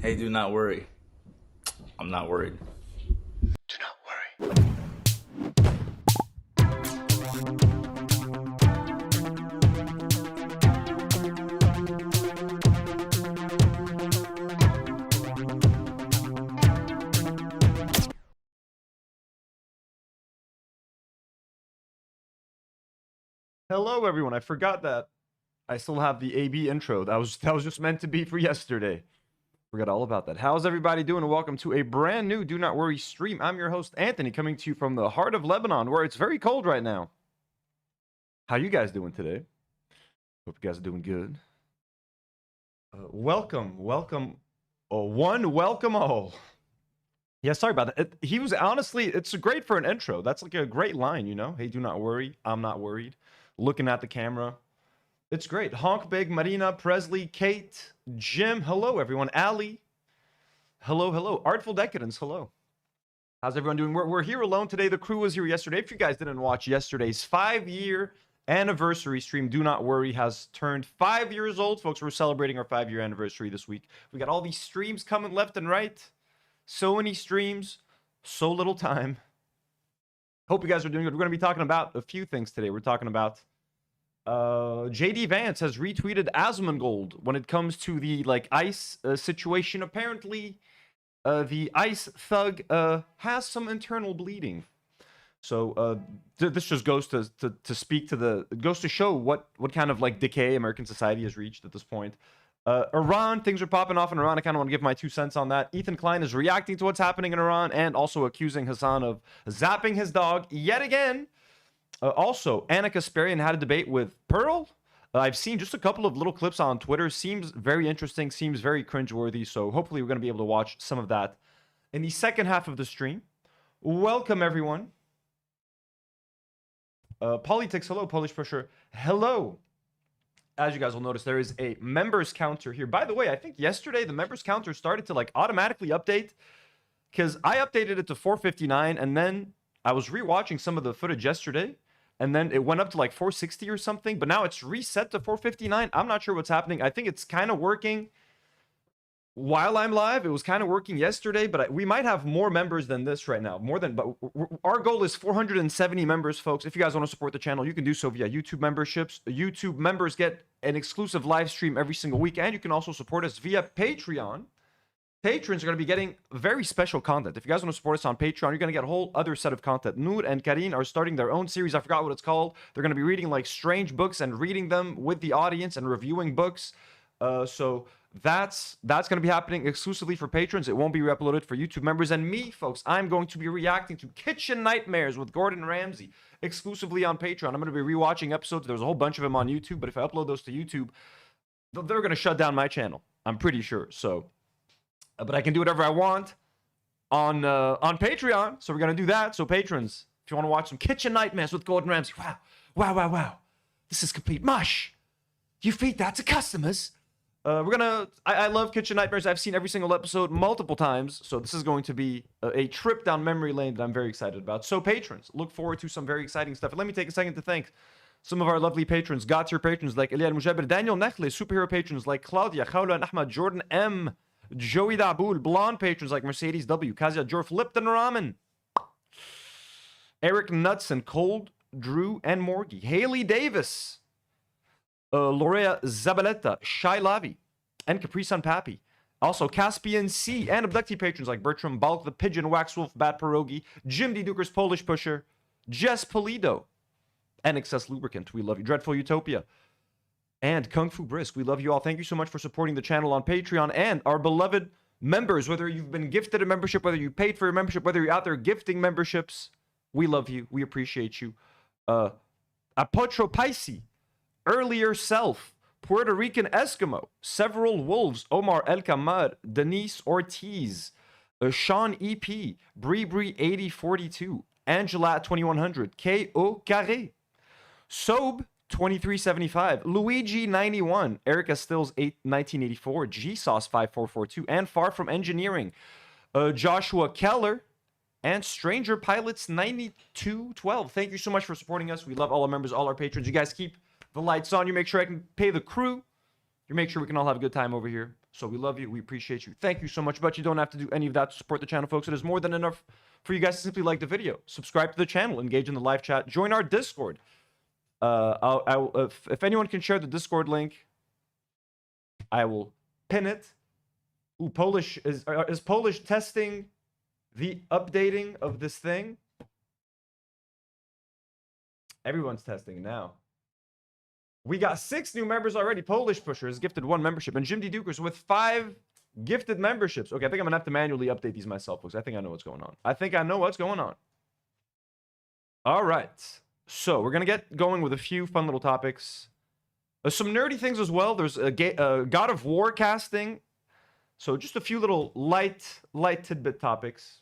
Hey, do not worry. I'm not worried. Do not worry. Hello, everyone. I forgot that I still have the AB intro. That was just meant to be for yesterday. Forgot all about that. How's everybody doing? And welcome to a brand new Do Not Worry stream. I'm your host, Anthony, coming to you from the heart of Lebanon, where it's very cold right now. How you guys doing today? Hope you guys are doing good. Welcome all. Yeah, sorry about that. He was honestly, it's great for an intro. That's like a great line, you know? Hey, do not worry. I'm not worried. Looking at the camera. It's great. Honk Big, Marina, Presley, Kate, Jim. Hello, everyone. Ali. Hello, hello. Artful Decadence. Hello. How's everyone doing? We're here alone today. The crew was here yesterday. If you guys didn't watch yesterday's 5-year anniversary stream, Do Not Worry has turned 5 years old. Folks, we're celebrating our 5-year anniversary this week. We got all these streams coming left and right. So many streams, so little time. Hope you guys are doing good. We're going to be talking about a few things today. We're talking about JD Vance has retweeted Asmongold when it comes to the ICE situation. Apparently, the ICE thug has some internal bleeding. So this just goes to speak to the, it goes to show what kind of decay American society has reached at this point. Iran, things are popping off in Iran. I kind of want to give my 2 cents on that. Ethan Klein is reacting to what's happening in Iran and also accusing Hasan of zapping his dog yet again. Also, Anna Kasparian had a debate with Pearl. I've seen just a couple of little clips on Twitter. Seems very interesting. Seems very cringeworthy. So hopefully we're going to be able to watch some of that in the second half of the stream. Welcome, everyone. Politics, hello. Polish Pusher, hello. As you guys will notice, there is a members counter here. By the way, I think yesterday the members counter started to automatically update because I updated it to 459 and then I was rewatching some of the footage yesterday and then it went up to 460 or something, but now it's reset to 459. I'm not sure what's happening. I think it's kind of working while I'm live. It was kind of working yesterday, but we might have more members than this right now. But our goal is 470 members, folks. If you guys want to support the channel, you can do so via YouTube memberships. YouTube members get an exclusive live stream every single week, and you can also support us via Patreon. Patrons are going to be getting very special content. If you guys want to support us on Patreon, you're going to get a whole other set of content. Nour and Karine are starting their own series. I forgot what it's called. They're going to be reading strange books and reading them with the audience and reviewing books. So that's going to be happening exclusively for patrons. It won't be re-uploaded for YouTube members. And me, folks, I'm going to be reacting to Kitchen Nightmares with Gordon Ramsay exclusively on Patreon. I'm going to be rewatching episodes. There's a whole bunch of them on YouTube, but if I upload those to YouTube, they're going to shut down my channel. I'm pretty sure. So, but I can do whatever I want on Patreon. So we're going to do that. So patrons, if you want to watch some Kitchen Nightmares with Gordon Ramsay, wow. This is complete mush. You feed that to customers. I love Kitchen Nightmares. I've seen every single episode multiple times. So this is going to be a trip down memory lane that I'm very excited about. So patrons, look forward to some very exciting stuff. And let me take a second to thank some of our lovely patrons, God-tier patrons like Elian Mujabir, Daniel Nechle, superhero patrons like Claudia, Khawla and Ahmad, Jordan M, Joey Dabul, blonde patrons like Mercedes W, Kazia Jorf, Lipton Ramen, Eric Nuts and Cold, Drew and Morgie, Haley Davis, Lorea Zabaleta, Shai Lavi, and Capri Sun Pappy. Also, Caspian C and abductee patrons like Bertram, Balk the Pigeon, Waxwolf, Bat Pierogi, Jim D. Duker's Polish Pusher, Jess Polido, and Excess Lubricant. We love you. Dreadful Utopia. And Kung Fu Brisk. We love you all. Thank you so much for supporting the channel on Patreon and our beloved members. Whether you've been gifted a membership, whether you paid for your membership, whether you're out there gifting memberships, we love you. We appreciate you. Apotro Paisi, Earlier Self, Puerto Rican Eskimo, Several Wolves, Omar El Kamar, Denise Ortiz, Sean EP, Bree 8042, Angela at 2100, K.O. Carré, Sobe 2375, Luigi 91, Erica Stills 1984, G-Sauce 5442, and Far From Engineering, Joshua Keller, and Stranger Pilots 9212. Thank you so much for supporting us. We love all our members, all our patrons. You guys keep the lights on. You make sure I can pay the crew. You make sure we can all have a good time over here. So we love you. We appreciate you. Thank you so much. But you don't have to do any of that to support the channel, folks. It is more than enough for you guys to simply like the video, subscribe to the channel, engage in the live chat, join our Discord. If anyone can share the Discord link, I will pin it. Ooh, Polish is Polish testing the updating of this thing? Everyone's testing now. We got 6 new members already. Polish Pusher has gifted 1 membership, and Jim D. Dukers with 5 gifted memberships. Okay, I think I'm gonna have to manually update these myself, folks. I think I know what's going on. All right, so we're gonna get going with a few fun little topics. Some nerdy things as well. There's a God of War casting. So just a few little light tidbit topics.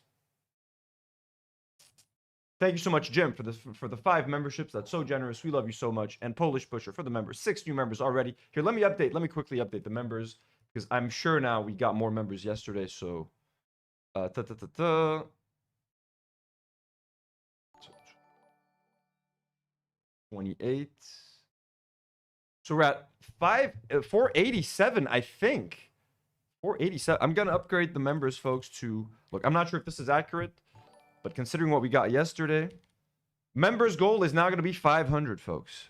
Thank you so much, Jim, for the 5 memberships. That's so generous. We love you so much. And Polish Pusher for the members. 6 new members already. Here, let me quickly update the members, because I'm sure now we got more members yesterday. So 28. So we're at 487, I think. 487. I'm gonna upgrade the members, folks, to look. I'm not sure if this is accurate, but considering what we got yesterday, members goal is now going to be 500, folks.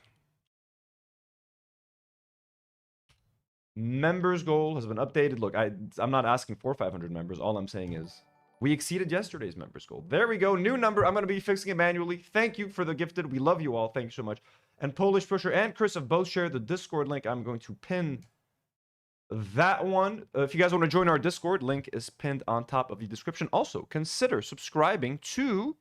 Members goal has been updated. Look, I'm not asking for 500 members. All I'm saying is we exceeded yesterday's members goal. There we go. New number. I'm going to be fixing it manually. Thank you for the gifted. We love you all. Thank you so much. And Polish Pusher and Chris have both shared the Discord link. I'm going to pin that one. If you guys want to join our Discord, link is pinned on top of the description. Also, consider subscribing to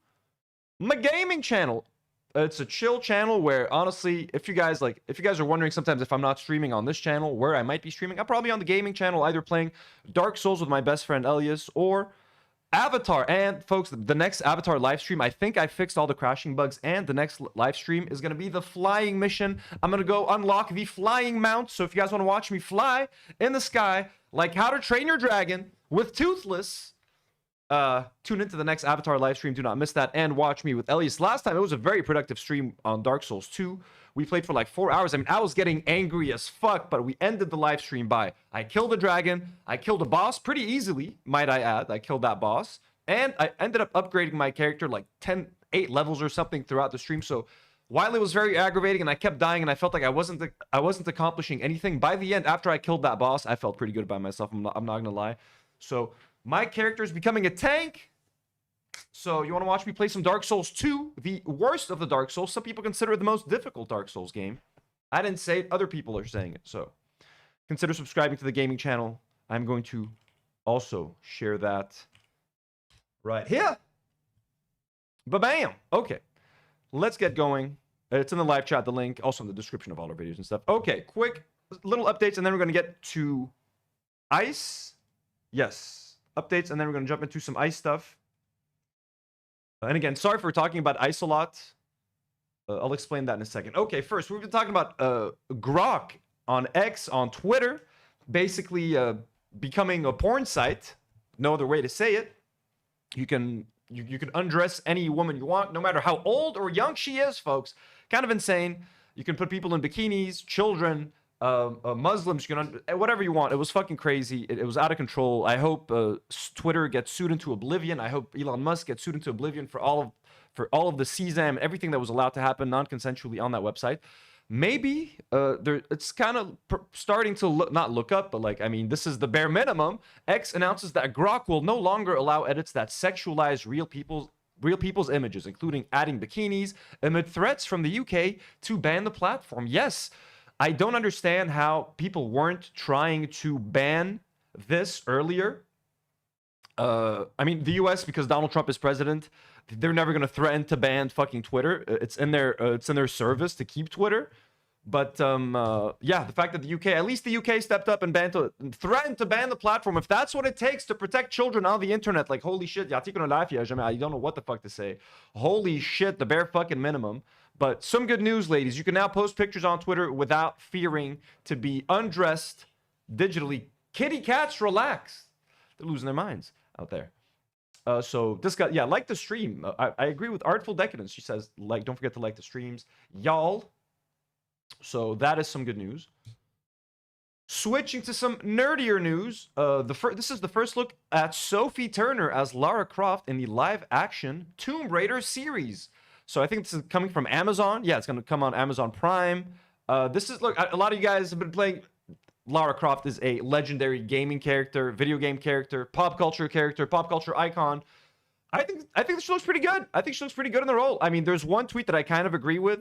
my gaming channel. It's a chill channel where, honestly, if you guys are wondering sometimes if I'm not streaming on this channel, where I might be streaming, I'm probably on the gaming channel, either playing Dark Souls with my best friend Elias or Avatar. And folks, the next Avatar live stream, I think I fixed all the crashing bugs, and the next live stream is going to be the flying mission. I'm going to go unlock the flying mount. So if you guys want to watch me fly in the sky like How to Train Your Dragon with Toothless, tune into the next Avatar live stream. Do not miss that, and watch me with Elias. Last time it was a very productive stream on Dark Souls 2. We played for like 4 hours. I mean, I was getting angry as fuck, but we ended the live stream by I killed a dragon, I killed a boss pretty easily, might I add. I killed that boss, and I ended up upgrading my character like 8 levels or something throughout the stream. So while it was very aggravating and I kept dying and I felt like I wasn't accomplishing anything, by the end, after I killed that boss, I felt pretty good about myself. I'm not gonna lie. So my character is becoming a tank. So you want to watch me play some Dark Souls 2, the worst of the Dark Souls. Some people consider it the most difficult Dark Souls game. I didn't say it, other people are saying it. So consider subscribing to the gaming channel. I'm going to also share that right here. Ba-bam. Okay, let's get going. It's in the live chat, the link, also in the description of all our videos and stuff. Okay, quick little updates, and then we're going to get to ice. Yes, updates, and then we're going to jump into some ice stuff. And again, sorry for talking about ice a lot. I'll explain that in a second. Okay, first, we've been talking about Grok on X, on Twitter, basically becoming a porn site. No other way to say it. You can undress any woman you want, no matter how old or young she is, folks. Kind of insane. You can put people in bikinis, children, Muslims, you can whatever you want. It was fucking crazy. It was out of control. I hope Twitter gets sued into oblivion. I hope Elon Musk gets sued into oblivion for all of the CSAM, everything that was allowed to happen non-consensually on that website. Maybe it's kind of starting to not look up, but like, I mean, this is the bare minimum. X announces that Grok will no longer allow edits that sexualize real people's images, including adding bikinis, amid threats from the UK to ban the platform. Yes. I don't understand how people weren't trying to ban this earlier. I mean, the US, because Donald Trump is president, they're never going to threaten to ban fucking Twitter. It's in their service to keep Twitter. But yeah, the fact that the UK, at least the UK stepped up and threatened to ban the platform. If that's what it takes to protect children on the internet, like, holy shit, I don't know what the fuck to say. Holy shit, the bare fucking minimum. But some good news, ladies. You can now post pictures on Twitter without fearing to be undressed digitally. Kitty cats, relax. They're losing their minds out there. So this guy, yeah, like the stream. I agree with Artful Decadence. She says, like, don't forget to like the streams, y'all. So that is some good news. Switching to some nerdier news, this is the first look at Sophie Turner as Lara Croft in the live-action Tomb Raider series. So I think this is coming from Amazon. Yeah, it's going to come on Amazon Prime. This is, look, a lot of you guys have been playing. Lara Croft is a legendary gaming character, video game character, pop culture icon. I think she looks pretty good. I think she looks pretty good in the role. I mean, there's one tweet that I kind of agree with.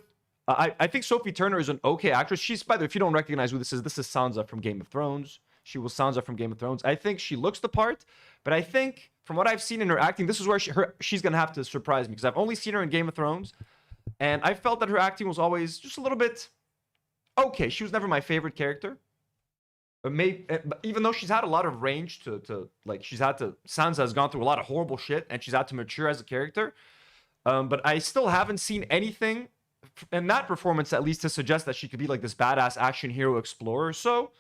I think Sophie Turner is an okay actress. She's, by the way, if you don't recognize who this is Sansa from Game of Thrones. She was Sansa from Game of Thrones. I think she looks the part, but I think from what I've seen in her acting, this is where she's going to have to surprise me, because I've only seen her in Game of Thrones, and I felt that her acting was always just a little bit okay. She was never my favorite character. But even though she's had a lot of range to like, Sansa has gone through a lot of horrible shit, and she's had to mature as a character. But I still haven't seen anything in that performance, at least, to suggest that she could be like this badass action hero explorer. So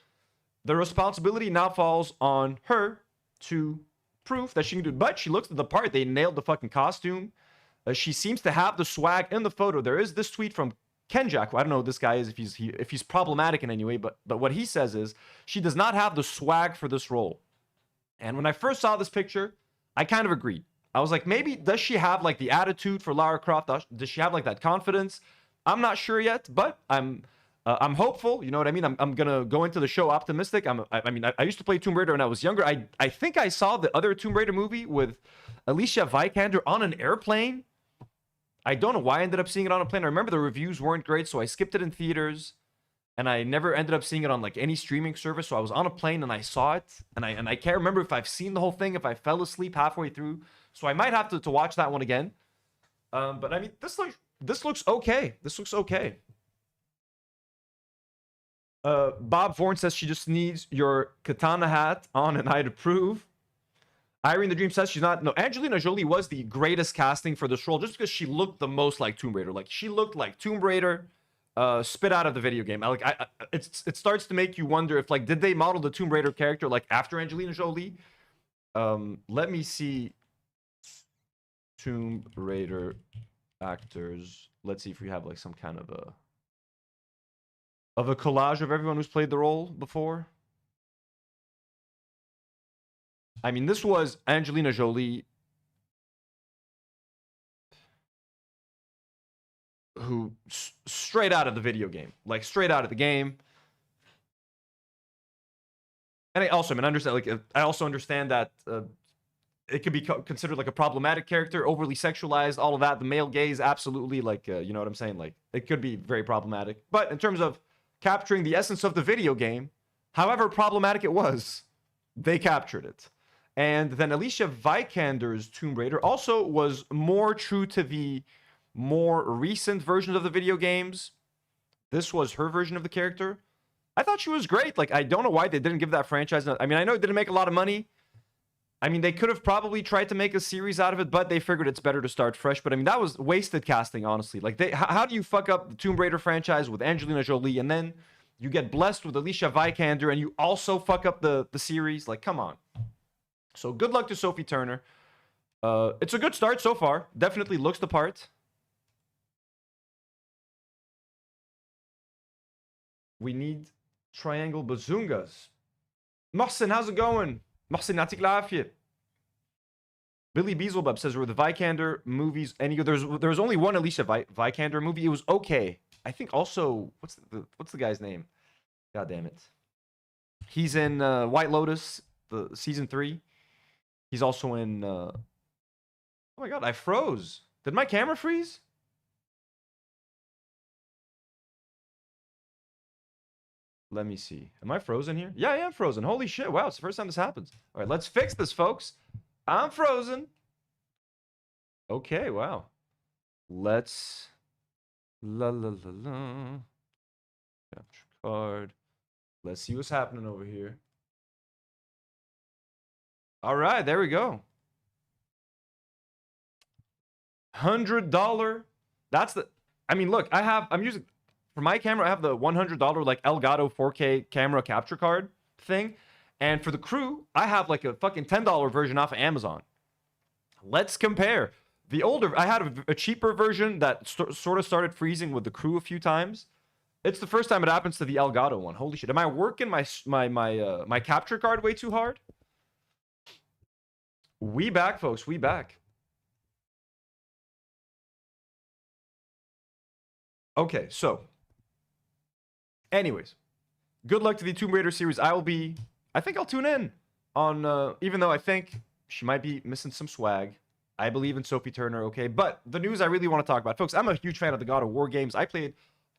the responsibility now falls on her to prove that she can do it. But she looks the part. They nailed the fucking costume. She seems to have the swag in the photo. There is this tweet from Kenjack, who I don't know who this guy is, if he's problematic in any way, but what he says is she does not have the swag for this role. And when I first saw this picture, I kind of agreed. I was like, maybe does she have like the attitude for Lara Croft? Does she have like that confidence? I'm not sure yet, but I'm hopeful. You know what I mean? I'm gonna go into the show optimistic. I used to play Tomb Raider when I was younger. I think I saw the other Tomb Raider movie with Alicia Vikander on an airplane. I don't know why I ended up seeing it on a plane. I remember the reviews weren't great, so I skipped it in theaters, and I never ended up seeing it on like any streaming service. So I was on a plane and I saw it, and I can't remember if I've seen the whole thing, if I fell asleep halfway through. So I might have to watch that one again. But I mean, this looks okay. This looks okay. Bob Vorn says she just needs your katana hat on and I'd approve. Irene the Dream says she's not. No, Angelina Jolie was the greatest casting for this role just because she looked the most like Tomb Raider. Like, she looked like Tomb Raider spit out of the video game. It starts to make you wonder if, like, did they model the Tomb Raider character like after Angelina Jolie? Let me see Tomb Raider actors. Let's see if we have like some kind of a collage of everyone who's played the role before. I mean, this was Angelina Jolie, who straight out of the video game, like straight out of the game. And I also, I also understand that it could be considered like a problematic character, overly sexualized, all of that. The male gaze, absolutely, like, you know what I'm saying? Like, it could be very problematic. But in terms of capturing the essence of the video game, however problematic it was, they captured it. And then Alicia Vikander's Tomb Raider also was more true to the more recent versions of the video games. This was her version of the character. I thought she was great. Like, I don't know why they didn't give that franchise. I mean, I know it didn't make a lot of money. I mean, they could have probably tried to make a series out of it, but they figured it's better to start fresh. But I mean, that was wasted casting, honestly. Like, how do you fuck up the Tomb Raider franchise with Angelina Jolie, and then you get blessed with Alicia Vikander, and you also fuck up the series? Like, come on. So good luck to Sophie Turner. It's a good start so far. Definitely looks the part. We need triangle bazungas. Mohsen, how's it going? Mohsen, natik lafiyet. Billy Beaslebub says, were the Vikander movies any good? There was only one Alicia Vikander movie. It was okay. I think also, what's the guy's name? God damn it. He's in White Lotus, the season 3. He's also in oh my god, I froze. Did my camera freeze? Let me see. Am I frozen here? Yeah, I am frozen. Holy shit. Wow, it's the first time this happens. All right, let's fix this, folks. I'm frozen. Okay, wow. Let's la la la la. Capture card. Let's see what's happening over here. All right, there we go. $100. That's the. I mean, look, I'm using for my camera. I have the $100 like Elgato 4K camera capture card thing, and for the crew, I have like a fucking $10 version off of Amazon. Let's compare. The older, I had a cheaper version that sort of started freezing with the crew a few times. It's the first time it happens to the Elgato one. Holy shit. Am I working my capture card way too hard? We back, folks. We back. Okay, so. Anyways. Good luck to the Tomb Raider series. I think I'll tune in on, even though I think she might be missing some swag. I believe in Sophie Turner, okay? But the news I really want to talk about. Folks, I'm a huge fan of the God of War games. I played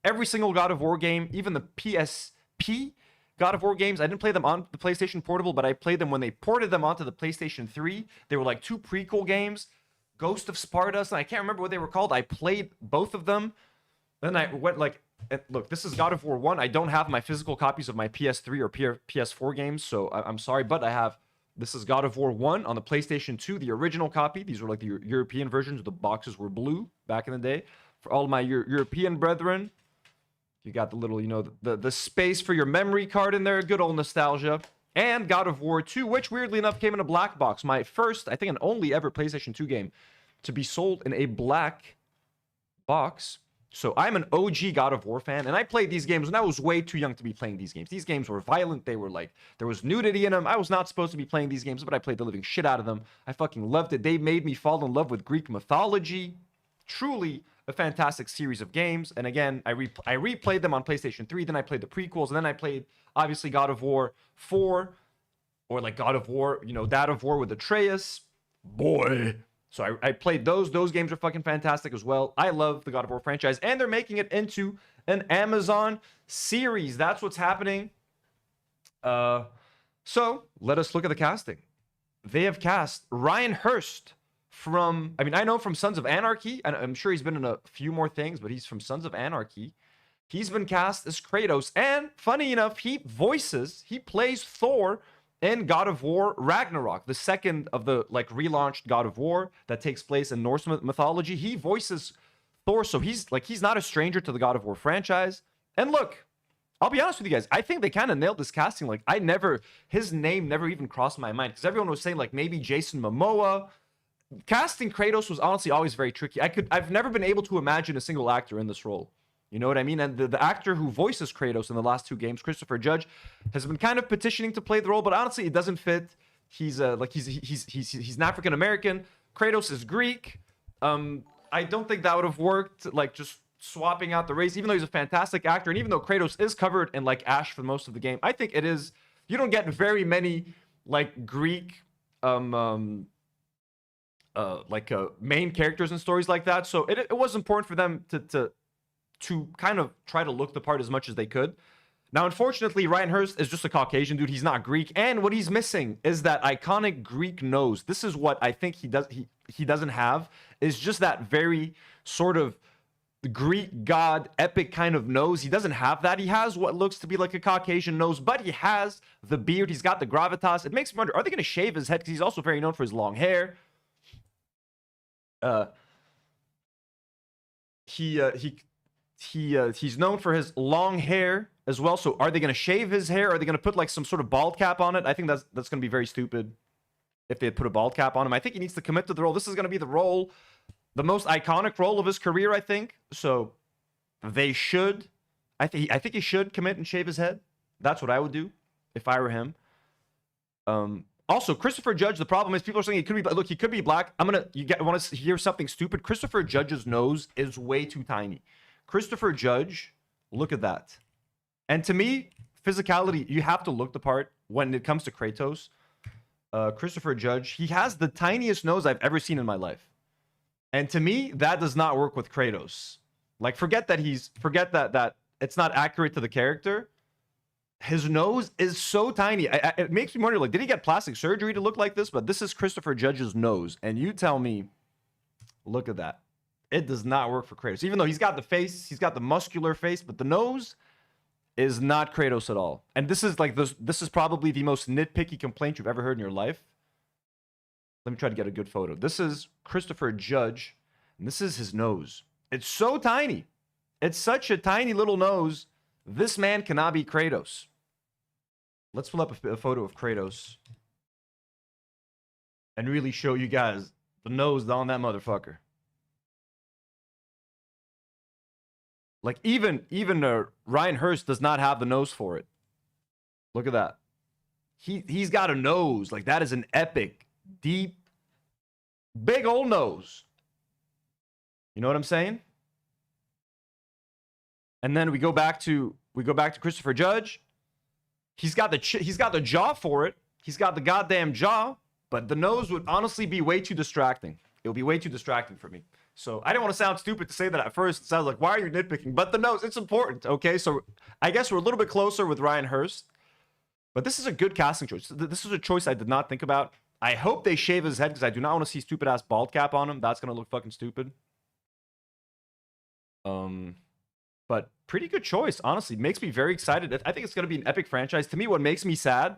every single God of War game, even the PSP God of War games. I didn't play them on the PlayStation Portable, but I played them when they ported them onto the PlayStation 3. They were like 2 prequel games, Ghost of Sparta, and I can't remember what they were called. I played both of them. Then I went like, look, this is God of War 1. I don't have my physical copies of my PS3 or PS4 games, so I'm sorry, but I have, this is God of War 1 on the PlayStation 2, the original copy. These were like the European versions. The boxes were blue back in the day. For all of my European brethren, you got the little, you know, the space for your memory card in there. Good old nostalgia. And God of War 2, which weirdly enough came in a black box. My first, I think, and only ever PlayStation 2 game to be sold in a black box. So I'm an OG God of War fan, and I played these games when I was way too young to be playing these games. These games were violent. They were like, there was nudity in them. I was not supposed to be playing these games, but I played the living shit out of them. I fucking loved it. They made me fall in love with Greek mythology. Truly a fantastic series of games. And again, I replayed them on PlayStation 3. Then I played the prequels, and then I played, obviously, God of War 4, or like God of War, you know, that of War with Atreus. Boy. So I played those. Those games are fucking fantastic as well. I love the God of War franchise. And they're making it into an Amazon series. That's what's happening. So let us look at the casting. They have cast Ryan Hurst from, I mean, I know from Sons of Anarchy. And I'm sure he's been in a few more things, but he's from Sons of Anarchy. He's been cast as Kratos. And funny enough, he plays Thor in God of War Ragnarok, the second of the like relaunched God of War that takes place in Norse mythology. He voices Thor, so he's not a stranger to the God of War franchise. And look, I'll be honest with you guys, I think they kind of nailed this casting. Like, his name never even crossed my mind, because everyone was saying like maybe Jason Momoa. Casting Kratos was honestly always very tricky. I've never been able to imagine a single actor in this role. You know what I mean? And the actor who voices Kratos in the last 2 games, Christopher Judge, has been kind of petitioning to play the role, but honestly, it doesn't fit. He's an African American. Kratos is Greek. I don't think that would have worked. Like, just swapping out the race, even though he's a fantastic actor, and even though Kratos is covered in like ash for most of the game, I think it is. You don't get very many like Greek main characters in stories like that, so it was important for them to kind of try to look the part as much as they could. Now, unfortunately, Ryan Hurst is just a Caucasian dude. He's not Greek. And what he's missing is that iconic Greek nose. This is what I think he doesn't have, is just that very sort of Greek god epic kind of nose. He doesn't have that. He has what looks to be like a Caucasian nose, but he has the beard. He's got the gravitas. It makes me wonder, are they going to shave his head? Because he's also very known for his long hair. He's known for his long hair as well. So are they going to shave his hair? Are they going to put like some sort of bald cap on it? I think that's going to be very stupid if they put a bald cap on him. I think he needs to commit to the role. This is going to be the role, the most iconic role of his career, I think. So they should, I think he should commit and shave his head. That's what I would do if I were him. Also, Christopher Judge, the problem is people are saying he could be, look, he could be black. Want to hear something stupid? Christopher Judge's nose is way too tiny. Christopher Judge, look at that. And to me, physicality, you have to look the part when it comes to Kratos. Christopher Judge, he has the tiniest nose I've ever seen in my life. And to me, that does not work with Kratos. Like, forget that it's not accurate to the character. His nose is so tiny. It makes me wonder, like, did he get plastic surgery to look like this? But this is Christopher Judge's nose. And you tell me, look at that. It does not work for Kratos. Even though he's got the face, he's got the muscular face, but the nose is not Kratos at all. And this is like this is probably the most nitpicky complaint you've ever heard in your life. Let me try to get a good photo. This is Christopher Judge, and this is his nose. It's so tiny. It's such a tiny little nose. This man cannot be Kratos. Let's pull up a photo of Kratos and really show you guys the nose on that motherfucker. Like even Ryan Hurst does not have the nose for it. Look at that. He's got a nose. Like that is an epic, deep, big old nose. You know what I'm saying? And then we go back to Christopher Judge. He's got the jaw for it. He's got the goddamn jaw, but the nose would honestly be way too distracting. It would be way too distracting for me. So I didn't want to sound stupid to say that at first. It sounds like, why are you nitpicking? But the nose, it's important, okay? So I guess we're a little bit closer with Ryan Hurst. But this is a good casting choice. This is a choice I did not think about. I hope they shave his head because I do not want to see stupid-ass bald cap on him. That's going to look fucking stupid. But pretty good choice, honestly. Makes me very excited. I think it's going to be an epic franchise. To me, what makes me sad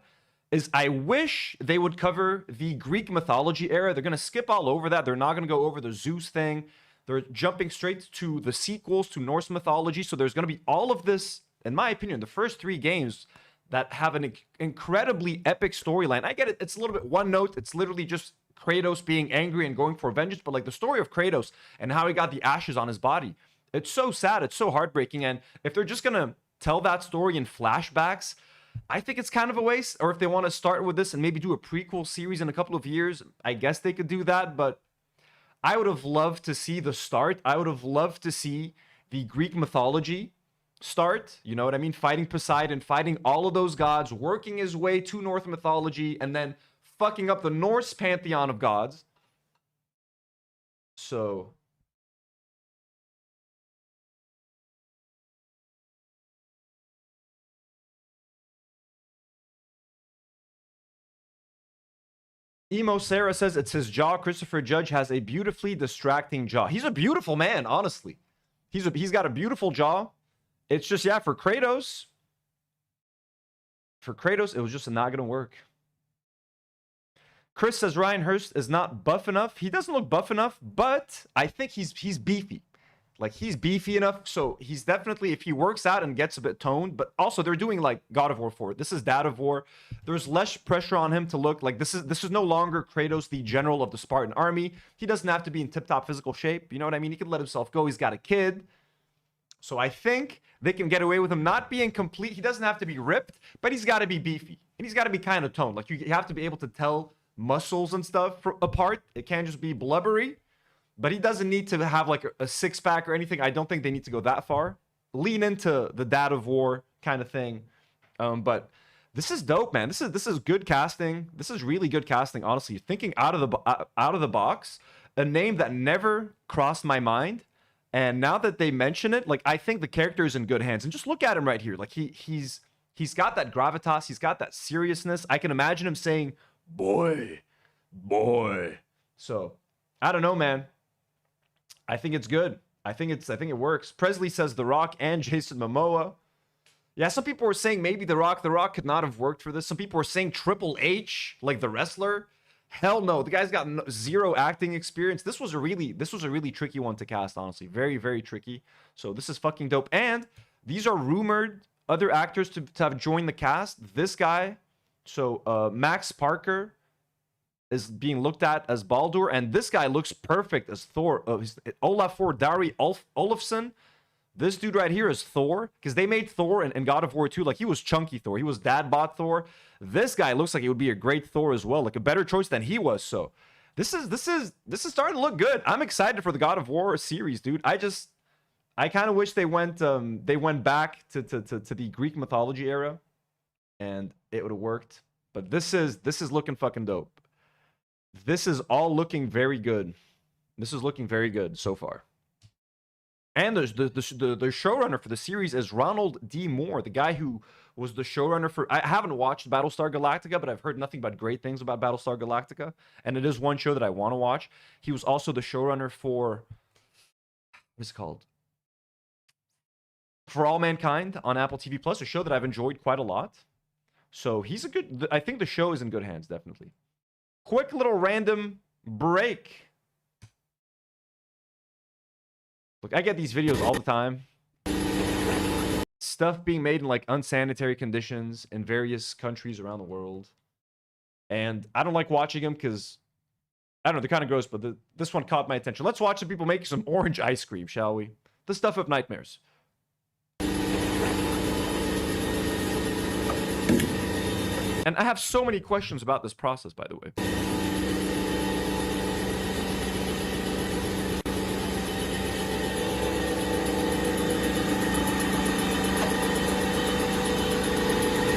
is I wish they would cover the Greek mythology era. They're going to skip all over that. They're not going to go over the Zeus thing. They're jumping straight to the sequels to Norse mythology. So there's going to be all of this, in my opinion, the first 3 games that have an incredibly epic storyline. I get it. It's a little bit one note. It's literally just Kratos being angry and going for vengeance. But like the story of Kratos and how he got the ashes on his body, it's so sad. It's so heartbreaking. And if they're just going to tell that story in flashbacks, I think it's kind of a waste. Or if they want to start with this and maybe do a prequel series in a couple of years, I guess they could do that. But I would have loved to see the start. I would have loved to see the Greek mythology start. You know what I mean? Fighting Poseidon, fighting all of those gods, working his way to Norse mythology, and then fucking up the Norse pantheon of gods. So Emo Sarah says it's his jaw. Christopher Judge has a beautifully distracting jaw. He's a beautiful man, honestly. He's got a beautiful jaw. It's just, yeah, for Kratos, it was just not gonna work. Chris says Ryan Hurst is not buff enough. He doesn't look buff enough, but I think he's beefy. Like, he's beefy enough, so he's definitely, if he works out and gets a bit toned, but also they're doing, like, God of War 4. This is Dad of War. There's less pressure on him to look like this is no longer Kratos, the general of the Spartan army. He doesn't have to be in tip-top physical shape. You know what I mean? He can let himself go. He's got a kid. So I think they can get away with him not being complete. He doesn't have to be ripped, but he's got to be beefy. And he's got to be kind of toned. Like, you have to be able to tell muscles and stuff apart. It can't just be blubbery. But he doesn't need to have like a six-pack or anything. I don't think they need to go that far. Lean into the Dad of War kind of thing. But this is dope, man. This is good casting. This is really good casting, honestly. Thinking out of the box, a name that never crossed my mind. And now that they mention it, like, I think the character is in good hands. And just look at him right here. Like, he's got that gravitas. He's got that seriousness. I can imagine him saying, boy. So, I don't know, man. I think it's good. I think it works. Presley says The Rock and Jason Momoa. Yeah, some people were saying maybe The Rock could not have worked for this. Some people were saying Triple H, like the wrestler. Hell no, the guy's got zero acting experience. This was a really tricky one to cast, honestly. Very, very tricky. So this is fucking dope. And these are rumored other actors to have joined the cast. This guy, so Max Parker, is being looked at as Baldur, and this guy looks perfect as Thor. Olafur Dari Olafsson. This dude right here is Thor, because they made Thor in God of War 2. Like, he was chunky Thor. He was dad bod Thor. This guy looks like he would be a great Thor as well, like a better choice than he was. So this is starting to look good. I'm excited for the God of War series, dude. I kind of wish they went back to the Greek mythology era, and it would have worked. But this is looking fucking dope. This is all looking very good. This is looking very good so far. And the showrunner for the series is Ronald D. Moore, the guy who was the showrunner for... I haven't watched Battlestar Galactica, but I've heard nothing but great things about Battlestar Galactica. And it is one show that I want to watch. He was also the showrunner for... What's it called? For All Mankind on Apple TV+, a show that I've enjoyed quite a lot. So he's a good... I think the show is in good hands, definitely. Quick little random break. Look, I get these videos all the time. Stuff being made in like unsanitary conditions in various countries around the world. And I don't like watching them because, I don't know, they're kind of gross, but this one caught my attention. Let's watch some people make some orange ice cream, shall we? The stuff of nightmares. And I have so many questions about this process, by the way.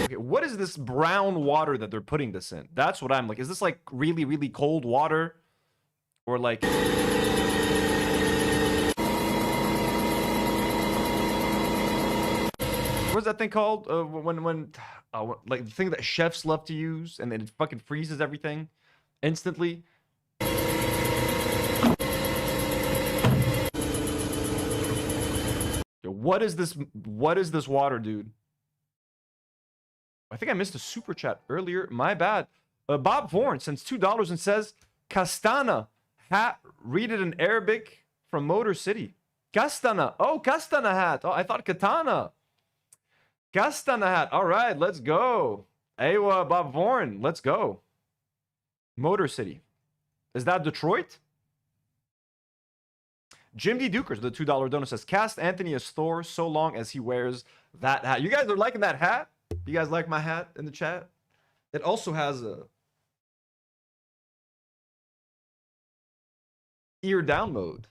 Okay, what is this brown water that they're putting this in? That's what I'm like. Is this like really, really cold water? Or like... What's that thing called? Like the thing that chefs love to use, and then it fucking freezes everything instantly. Yo, what is this? What is this water, dude? I think I missed a super chat earlier. My bad. Bob Vorn sends $2 and says, "Kastana hat." Read it in Arabic from Motor City. Kastana. Oh, Kastana hat. Oh, I thought katana. Kastana hat. All right, let's go. Aywa, Bob Vorn, let's go. Motor City. Is that Detroit? Jim D. Dukers, the $2 donor, says, "Cast Anthony as Thor so long as he wears that hat." You guys are liking that hat? You guys like my hat in the chat? It also has a ear down mode.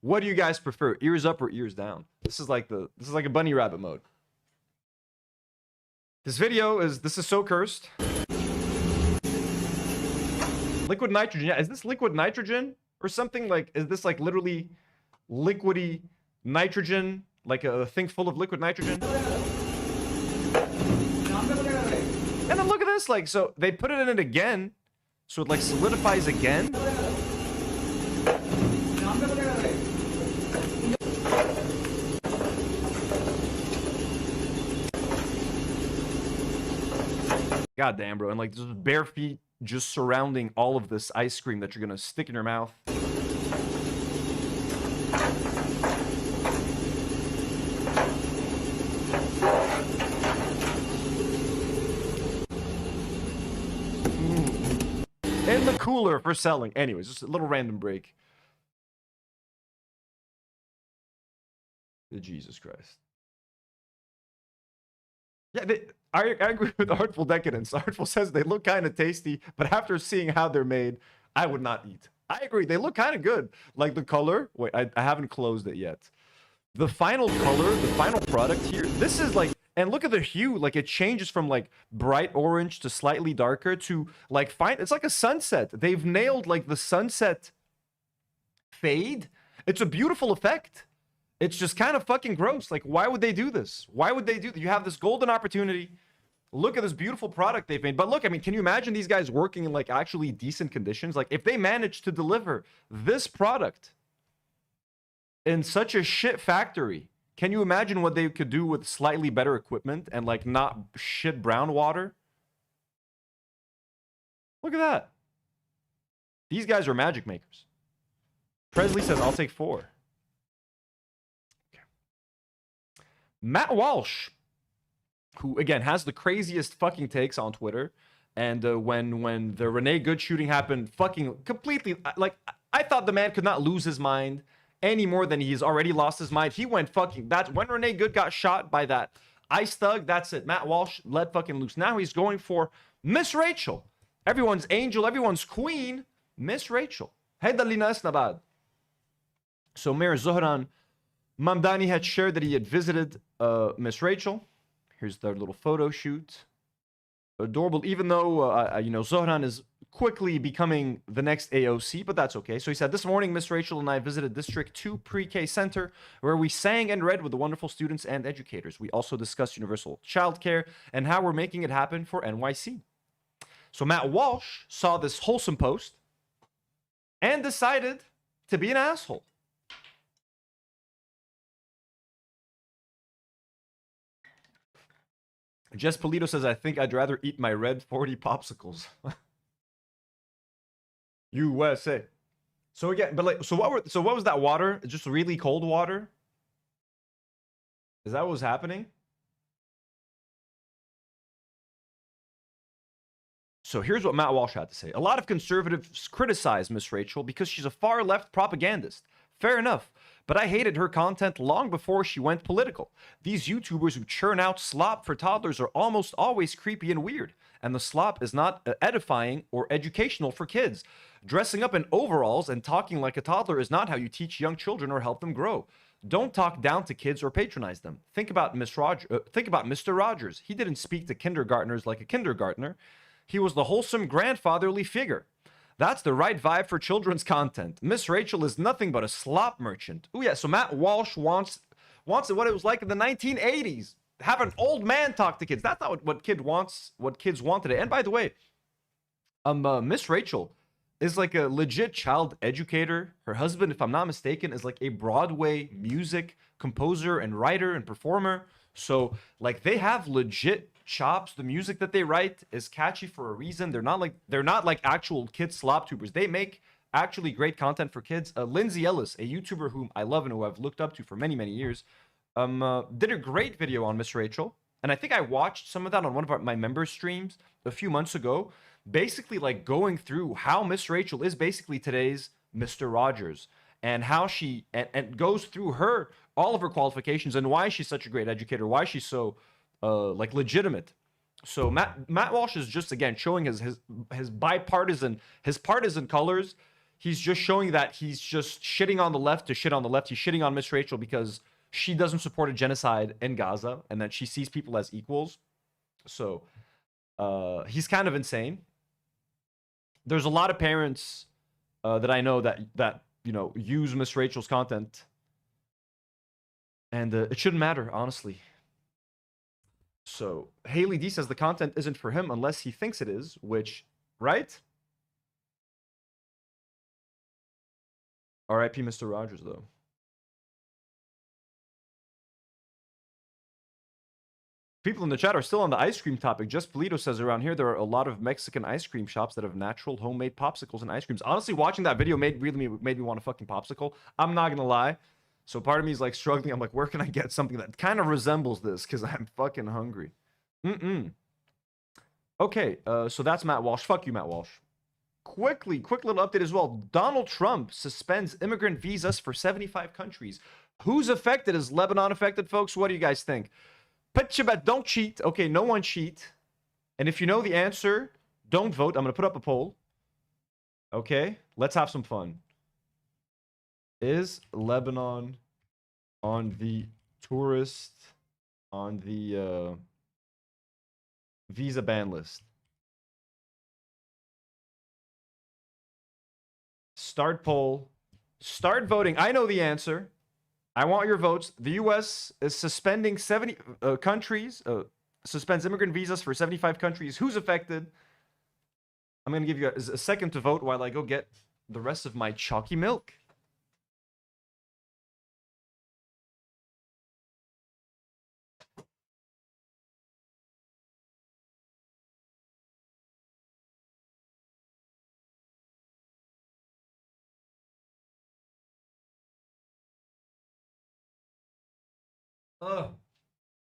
What do you guys prefer? Ears up or ears down? This is like a bunny rabbit mode. This is so cursed. Liquid nitrogen. Yeah, is this liquid nitrogen or something? Like, is this like literally liquidy nitrogen? Like a thing full of liquid nitrogen? And then look at this, like, so they put it in it again. So it like solidifies again. God damn, bro. And like just bare feet just surrounding all of this ice cream that you're gonna stick in your mouth. In the cooler for selling. Anyways, just a little random break. Jesus Christ. Yeah, I agree with Artful Decadence. Artful says they look kind of tasty, but after seeing how they're made, I would not eat. I agree. They look kind of good. Like the color. Wait, I haven't closed it yet. The final color, the final product here, this is like, and look at the hue. Like it changes from like bright orange to slightly darker to like fine. It's like a sunset. They've nailed like the sunset fade. It's a beautiful effect. It's just kind of fucking gross. Like, why would they do this? Why would they do this? You have this golden opportunity. Look at this beautiful product they've made. But look, I mean, can you imagine these guys working in like actually decent conditions? Like, if they manage to deliver this product in such a shit factory, can you imagine what they could do with slightly better equipment and like not shit brown water? Look at that. These guys are magic makers. Presley says, "I'll take 4. Matt Walsh, who again has the craziest fucking takes on Twitter, and when the Renee Good shooting happened, fucking completely like I thought the man could not lose his mind any more than he's already lost his mind. He went fucking. That's when Renee Good got shot by that ice thug. That's it. Matt Walsh let fucking loose. Now he's going for Miss Rachel, everyone's angel, everyone's queen, Miss Rachel. Heda Lina Esnabad. So Mayor Zohran Mamdani had shared that he had visited Miss Rachel. Here's their little photo shoot. Adorable, even though, you know, Zohran is quickly becoming the next AOC, but that's okay. So he said, "This morning, Miss Rachel and I visited District 2 Pre-K Center, where we sang and read with the wonderful students and educators. We also discussed universal childcare and how we're making it happen for NYC." So Matt Walsh saw this wholesome post and decided to be an asshole. Jess Polito says, "I think I'd rather eat my red 40 popsicles." USA. So again, but like, so what was that water? Just really cold water? Is that what was happening? So here's what Matt Walsh had to say. "A lot of conservatives criticize Miss Rachel because she's a far left propagandist. Fair enough. but I hated her content long before she went political. These YouTubers who churn out slop for toddlers are almost always creepy and weird, and the slop is not edifying or educational for kids. Dressing up in overalls and talking like a toddler is not how you teach young children or help them grow. Don't talk down to kids or patronize them. Think about Mr. Rogers. He didn't speak to kindergartners like a kindergartner. He was the wholesome grandfatherly figure. That's the right vibe for children's content. Miss Rachel is nothing but a slop merchant. Oh yeah, so Matt Walsh wants it what it was like in the 1980s. Have an old man talk to kids. That's not what kids want today. And by the way, Miss Rachel is like a legit child educator. Her husband, if I'm not mistaken, is like a Broadway music composer and writer and performer. So like they have legit chops. The music that they write is catchy for a reason. They're not like actual kid slop tubers. They make actually great content for kids. Lindsay Ellis, a YouTuber whom I love and who I've looked up to for many years, did a great video on Miss Rachel. And I think I watched some of that on one of my member streams a few months ago, basically like going through how Miss Rachel is basically today's Mr. Rogers, and how she and goes through all of her qualifications and why she's such a great educator, why she's so like legitimate. So Matt Walsh is just again showing his partisan colors. He's just showing that he's just shitting on the left to shit on the left. He's shitting on Miss Rachel because she doesn't support a genocide in Gaza and that she sees people as equals. So he's kind of insane. There's a lot of parents that I know that you know use Miss Rachel's content, and it shouldn't matter, honestly. So Haley D says the content isn't for him unless he thinks it is, which, right? R.I.P. Mr. Rogers, though. People in the chat are still on the ice cream topic. Just Polito says around here there are a lot of Mexican ice cream shops that have natural homemade popsicles and ice creams. Honestly, watching that video made me want a fucking popsicle. I'm not gonna lie. So part of me is like struggling. I'm like, where can I get something that kind of resembles this? Because I'm fucking hungry. Okay, so that's Matt Walsh. Fuck you, Matt Walsh. Quick little update as well. Donald Trump suspends immigrant visas for 75 countries. Who's affected? Is Lebanon affected, folks? What do you guys think? Put your bet. Don't cheat. Okay, no one cheat. And if you know the answer, don't vote. I'm going to put up a poll. Okay, let's have some fun. Is Lebanon on the visa ban list? Start poll. Start voting. I know the answer. I want your votes. The U.S. is suspending 70 countries, suspends immigrant visas for 75 countries. Who's affected? I'm going to give you a second to vote while I go get the rest of my chalky milk.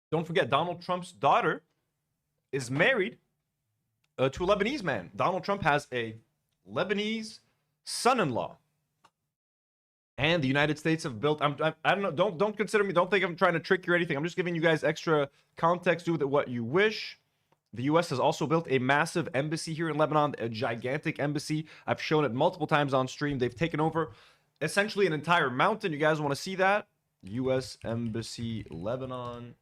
Don't forget, Donald Trump's daughter is married to a Lebanese man. Donald Trump has a Lebanese son-in-law, and the United States have built. I don't know. Don't consider me. Don't think I'm trying to trick you or anything. I'm just giving you guys extra context. Do with it what you wish. The U.S. has also built a massive embassy here in Lebanon, a gigantic embassy. I've shown it multiple times on stream. They've taken over essentially an entire mountain. You guys want to see that? U.S. Embassy, Lebanon.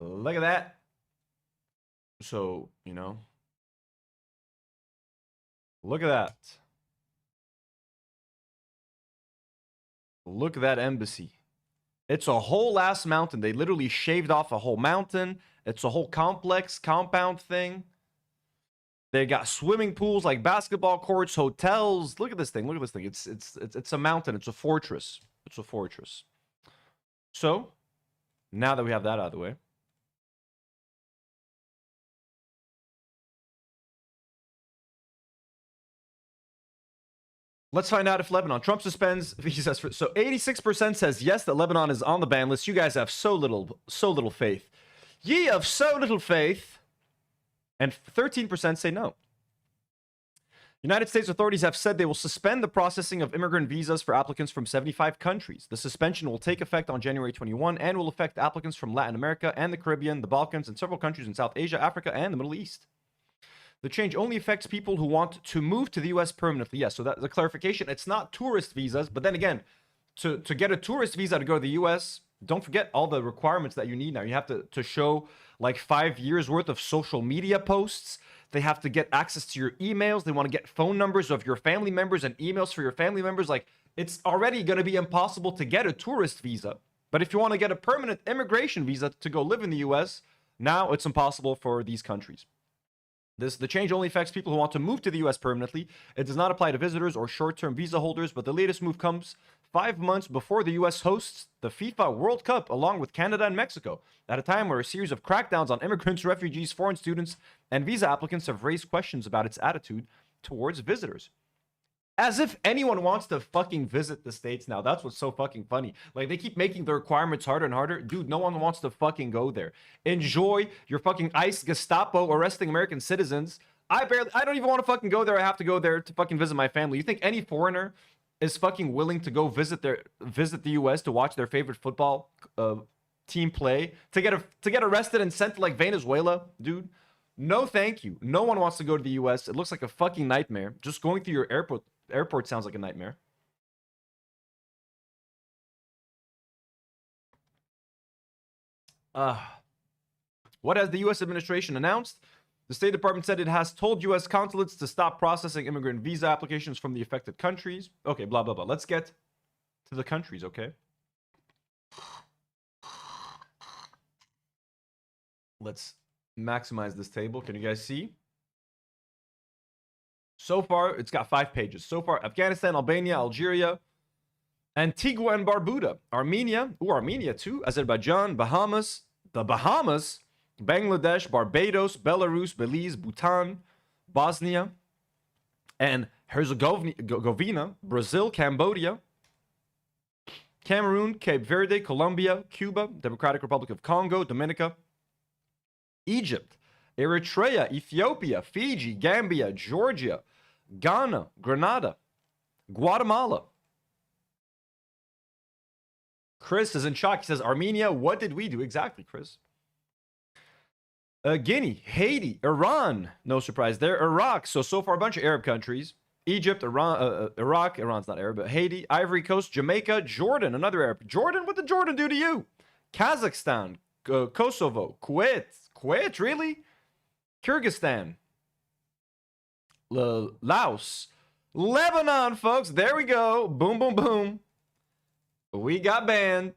Look at that. So, you know. Look at that. Look at that embassy. It's a whole ass mountain. They literally shaved off a whole mountain. It's a whole complex, compound thing. They got swimming pools, like basketball courts, hotels. Look at this thing. Look at this thing. It's a mountain. It's a fortress. It's a fortress. So, now that we have that out of the way, let's find out if Lebanon. Trump suspends visas for. So 86% says yes that Lebanon is on the ban list. You guys have so little faith. Ye have so little faith. And 13% say no. United States authorities have said they will suspend the processing of immigrant visas for applicants from 75 countries. The suspension will take effect on January 21 and will affect applicants from Latin America and the Caribbean, the Balkans, and several countries in South Asia, Africa, and the Middle East. The change only affects people who want to move to the U.S. permanently. Yes, so that's a clarification. It's not tourist visas, but then again, to get a tourist visa to go to the U.S., don't forget all the requirements that you need now. You have to show like 5 years worth of social media posts. They have to get access to your emails. They want to get phone numbers of your family members and emails for your family members. Like, it's already going to be impossible to get a tourist visa. But if you want to get a permanent immigration visa to go live in the U.S., now it's impossible for these countries. The change only affects people who want to move to the U.S. permanently. It does not apply to visitors or short-term visa holders, but the latest move comes 5 months before the U.S. hosts the FIFA World Cup along with Canada and Mexico, at a time where a series of crackdowns on immigrants, refugees, foreign students, and visa applicants have raised questions about its attitude towards visitors. As if anyone wants to fucking visit the States now. That's what's so fucking funny. Like, they keep making the requirements harder and harder. Dude, no one wants to fucking go there. Enjoy your fucking ICE Gestapo arresting American citizens. I don't even want to fucking go there. I have to go there to fucking visit my family. You think any foreigner is fucking willing to go visit the US to watch their favorite football team play, to get arrested and sent to like Venezuela? Dude, no thank you. No one wants to go to the US. It looks like a fucking nightmare. Just going through your airport sounds like a nightmare. What has the U.S. administration announced? The State Department said it has told U.S. consulates to stop processing immigrant visa applications from the affected countries. Okay, blah, blah, blah. Let's get to the countries, okay? Let's maximize this table. Can you guys see? So far, it's got 5 pages. So far, Afghanistan, Albania, Algeria, Antigua and Barbuda, Armenia, Armenia too, Azerbaijan, Bahamas, the Bahamas, Bangladesh, Barbados, Belarus, Belize, Bhutan, Bosnia, and Herzegovina, Brazil, Cambodia, Cameroon, Cape Verde, Colombia, Cuba, Democratic Republic of Congo, Dominica, Egypt, Eritrea, Ethiopia, Fiji, Gambia, Georgia, Ghana, Grenada, Guatemala. Chris is in shock. He says, Armenia, what did we do? Exactly, Chris. Guinea, Haiti, Iran. No surprise there. Iraq. So far, a bunch of Arab countries. Egypt, Iran, Iraq. Iran's not Arab, but Haiti, Ivory Coast, Jamaica, Jordan, another Arab. Jordan, what did Jordan do to you? Kazakhstan, Kosovo, Kuwait. Kuwait, really? Kyrgyzstan, Laos, Lebanon, folks. There we go. Boom, boom, boom. We got banned.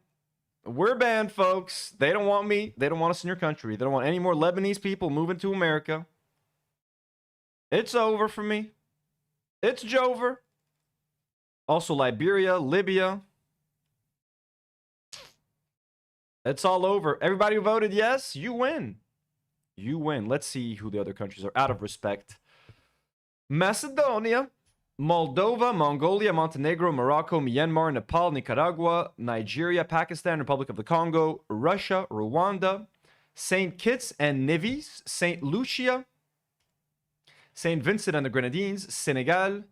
We're banned, folks. They don't want me. They don't want us in your country. They don't want any more Lebanese people moving to America. It's over for me. It's Jover. Also Liberia, Libya. It's all over. Everybody who voted yes, you win. You win. Let's see who the other countries are out of respect. Macedonia, Moldova, Mongolia, Montenegro, Morocco, Myanmar, Nepal, Nicaragua, Nigeria, Pakistan, Republic of the Congo, Russia, Rwanda, St. Kitts and Nevis, St. Lucia, St. Vincent and the Grenadines, Senegal,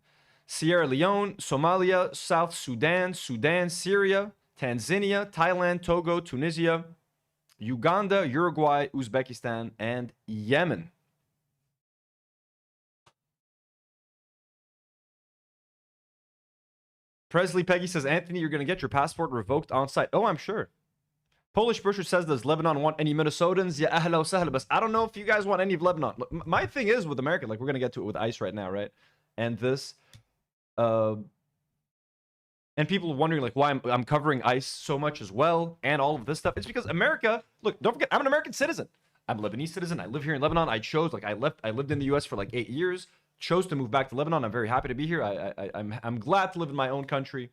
Sierra Leone, Somalia, South Sudan, Syria, Tanzania, Thailand, Togo, Tunisia, Uganda, Uruguay, Uzbekistan, and Yemen. Presley Peggy says, Anthony, you're going to get your passport revoked on site. Oh, I'm sure. Polish Pusher says, does Lebanon want any Minnesotans? Yeah, ahla wa sahla, but I don't know if you guys want any of Lebanon. Look, my thing is with America, like we're going to get to it with ICE right now, right? And this, and people wondering like why I'm covering ICE so much as well and all of this stuff. It's because America, look, don't forget, I'm an American citizen. I'm a Lebanese citizen. I live here in Lebanon. I lived in the US for like 8 years. Chose to move back to Lebanon. I'm very happy to be here. I'm glad to live in my own country.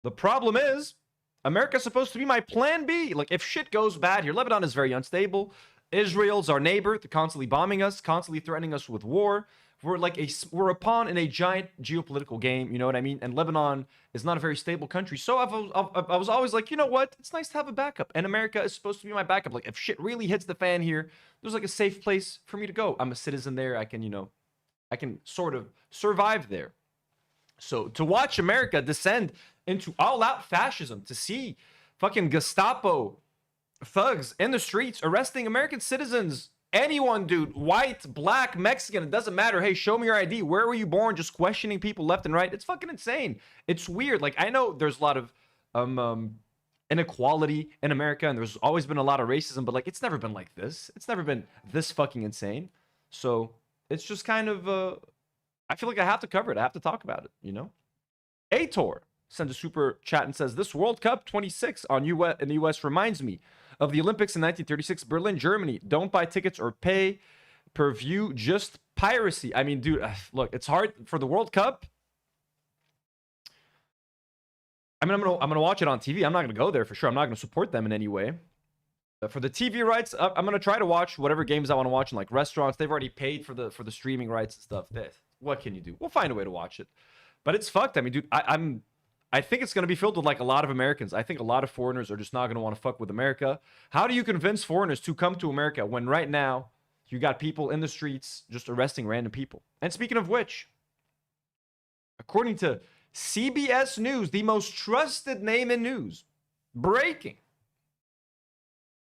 The problem is, America's supposed to be my plan B. Like, if shit goes bad here, Lebanon is very unstable. Israel's our neighbor. They're constantly bombing us, constantly threatening us with war. We're a pawn in a giant geopolitical game. You know what I mean? And Lebanon is not a very stable country. So I was always like, you know what? It's nice to have a backup. And America is supposed to be my backup. Like, if shit really hits the fan here, there's like a safe place for me to go. I'm a citizen there. I can, I can sort of survive there. So to watch America descend into all-out fascism, to see fucking Gestapo thugs in the streets arresting American citizens, anyone, dude, white, black, Mexican, it doesn't matter. Hey, show me your ID. Where were you born? Just questioning people left and right. It's fucking insane. It's weird. Like, I know there's a lot of inequality in America, and there's always been a lot of racism, but like, it's never been like this. It's never been this fucking insane. So it's just kind of I feel like I have to cover it. I have to talk about it, you know? Ator sends a super chat and says, this World Cup 26 in the US reminds me of the Olympics in 1936, Berlin, Germany. Don't buy tickets or pay per view, just piracy. I mean, dude, look, it's hard for the World Cup. I mean, I'm gonna watch it on TV. I'm not gonna go there for sure. I'm not gonna support them in any way. For the TV rights, I'm gonna try to watch whatever games I want to watch in like restaurants. They've already paid for the streaming rights and stuff. What can you do? We'll find a way to watch it. But it's fucked. I mean, dude, I think it's going to be filled with like a lot of Americans. I think a lot of foreigners are just not going to want to fuck with America. How do you convince foreigners to come to America when right now you got people in the streets just arresting random people? And speaking of which, according to CBS News, the most trusted name in news, breaking.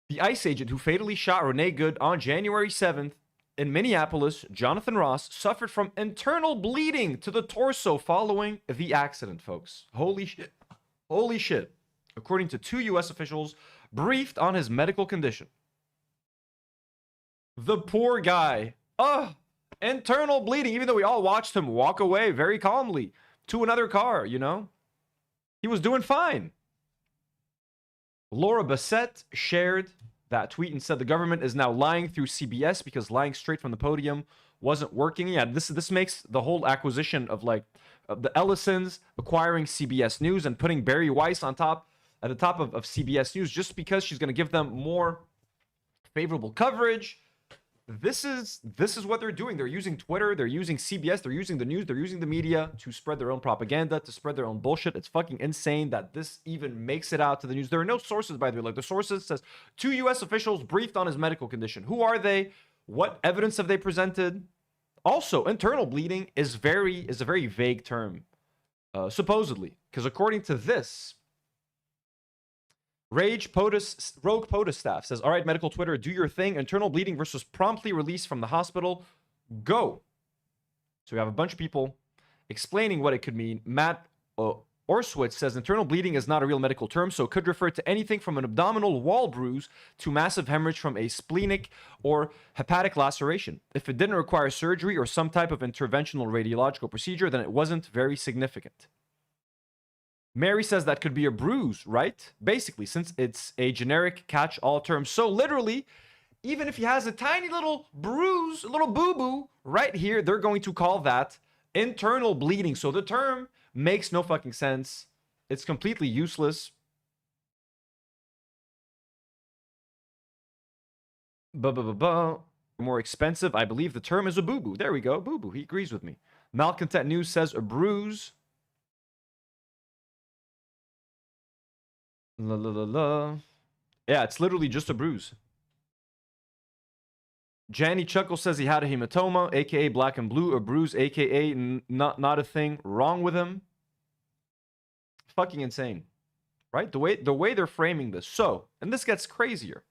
The ICE agent who fatally shot Renee Good on January 7th in Minneapolis, Jonathan Ross, suffered from internal bleeding to the torso following the accident, folks. Holy shit. Holy shit. According to 2 U.S. officials briefed on his medical condition. The poor guy. Internal bleeding, even though we all watched him walk away very calmly to another car, you know? He was doing fine. Laura Bassett shared that tweet and said the government is now lying through CBS because lying straight from the podium wasn't working. Yeah, this makes the whole acquisition of like the Ellisons acquiring CBS News and putting Barry Weiss at the top of CBS News just because she's going to give them more favorable coverage. This is what they're doing. They're using Twitter, they're using CBS, they're using the news, they're using the media to spread their own propaganda, to spread their own bullshit. It's fucking insane that this even makes it out to the news. There are no sources, by the way. Like, the sources says 2 U.S. officials briefed on his medical condition. Who are they? What evidence have they presented? Also, internal bleeding is a very vague term, supposedly, because according to this, Rogue POTUS staff says, all right, medical Twitter, do your thing. Internal bleeding versus promptly released from the hospital. Go. So we have a bunch of people explaining what it could mean. Matt Orswitz says, internal bleeding is not a real medical term, so it could refer to anything from an abdominal wall bruise to massive hemorrhage from a splenic or hepatic laceration. If it didn't require surgery or some type of interventional radiological procedure, then it wasn't very significant. Mary says that could be a bruise, right? Basically, since it's a generic catch-all term. So literally, even if he has a tiny little bruise, a little boo-boo right here, they're going to call that internal bleeding. So the term makes no fucking sense. It's completely useless. More expensive. I believe the term is a boo-boo. There we go. Boo-boo. He agrees with me. Malcontent News says a bruise. Yeah, it's literally just a bruise. Janny Chuckle says he had a hematoma, aka black and blue, a bruise, aka not a thing wrong with him. Fucking insane, right? The way they're framing this. So, and this gets crazier.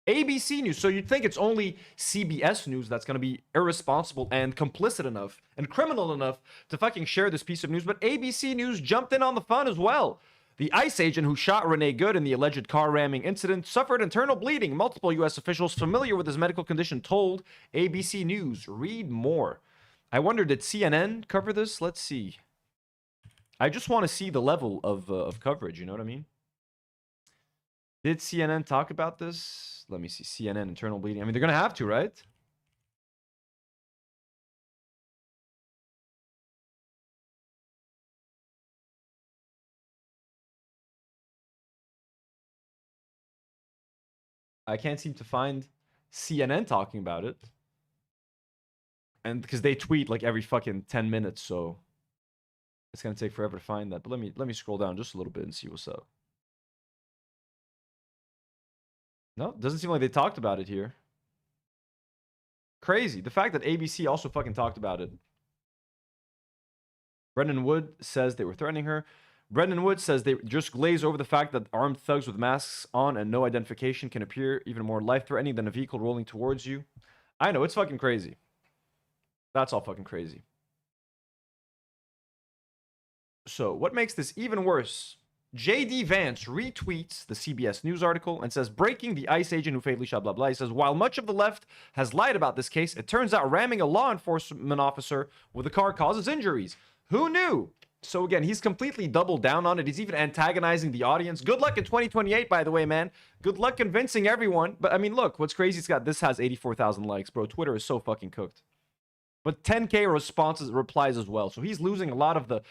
ABC News. So you'd think it's only CBS News that's going to be irresponsible and complicit enough and criminal enough to fucking share this piece of news, but ABC News jumped in on the fun as well. The ICE agent who shot Renee Good in the alleged car ramming incident suffered internal bleeding. Multiple U.S. officials familiar with his medical condition told ABC News. Read more. I wonder, did CNN cover this? Let's see. I just want to see the level of coverage, you know what I mean? Did CNN talk about this? Let me see. CNN, internal bleeding. I mean, they're going to have to, right? I can't seem to find CNN talking about it. And because they tweet like every fucking 10 minutes, so it's going to take forever to find that. But let me scroll down just a little bit and see what's up. No, doesn't seem like they talked about it here. crazy. The fact that ABC also fucking talked about it. Brendan Wood says they were threatening her. Brendan Wood says they just glaze over the fact that armed thugs with masks on and no identification can appear even more life-threatening than a vehicle rolling towards you. I know, it's fucking crazy. That's all fucking crazy. So, what makes this even worse? JD Vance retweets the CBS News article and says, breaking the ICE agent who fatally shot blah blah. He says, while much of the left has lied about this case, it turns out ramming a law enforcement officer with a car causes injuries. Who knew? So again, he's completely doubled down on it. He's even antagonizing the audience. Good luck in 2028, by the way, man. Good luck convincing everyone. But I mean, look, what's crazy is this has 84,000 likes, bro. Twitter is so fucking cooked. But 10K replies as well. So he's losing a lot of the...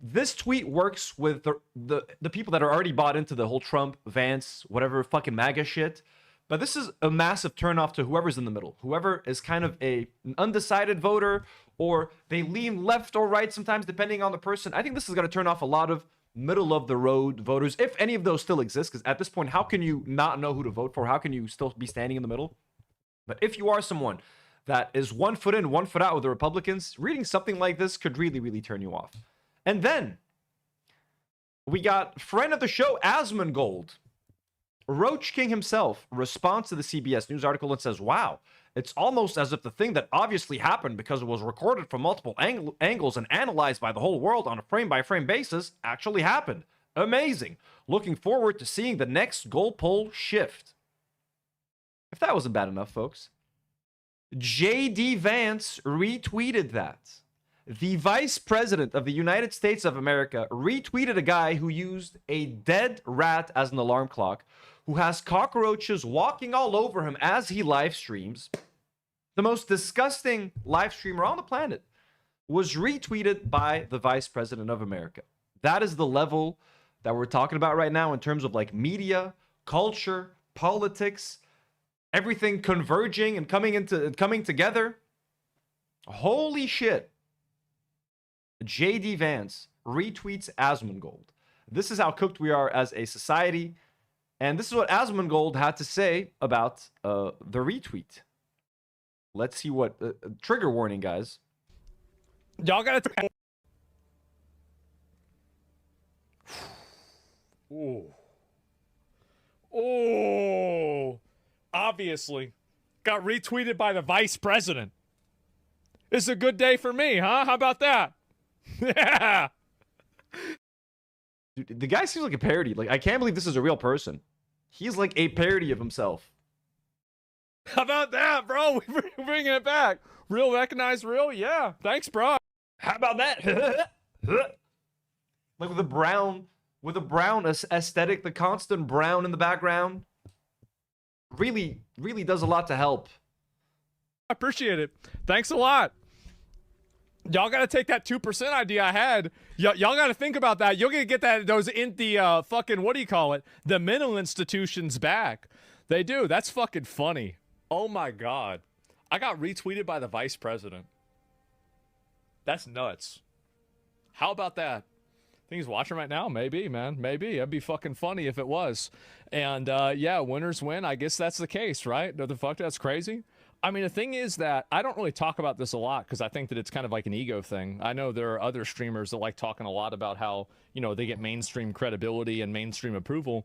This tweet works with the people that are already bought into the whole Trump, Vance, whatever fucking MAGA shit. But this is a massive turnoff to whoever's in the middle. Whoever is kind of an undecided voter, or they lean left or right sometimes, depending on the person. I think this is going to turn off a lot of middle-of-the-road voters, if any of those still exist. Because at this point, how can you not know who to vote for? How can you still be standing in the middle? But if you are someone that is 1 foot in, 1 foot out with the Republicans, reading something like this could really, really turn you off. And then we got friend of the show, Asmongold. Roach King himself responds to the CBS News article and says, wow, it's almost as if the thing that obviously happened because it was recorded from multiple angles and analyzed by the whole world on a frame-by-frame basis actually happened. Amazing. Looking forward to seeing the next goal poll shift. If that wasn't bad enough, folks, JD Vance retweeted that. The vice president of the United States of America retweeted a guy who used a dead rat as an alarm clock, who has cockroaches walking all over him as he live streams. The most disgusting live streamer on the planet was retweeted by the vice president of America. That is the level that we're talking about right now in terms of like media, culture, politics, everything converging and coming together. Holy shit. JD Vance retweets Asmongold. This is how cooked we are as a society. And this is what Asmongold had to say about the retweet. Let's see what... trigger warning, guys. Y'all gotta... Ooh. Oh. Obviously. Got retweeted by the vice president. It's a good day for me, huh? How about that? Yeah. Dude, the guy seems like a parody. Like, I can't believe this is a real person. He's like a parody of himself. How about that, bro? We're bringing it back. Real recognized real? Yeah. Thanks, bro. How about that? Like with a brown aesthetic, the constant brown in the background. Really, really does a lot to help. I appreciate it. Thanks a lot. Y'all gotta take that 2% idea I had. Y'all gotta think about that. You're gonna get those in the fucking, what do you call it? The mental institutions back. They do. That's fucking funny. Oh my god. I got retweeted by the vice president. That's nuts. How about that? Think he's watching right now? Maybe, man. Maybe. That'd be fucking funny if it was. And yeah, winners win. I guess that's the case, right? No, the fuck, that's crazy. I mean, the thing is that I don't really talk about this a lot because I think that it's kind of like an ego thing. I know there are other streamers that like talking a lot about how, you know, they get mainstream credibility and mainstream approval.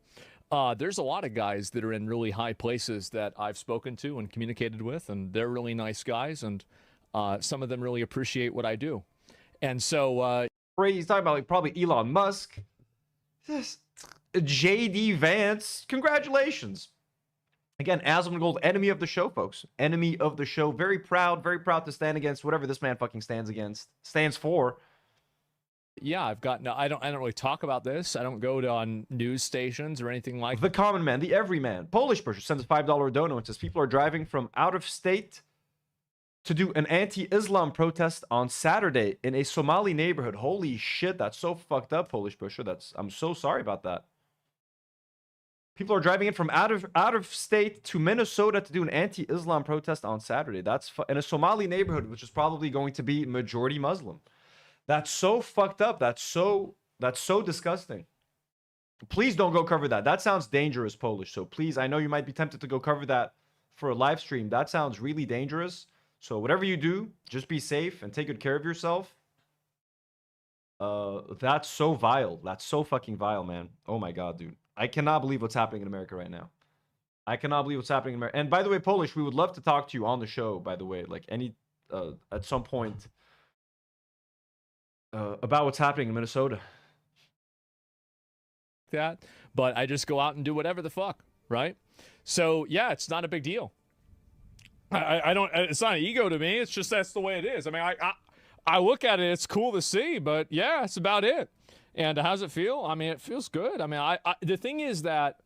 There's a lot of guys that are in really high places that I've spoken to and communicated with, and they're really nice guys, and some of them really appreciate what I do. And so... he's talking about like probably Elon Musk. This JD Vance. Congratulations. Again, Asmongold, enemy of the show, folks. Enemy of the show. Very proud to stand against whatever this man fucking stands for. Yeah, I've got no. I don't really talk about this. I don't go to on news stations or anything like. The common man, the everyman. Polish person sends a $5 dono and says people are driving from out of state to do an anti-Islam protest on Saturday in a Somali neighborhood. Holy shit, that's so fucked up, Polish pusher. I'm so sorry about that. People are driving in from out of state to Minnesota to do an anti-Islam protest on Saturday. That's in a Somali neighborhood, which is probably going to be majority Muslim. That's so fucked up. That's so disgusting. Please don't go cover that. That sounds dangerous, Polish. So please, I know you might be tempted to go cover that for a live stream. That sounds really dangerous. So whatever you do, just be safe and take good care of yourself. That's so vile. That's so fucking vile, man. Oh my god, dude. I cannot believe what's happening in America right now. I cannot believe what's happening in America. And by the way, Polish, we would love to talk to you on the show, by the way. Like at some point about what's happening in Minnesota. That, but I just go out and do whatever the fuck, right? So yeah, it's not a big deal. I don't. It's not an ego to me. It's just that's the way it is. I mean, I look at it. It's cool to see, but yeah, it's about it. And how's it feel? I mean, it feels good. I mean, the thing is that.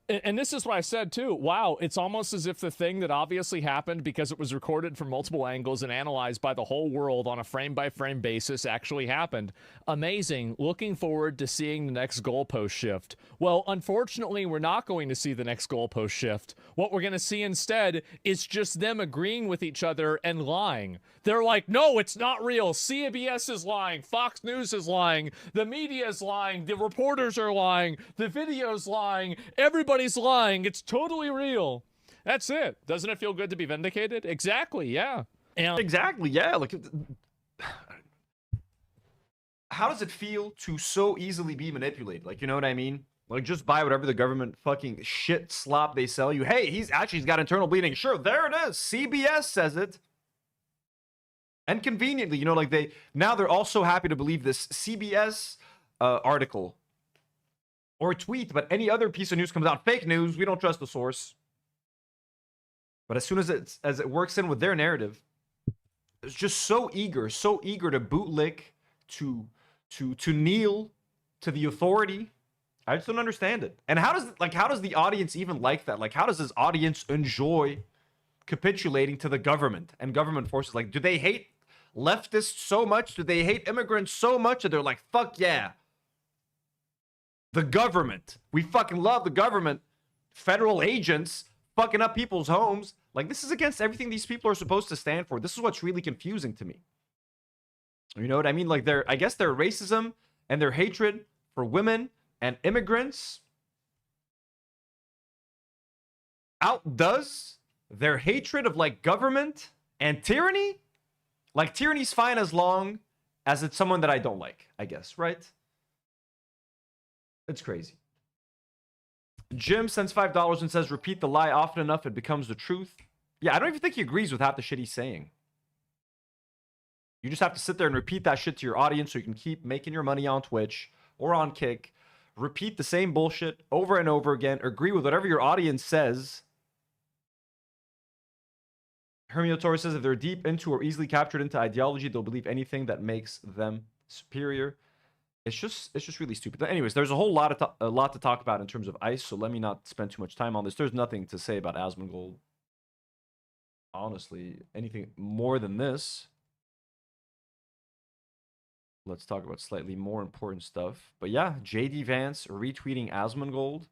And this is what I said too. Wow, it's almost as if the thing that obviously happened because it was recorded from multiple angles and analyzed by the whole world on a frame-by-frame basis actually happened. Amazing. Looking forward to seeing the next goalpost shift. Well, unfortunately, we're not going to see the next goalpost shift. What we're going to see instead is just them agreeing with each other and lying. They're like, no, it's not real. CBS is lying. Fox News is lying. The media is lying. The reporters are lying. The video's lying. Everybody's lying. It's totally real. That's it. Doesn't it feel good to be vindicated? Exactly, yeah. And Exactly, yeah. Like, how does it feel to so easily be manipulated? Like, you know what I mean? Like, just buy whatever the government fucking shit slop they sell you. Hey, he's got internal bleeding. Sure, there it is. CBS says it. And conveniently, you know, like they're also happy to believe this CBS article or tweet, but any other piece of news comes out, fake news, we don't trust the source. But as soon as it works in with their narrative, it's just so eager to bootlick, to kneel to the authority. I just don't understand it. And how does the audience even like that? Like, how does this audience enjoy capitulating to the government and government forces? Like, do they hate leftists so much? Do they hate immigrants so much that they're like, fuck yeah, the government, we fucking love the government, federal agents fucking up people's homes? Like, this is against everything these people are supposed to stand for. This is what's really confusing to me. You know what I mean? Like, I guess their racism and their hatred for women and immigrants outdoes their hatred of, like, government and tyranny. Like, tyranny's fine as long as it's someone that I don't like, I guess, right? It's crazy. Jim sends $5 and says, repeat the lie often enough, it becomes the truth. Yeah, I don't even think he agrees with half the shit he's saying. You just have to sit there and repeat that shit to your audience so you can keep making your money on Twitch or on Kick. Repeat the same bullshit over and over again. Agree with whatever your audience says. Hermio Torres says if they're deep into or easily captured into ideology, they'll believe anything that makes them superior. It's just really stupid. But anyways, there's a whole lot to talk about in terms of ICE, so let me not spend too much time on this. There's nothing to say about Asmongold. Honestly, anything more than this. Let's talk about slightly more important stuff. But yeah, JD Vance retweeting Asmongold.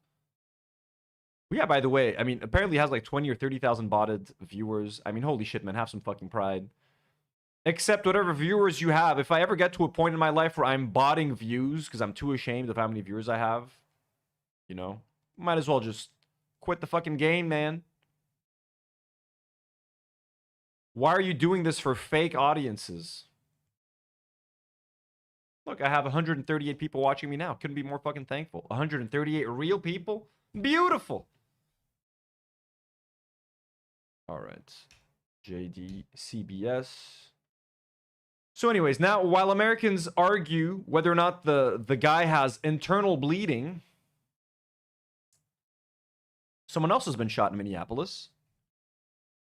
Yeah, by the way, I mean, apparently has like 20 or 30,000 botted viewers. I mean, holy shit, man, have some fucking pride. Accept whatever viewers you have. If I ever get to a point in my life where I'm botting views because I'm too ashamed of how many viewers I have, you know, might as well just quit the fucking game, man. Why are you doing this for fake audiences? Look, I have 138 people watching me now. Couldn't be more fucking thankful. 138 real people. Beautiful. All right. JD CBS. So anyways, now while Americans argue whether or not the guy has internal bleeding, someone else has been shot in Minneapolis.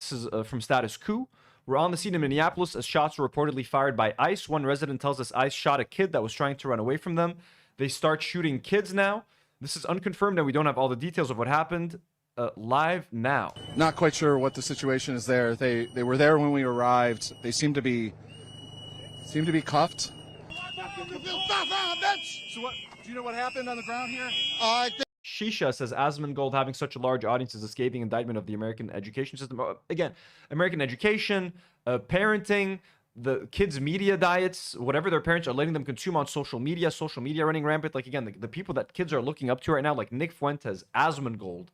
This is from Status Quo. We're on the scene in Minneapolis as shots were reportedly fired by ICE. One resident tells us ICE shot a kid that was trying to run away from them. They start shooting kids now. This is unconfirmed and we don't have all the details of what happened. Live now. Not quite sure what the situation is there. They were there when we arrived. They seem to be cuffed. So what? Do you know what happened on the ground here? Shisha says Asmongold having such a large audience is a scathing indictment of the American education system. Again, American education, parenting, the kids' media diets, whatever their parents are letting them consume on social media running rampant. Like, again, the people that kids are looking up to right now, like Nick Fuentes, Asmongold,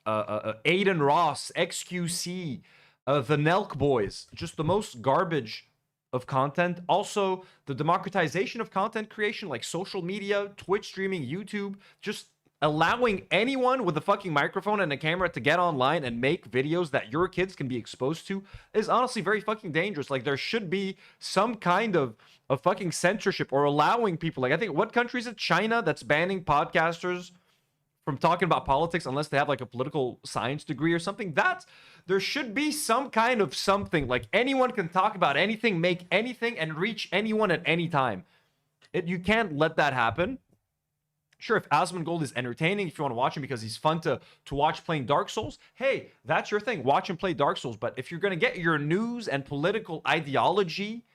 Aiden Ross, XQC, The Nelk Boys, just the most garbage of content. Also, the democratization of content creation, like social media, Twitch streaming, YouTube, just allowing anyone with a fucking microphone and a camera to get online and make videos that your kids can be exposed to is honestly very fucking dangerous. Like, there should be some kind of fucking censorship or allowing people, like, I think, what country is it? China, that's banning podcasters from talking about politics unless they have like a political science degree or something. That there should be some kind of something, like anyone can talk about anything, make anything, and reach anyone at any time. You can't let that happen. Sure, if Asmongold is entertaining, if you want to watch him because he's fun to watch playing Dark Souls, hey, that's your thing. Watch him play Dark Souls. But if you're going to get your news and political ideology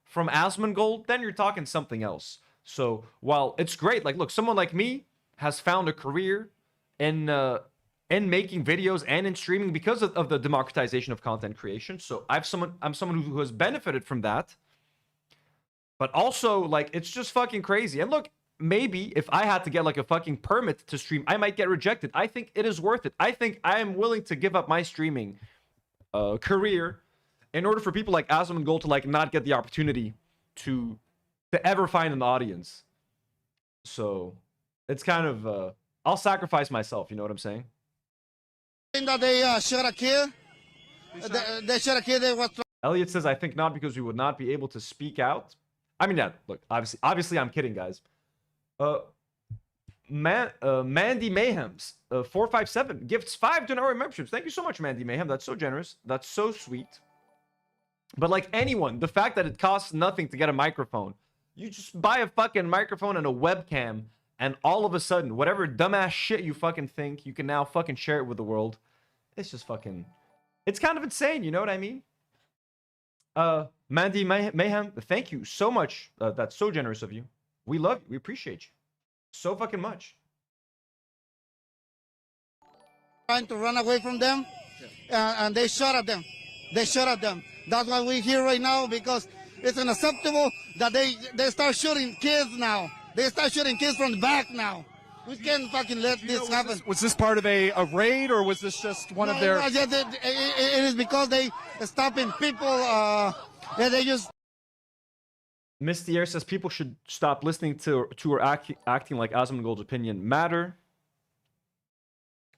from Asmongold, then you're talking something else. So while it's great, like, look, someone like me has found a career in making videos and in streaming because of the democratization of content creation. So I'm someone who has benefited from that. But also, like, it's just fucking crazy. And look, maybe if I had to get like a fucking permit to stream, I might get rejected. I think it is worth it. I think I am willing to give up my streaming career in order for people like Asmongold to like not get the opportunity to ever find an audience. So it's kind of I'll sacrifice myself, you know what I'm saying? That they shot a kid. They shot a kid. Elliot says, I think not, because we would not be able to speak out. I mean, yeah, look, obviously I'm kidding, guys. Mandy Mayhems 457 gifts 5 $10 memberships. Thank you so much, Mandy Mayhem. That's so generous. That's so sweet. But like anyone, the fact that it costs nothing to get a microphone, you just buy a fucking microphone and a webcam, and all of a sudden, whatever dumbass shit you fucking think, you can now fucking share it with the world. It's just fucking... It's kind of insane, you know what I mean? Mandy Mayhem, thank you so much. That's so generous of you. We love you. We appreciate you so fucking much. Trying to run away from them, and they shot at them. They shot at them. That's why we're here right now, because it's unacceptable that they start shooting kids now. They start shooting kids from the back now. We can't fucking let this happen. Was this part of a raid, or was this just one of their... It is because they stopping people, they just... Misty Air says people should stop listening to or acting like Asmongold's opinion matter.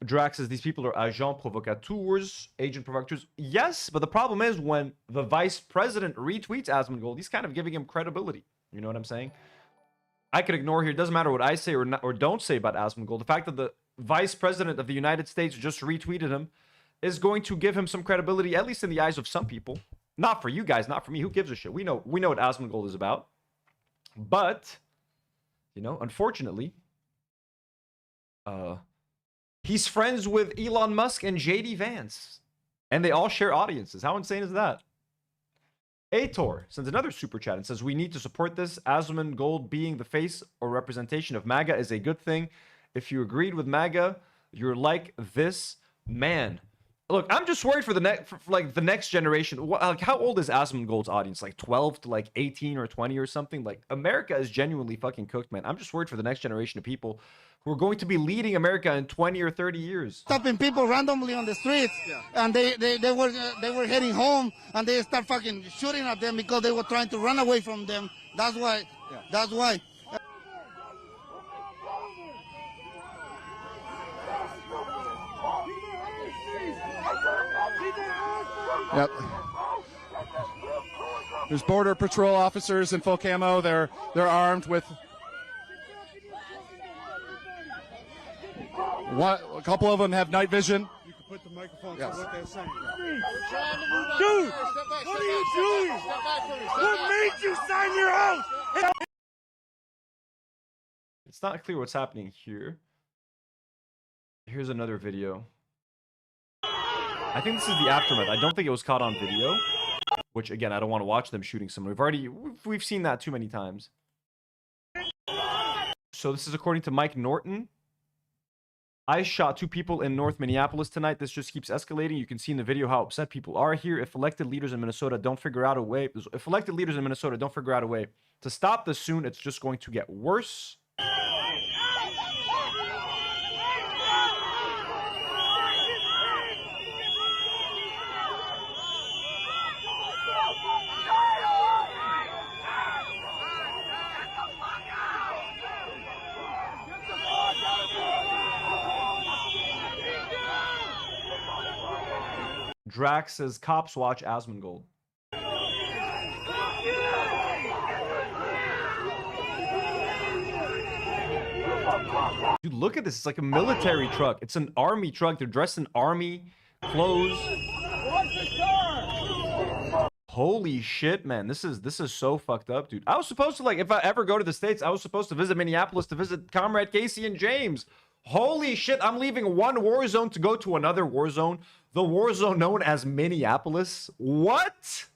Drax says these people are agents provocateurs, agent provocateurs. Yes, but the problem is when the vice president retweets Asmongold, he's kind of giving him credibility. You know what I'm saying? I could ignore here. It doesn't matter what I say or don't say about Asmongold. The fact that the vice president of the United States just retweeted him is going to give him some credibility, at least in the eyes of some people. Not for you guys, not for me. Who gives a shit? We know what Asmongold is about. But, you know, unfortunately, he's friends with Elon Musk and JD Vance, and they all share audiences. How insane is that? Ator sends another super chat and says, we need to support this. Asmongold being the face or representation of MAGA is a good thing. If you agreed with MAGA, you're like this man. Look, I'm just worried for the next generation. Like, how old is Asmongold's audience? Like 12 to like 18 or 20 or something? Like, America is genuinely fucking cooked, man. I'm just worried for the next generation of people who are going to be leading America in 20 or 30 years. Stopping people randomly on the streets, and they were heading home, and they start fucking shooting at them because they were trying to run away from them. That's why. Yeah. That's why. Yep. There's Border Patrol officers in full camo. They're armed with... A couple of them have night vision. You can put the microphone to what they're saying. Dude, what are you doing? What made you sign your oath? It's not clear what's happening here. Here's another video. I think this is the aftermath. I don't think it was caught on video. Which, again, I don't want to watch them shooting someone. We've seen that too many times. So this is according to Mike Norton. I shot 2 people in North Minneapolis tonight. This just keeps escalating. You can see in the video how upset people are here. If elected leaders in Minnesota don't figure out a way to stop this soon, it's just going to get worse. Drax says cops watch Asmongold. Dude, look at this. It's like a military truck. It's an army truck. They're dressed in army clothes. Holy shit, man. This is so fucked up, dude. I was supposed to, like, if I ever go to the States, I was supposed to visit Minneapolis to visit Comrade Casey and James. Holy shit, I'm leaving one war zone to go to another war zone. The war zone known as Minneapolis. What?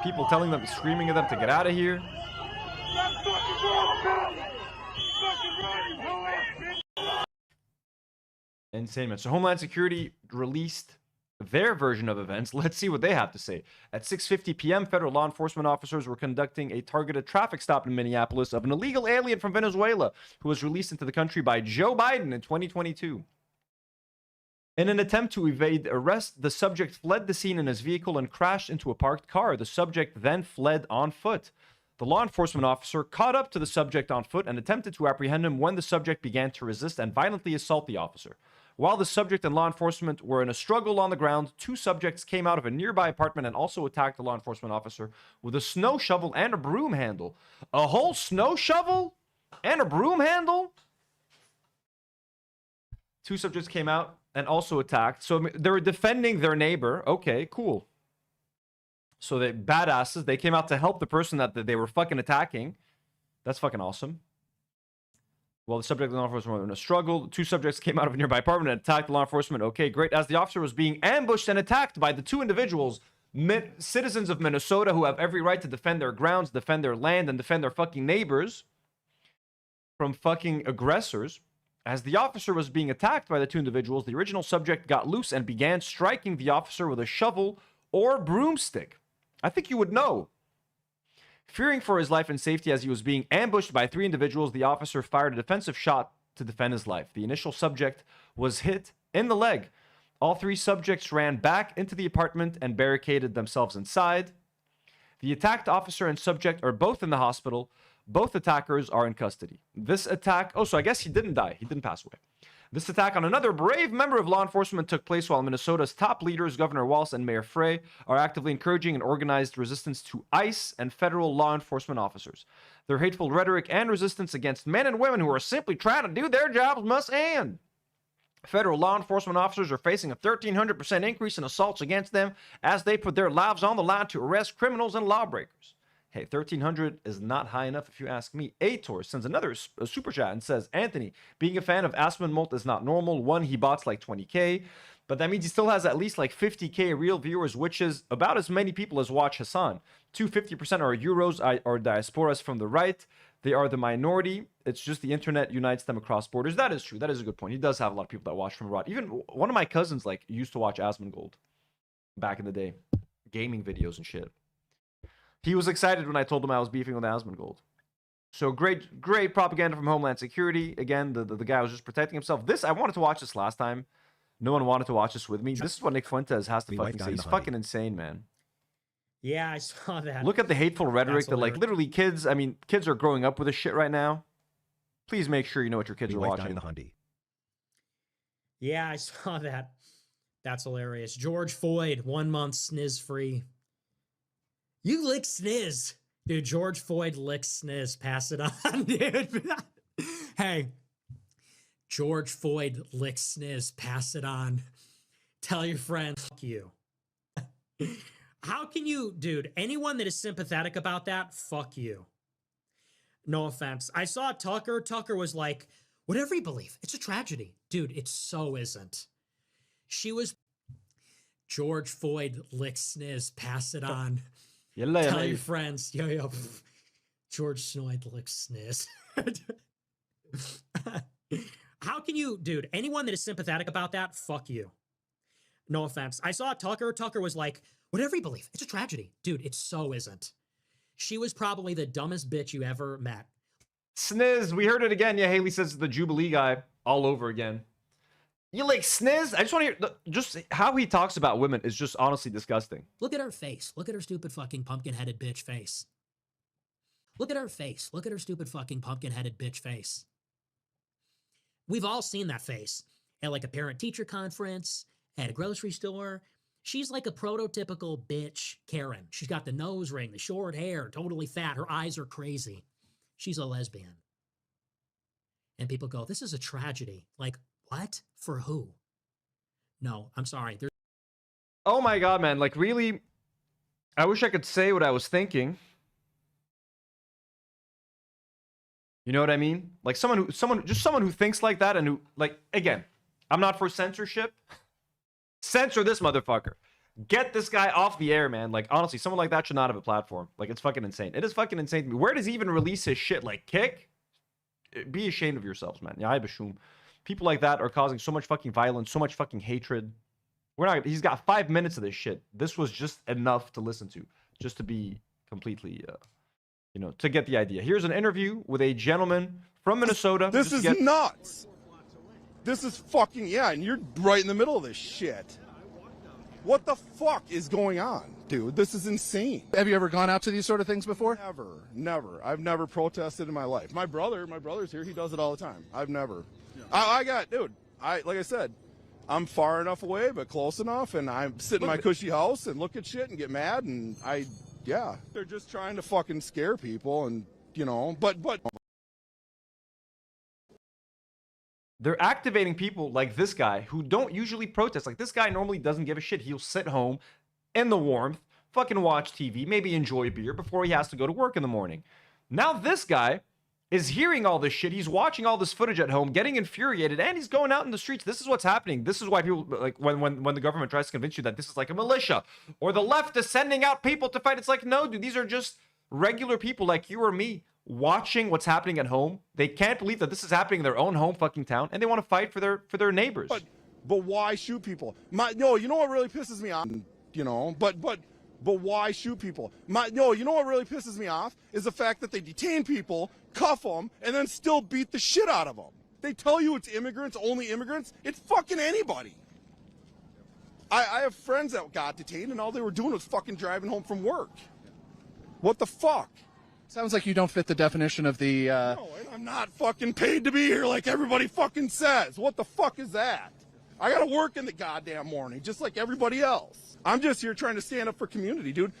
People telling them, screaming at them to get out of here. Insane, man. So Homeland Security released their version of events. Let's see what they have to say. At 6:50 p.m., federal law enforcement officers were conducting a targeted traffic stop in Minneapolis of an illegal alien from Venezuela who was released into the country by Joe Biden in 2022. In an attempt to evade arrest, the subject fled the scene in his vehicle and crashed into a parked car. The subject then fled on foot. The law enforcement officer caught up to the subject on foot and attempted to apprehend him when the subject began to resist and violently assault the officer. While the subject and law enforcement were in a struggle on the ground, two subjects came out of a nearby apartment and also attacked the law enforcement officer with a snow shovel and a broom handle. A whole snow shovel and a broom handle? Two subjects came out and also attacked. So they were defending their neighbor. Okay, cool. So they badasses. They came out to help the person that they were fucking attacking. That's fucking awesome. Well, the subject and law enforcement were in a struggle. Two subjects came out of a nearby apartment and attacked the law enforcement. Okay, great. As the officer was being ambushed and attacked by the two individuals, citizens of Minnesota who have every right to defend their grounds, defend their land, and defend their fucking neighbors from fucking aggressors. As the officer was being attacked by the two individuals, the original subject got loose and began striking the officer with a shovel or broomstick. I think you would know. Fearing for his life and safety as he was being ambushed by three individuals, the officer fired a defensive shot to defend his life. The initial subject was hit in the leg. All three subjects ran back into the apartment and barricaded themselves inside. The attacked officer and subject are both in the hospital. Both attackers are in custody. This attack... Oh, so I guess he didn't die. He didn't pass away. This attack on another brave member of law enforcement took place while Minnesota's top leaders, Governor Walsh and Mayor Frey, are actively encouraging an organized resistance to ICE and federal law enforcement officers. Their hateful rhetoric and resistance against men and women who are simply trying to do their jobs must end. Federal law enforcement officers are facing a 1,300% increase in assaults against them as they put their lives on the line to arrest criminals and lawbreakers. Hey, 1,300 is not high enough if you ask me. Ator sends another super chat and says, Anthony, being a fan of Asmongold is not normal. One, he bots like 20k, but that means he still has at least like 50k real viewers, which is about as many people as watch Hasan. 50% are Euros or diasporas from the right. They are the minority. It's just the internet unites them across borders. That is true. That is a good point. He does have a lot of people that watch from abroad. Even one of my cousins like used to watch Asmongold back in the day. Gaming videos and shit. He was excited when I told him I was beefing with Asmongold. So great propaganda from Homeland Security. Again, the guy was just protecting himself. I wanted to watch this last time. No one wanted to watch this with me. This is what Nick Fuentes has to fucking say. He's fucking insane, man. Yeah, I saw that. Look at the hateful rhetoric that, like, literally kids, I mean, kids are growing up with this shit right now. Please make sure you know what your kids are watching. Yeah, I saw that. That's hilarious. George Floyd, 1 month sniz free. You lick sniz. Dude, George Floyd licks sniz. Pass it on, dude. Hey, George Floyd licks sniz. Pass it on. Tell your friends. Fuck you. How can you, dude, anyone that is sympathetic about that, fuck you. No offense. I saw Tucker. Tucker was like, whatever you believe, it's a tragedy. Dude, it so isn't. She was, George Floyd licks sniz. Pass it on. Tell your friends. Yo. George Floyd licks sniz. How can you, dude, anyone that is sympathetic about that, fuck you. No offense. I saw Tucker. Tucker was like, whatever you believe, it's a tragedy. Dude, it so isn't. She was probably the dumbest bitch you ever met. Sniz, we heard it again. Yeah, Haley says the Jubilee guy all over again. You like sniz? I just want to hear just how he talks about women is just honestly disgusting. Look at her face. Look at her stupid fucking pumpkin-headed bitch face. Look at her face. Look at her stupid fucking pumpkin-headed bitch face. We've all seen that face at like a parent-teacher conference, at a grocery store. She's like a prototypical bitch Karen. She's got the nose ring, the short hair, totally fat. Her eyes are crazy. She's a lesbian. And people go, this is a tragedy. Like, what? For who? No, I'm sorry. Oh my god, man. Like, really, I wish I could say what I was thinking. You know what I mean? Like someone who thinks like that and who, like, again, I'm not for censorship. Censor this motherfucker. Get this guy off the air, man. Like, honestly, someone like that should not have a platform. Like, it's fucking insane. It is fucking insane to me. Where does he even release his shit? Like, Kick? Be ashamed of yourselves, man. Yeah, I bashum. People like that are causing so much fucking violence, so much fucking hatred. He's got 5 minutes of this shit. This was just enough to listen to, just to be completely, you know, to get the idea. Here's an interview with a gentleman from Minnesota. This is nuts. This is fucking, yeah, and you're right in the middle of this shit. What the fuck is going on, dude? This is insane. Have you ever gone out to these sort of things before? Never. I've never protested in my life. My brother's here. He does it all the time. I've never. Yeah. Like I said, I'm far enough away, but close enough, and I sit in my cushy house and look at shit and get mad, and yeah. They're just trying to fucking scare people, and, you know, but. They're activating people like this guy who don't usually protest. Like, this guy normally doesn't give a shit. He'll sit home in the warmth, fucking watch TV, maybe enjoy a beer before he has to go to work in the morning. Now this guy is hearing all this shit. He's watching all this footage at home, getting infuriated, and he's going out in the streets. This is what's happening. This is why people, like, when the government tries to convince you that this is like a militia or the left is sending out people to fight. It's like, no, dude, these are just regular people like you or me watching what's happening at home. They can't believe that this is happening in their own home fucking town, and they want to fight for their neighbors. But why shoot people? No, you know what really pisses me off? You know, but why shoot people? No, you know what really pisses me off is the fact that they detain people, cuff them, and then still beat the shit out of them. They tell you it's immigrants, only immigrants. It's fucking anybody. I have friends that got detained, and all they were doing was fucking driving home from work. What the fuck? Sounds like you don't fit the definition of the, No, and I'm not fucking paid to be here like everybody fucking says. What the fuck is that? I gotta work in the goddamn morning, just like everybody else. I'm just here trying to stand up for community, dude.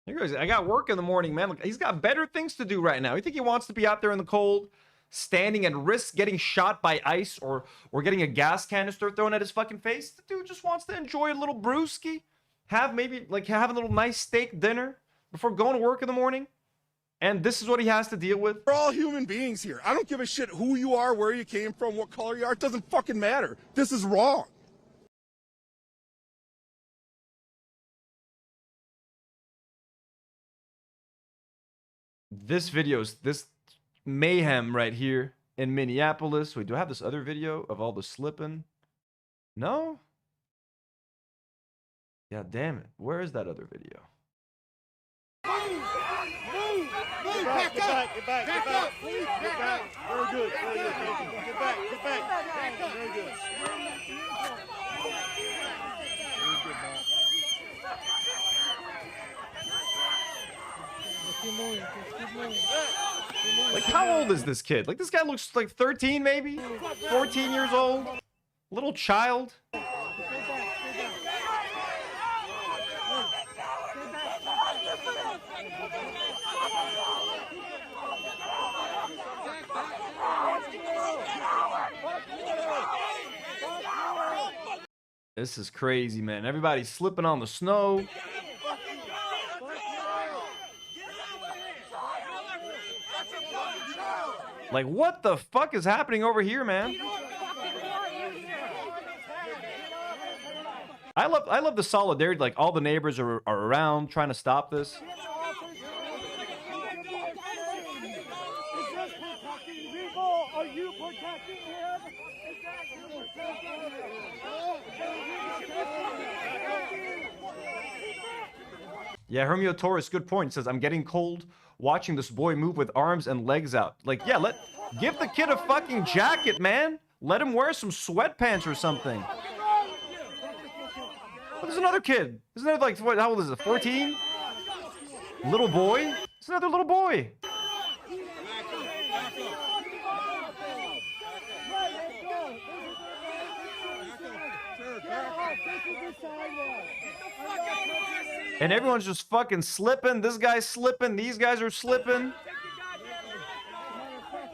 Here goes, I got work in the morning, man. Look, he's got better things to do right now. You think he wants to be out there in the cold, standing at risk, getting shot by ice or getting a gas canister thrown at his fucking face? The dude just wants to enjoy a little brewski, have a little nice steak dinner before going to work in the morning. And this is what he has to deal with. We're all human beings here. I don't give a shit who you are, where you came from, what color you are. It doesn't fucking matter. This is wrong. This mayhem right here in Minneapolis. Wait, do I have this other video of all the slipping? No? Yeah, damn it. Where is that other video? Move, back up. Get back, please. Get back. Very good. Get back. Very good. Like, how old is this kid? Like, this guy looks like 13, maybe? 14 years old? Little child? This is crazy, man. Everybody's slipping on the snow. Like, what the fuck is happening over here, man? I love the solidarity. Like, all the neighbors are around trying to stop this. Are you protecting him? Yeah, Hermio Torres, good point. Says, I'm getting cold watching this boy move with arms and legs out. Like, yeah, give the kid a fucking jacket, man. Let him wear some sweatpants or something. Oh, there's another kid. There's another, like, what, how old is it? 14? Little boy? It's another little boy. And everyone's just fucking slipping. This guy's slipping. These guys are slipping.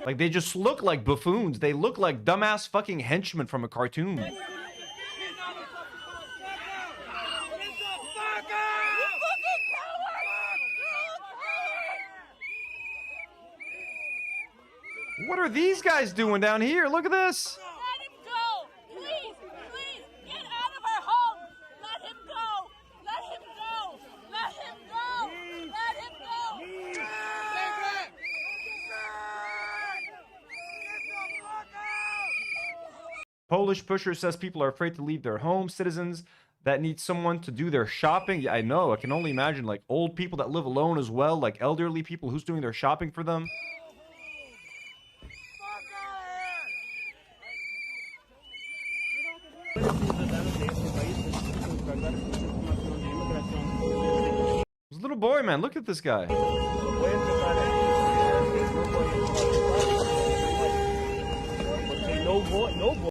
Like, they just look like buffoons. They look like dumbass fucking henchmen from a cartoon. What are these guys doing down here? Look at this. Let him go! Please, please, get out of our home! Let him go! Let him go! Let him go! Let him go! Polish pusher says people are afraid to leave their homes. Citizens that need someone to do their shopping. Yeah, I know. I can only imagine, like, old people that live alone as well, like elderly people. Who's doing their shopping for them? This little boy, man, look at this guy.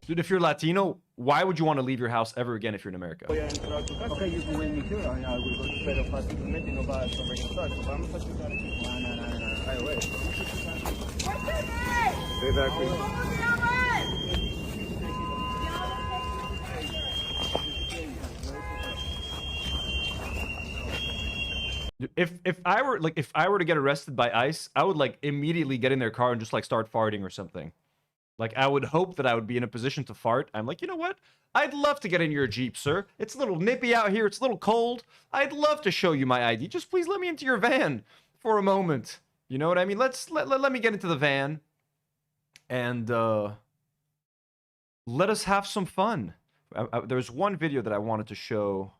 Dude, if you're Latino, why would you want to leave your house ever again if you're in America? Okay, you can wait me here. I will go to pero fácilmente no va a regresar. Vamos a checar aquí. No. Stay back, please. If I were to get arrested by ICE, I would like immediately get in their car and just like start farting or something. Like, I would hope that I would be in a position to fart. I'm like, you know what? I'd love to get in your Jeep, sir. It's a little nippy out here. It's a little cold. I'd love to show you my ID. Just please let me into your van for a moment. You know what I mean? Let me get into the van and let us have some fun. There's one video that I wanted to show.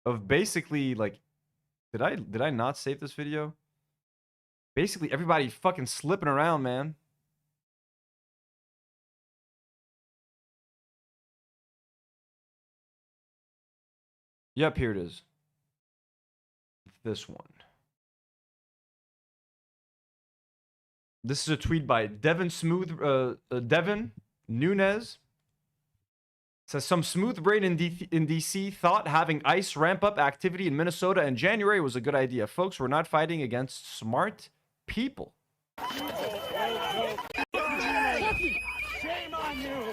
Of basically, like, did I not save this video? Basically, everybody fucking slipping around, man. Yep, here it is. This one. This is a tweet by Devin Nunes. Says some smooth brain in DC thought having ICE ramp up activity in Minnesota in January was a good idea. Folks, we're not fighting against smart people. Shame on you!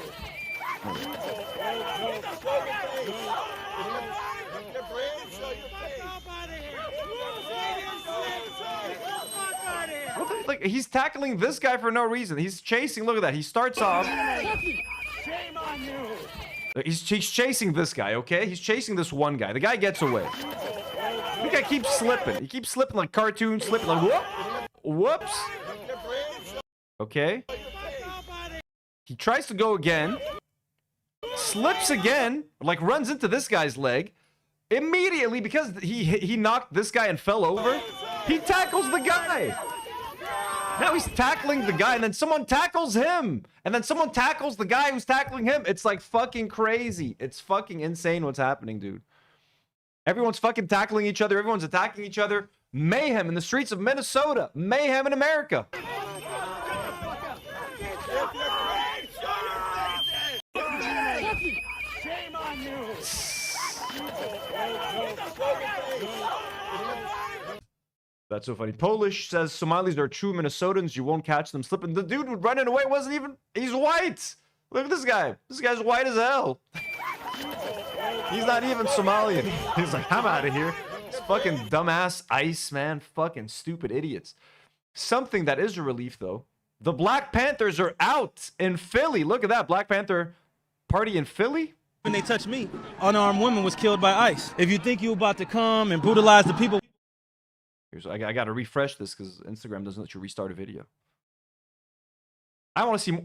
Like, he's tackling this guy for no reason. He's chasing. Look at that. He starts off. Shame on you! He's chasing this guy, okay? He's chasing this one guy. The guy gets away. The guy keeps slipping. He keeps slipping like cartoon slipping. Like, whoop! Whoops! Okay. He tries to go again. Slips again. Like, runs into this guy's leg. Immediately, because he knocked this guy and fell over, he tackles the guy. Now he's tackling the guy, and then someone tackles him. And then someone tackles the guy who's tackling him. It's like fucking crazy. It's fucking insane what's happening, dude. Everyone's fucking tackling each other. Everyone's attacking each other. Mayhem in the streets of Minnesota. Mayhem in America. Shame on you! That's so funny. Polish says Somalis are true Minnesotans. You won't catch them slipping. The dude would running away wasn't even... He's white. Look at this guy. This guy's white as hell. He's not even Somalian. He's like, I'm out of here. It's fucking dumbass ICE, man. Fucking stupid idiots. Something that is a relief, though. The Black Panthers are out in Philly. Look at that. Black Panther party in Philly. When they touched me, unarmed woman was killed by ICE. If you think you're about to come and brutalize the people... I got to refresh this because Instagram doesn't let you restart a video. I want to see...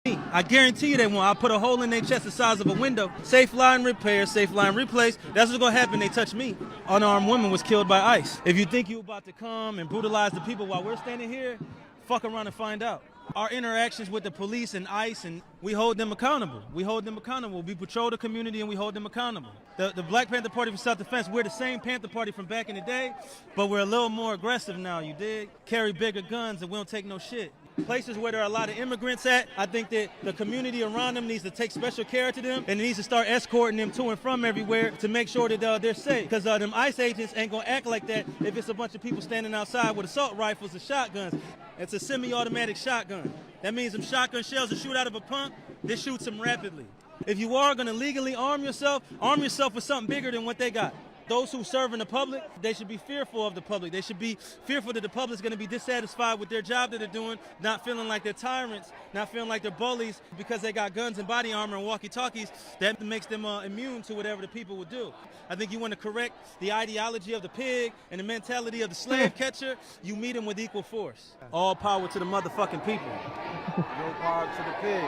I guarantee you they won't. I'll put a hole in their chest the size of a window. Safe line repair, safe line replace. That's what's gonna happen. They touch me. Unarmed woman was killed by ICE. If you think you about to come and brutalize the people while we're standing here, fuck around and find out. Our interactions with the police and ICE, and we hold them accountable. We hold them accountable. We patrol the community and we hold them accountable. The Black Panther Party for Self-Defense, we're the same Panther Party from back in the day, but we're a little more aggressive now, you dig? Carry bigger guns and we don't take no shit. Places where there are a lot of immigrants at, I think that the community around them needs to take special care to them and it needs to start escorting them to and from everywhere to make sure that they're safe. Because them ICE agents ain't gonna act like that if it's a bunch of people standing outside with assault rifles and shotguns. It's a semi-automatic shotgun. That means them shotgun shells that shoot out of a pump, they shoots them rapidly. If you are gonna legally arm yourself with something bigger than what they got. Those who serve in the public, they should be fearful of the public. They should be fearful that the public's going to be dissatisfied with their job that they're doing, not feeling like they're tyrants, not feeling like they're bullies because they got guns and body armor and walkie-talkies. That makes them immune to whatever the people would do. I think you want to correct the ideology of the pig and the mentality of the slave catcher, you meet them with equal force. All power to the motherfucking people. No power to the pig.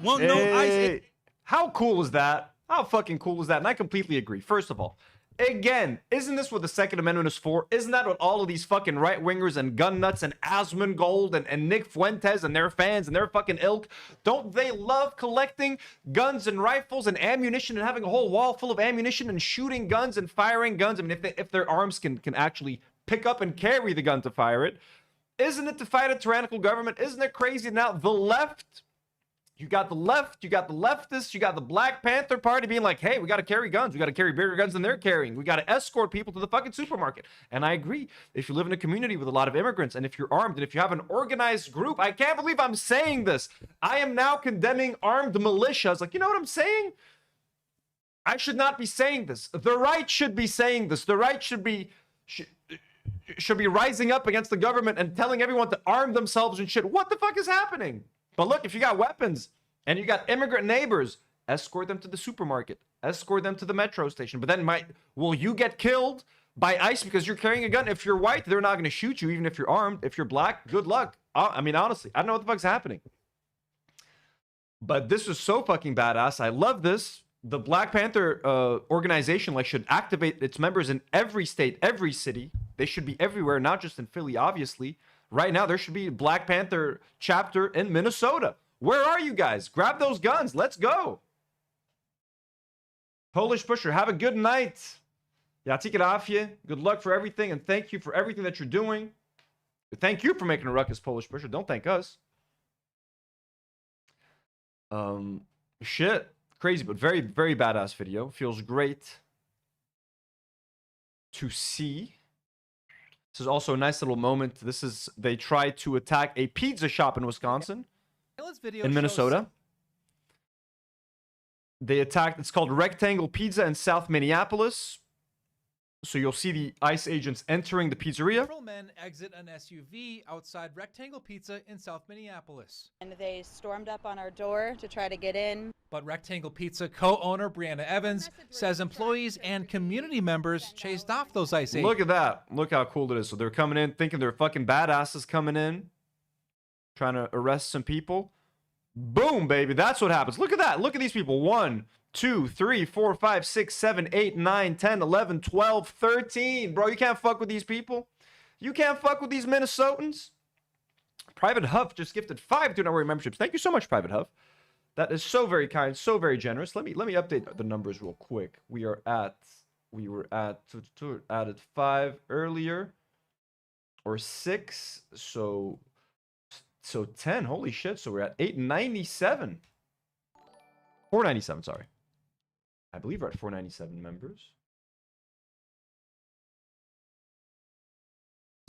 Won't no ICE. How cool is that? How fucking cool is that? And I completely agree. First of all, again, isn't this what the Second Amendment is for? Isn't that what all of these fucking right-wingers and gun nuts and Asmongold and Nick Fuentes and their fans and their fucking ilk, don't they love collecting guns and rifles and ammunition and having a whole wall full of ammunition and shooting guns and firing guns? I mean, if their arms can actually pick up and carry the gun to fire it, isn't it to fight a tyrannical government? Isn't it crazy? Now, the left... You got the left, you got the leftists, you got the Black Panther Party being like, hey, we got to carry guns. We got to carry bigger guns than they're carrying. We got to escort people to the fucking supermarket. And I agree. If you live in a community with a lot of immigrants and if you're armed and if you have an organized group, I can't believe I'm saying this. I am now condemning armed militias. Like, you know what I'm saying? I should not be saying this. The right should be saying this. The right should be rising up against the government and telling everyone to arm themselves and shit. What the fuck is happening? But look, if you got weapons and you got immigrant neighbors, escort them to the supermarket, escort them to the metro station. But then will you get killed by ICE because you're carrying a gun? If you're white, they're not going to shoot you, even if you're armed. If you're black, good luck. I mean, honestly, I don't know what the fuck's happening. But this is so fucking badass. I love this. The Black Panther organization should activate its members in every state, every city. They should be everywhere, not just in Philly, obviously. Right now, there should be a Black Panther chapter in Minnesota. Where are you guys? Grab those guns. Let's go. Polish Pusher, have a good night. Yatik Rafie. Good luck for everything, and thank you for everything that you're doing. Thank you for making a ruckus, Polish Pusher. Don't thank us. Shit. Crazy, but very, very badass video. Feels great to see. This is also a nice little moment. They tried to attack a pizza shop in Wisconsin, in Minnesota. They attacked, it's called Rectangle Pizza in South Minneapolis. So you'll see the ICE agents entering the pizzeria. Several men exit an SUV outside Rectangle Pizza in South Minneapolis. And they stormed up on our door to try to get in. But Rectangle Pizza co-owner Brianna Evans says employees and community members chased off those ICE agents. Look at that. Look how cool it is. So they're coming in thinking they're fucking badasses coming in, trying to arrest some people. Boom, baby. That's what happens. Look at that. Look at these people. 1, 2, 3, 4, 5, 6, 7, 8, 9, 10, 11, 12, 13. Bro, you can't fuck with these people. You can't fuck with these Minnesotans. Private Huff just gifted 5 Do Not Worry memberships. Thank you so much, Private Huff. That is so very kind, so very generous. Let me update the numbers real quick. We were at 5 earlier, or 6, so 10. Holy shit! So we're at 897, 497. Sorry, I believe we're at 497 members.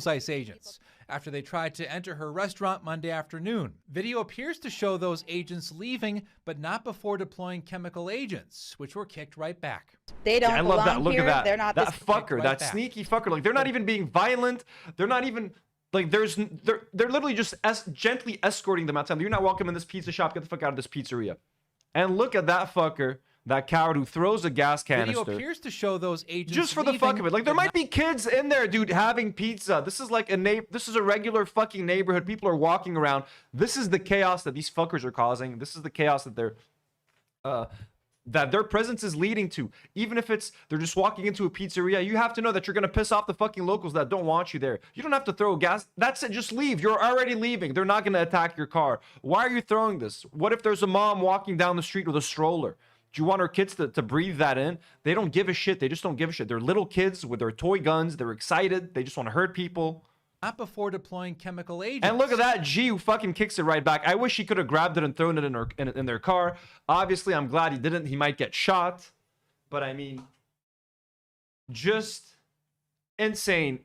ICE agents after they tried to enter her restaurant Monday afternoon. Video appears to show those agents leaving, but not before deploying chemical agents, which were kicked right back. They don't belong love that. Look here. at that. They're not that this fucker, right that back. sneaky fucker. Like, they're not even being violent. They're not even like they're literally just gently escorting them outside. You're not welcome in this pizza shop. Get the fuck out of this pizzeria. And look at that fucker That coward who throws a gas canister. Video appears to show those agents just for the fuck of it. Like, there might be kids in there, dude, having pizza. This is like this is a regular fucking neighborhood. People are walking around. This is the chaos that these fuckers are causing. This is the chaos that their presence is leading to. Even if they're just walking into a pizzeria, you have to know that you're gonna piss off the fucking locals that don't want you there. You don't have to throw gas. That's it. Just leave. You're already leaving. They're not gonna attack your car. Why are you throwing this? What if there's a mom walking down the street with a stroller? Do you want her kids to breathe that in? They don't give a shit. They just don't give a shit. They're little kids with their toy guns. They're excited. They just want to hurt people. Not before deploying chemical agents. And look at that G who fucking kicks it right back. I wish he could have grabbed it and thrown it in their car. Obviously, I'm glad he didn't. He might get shot. But I mean, just insane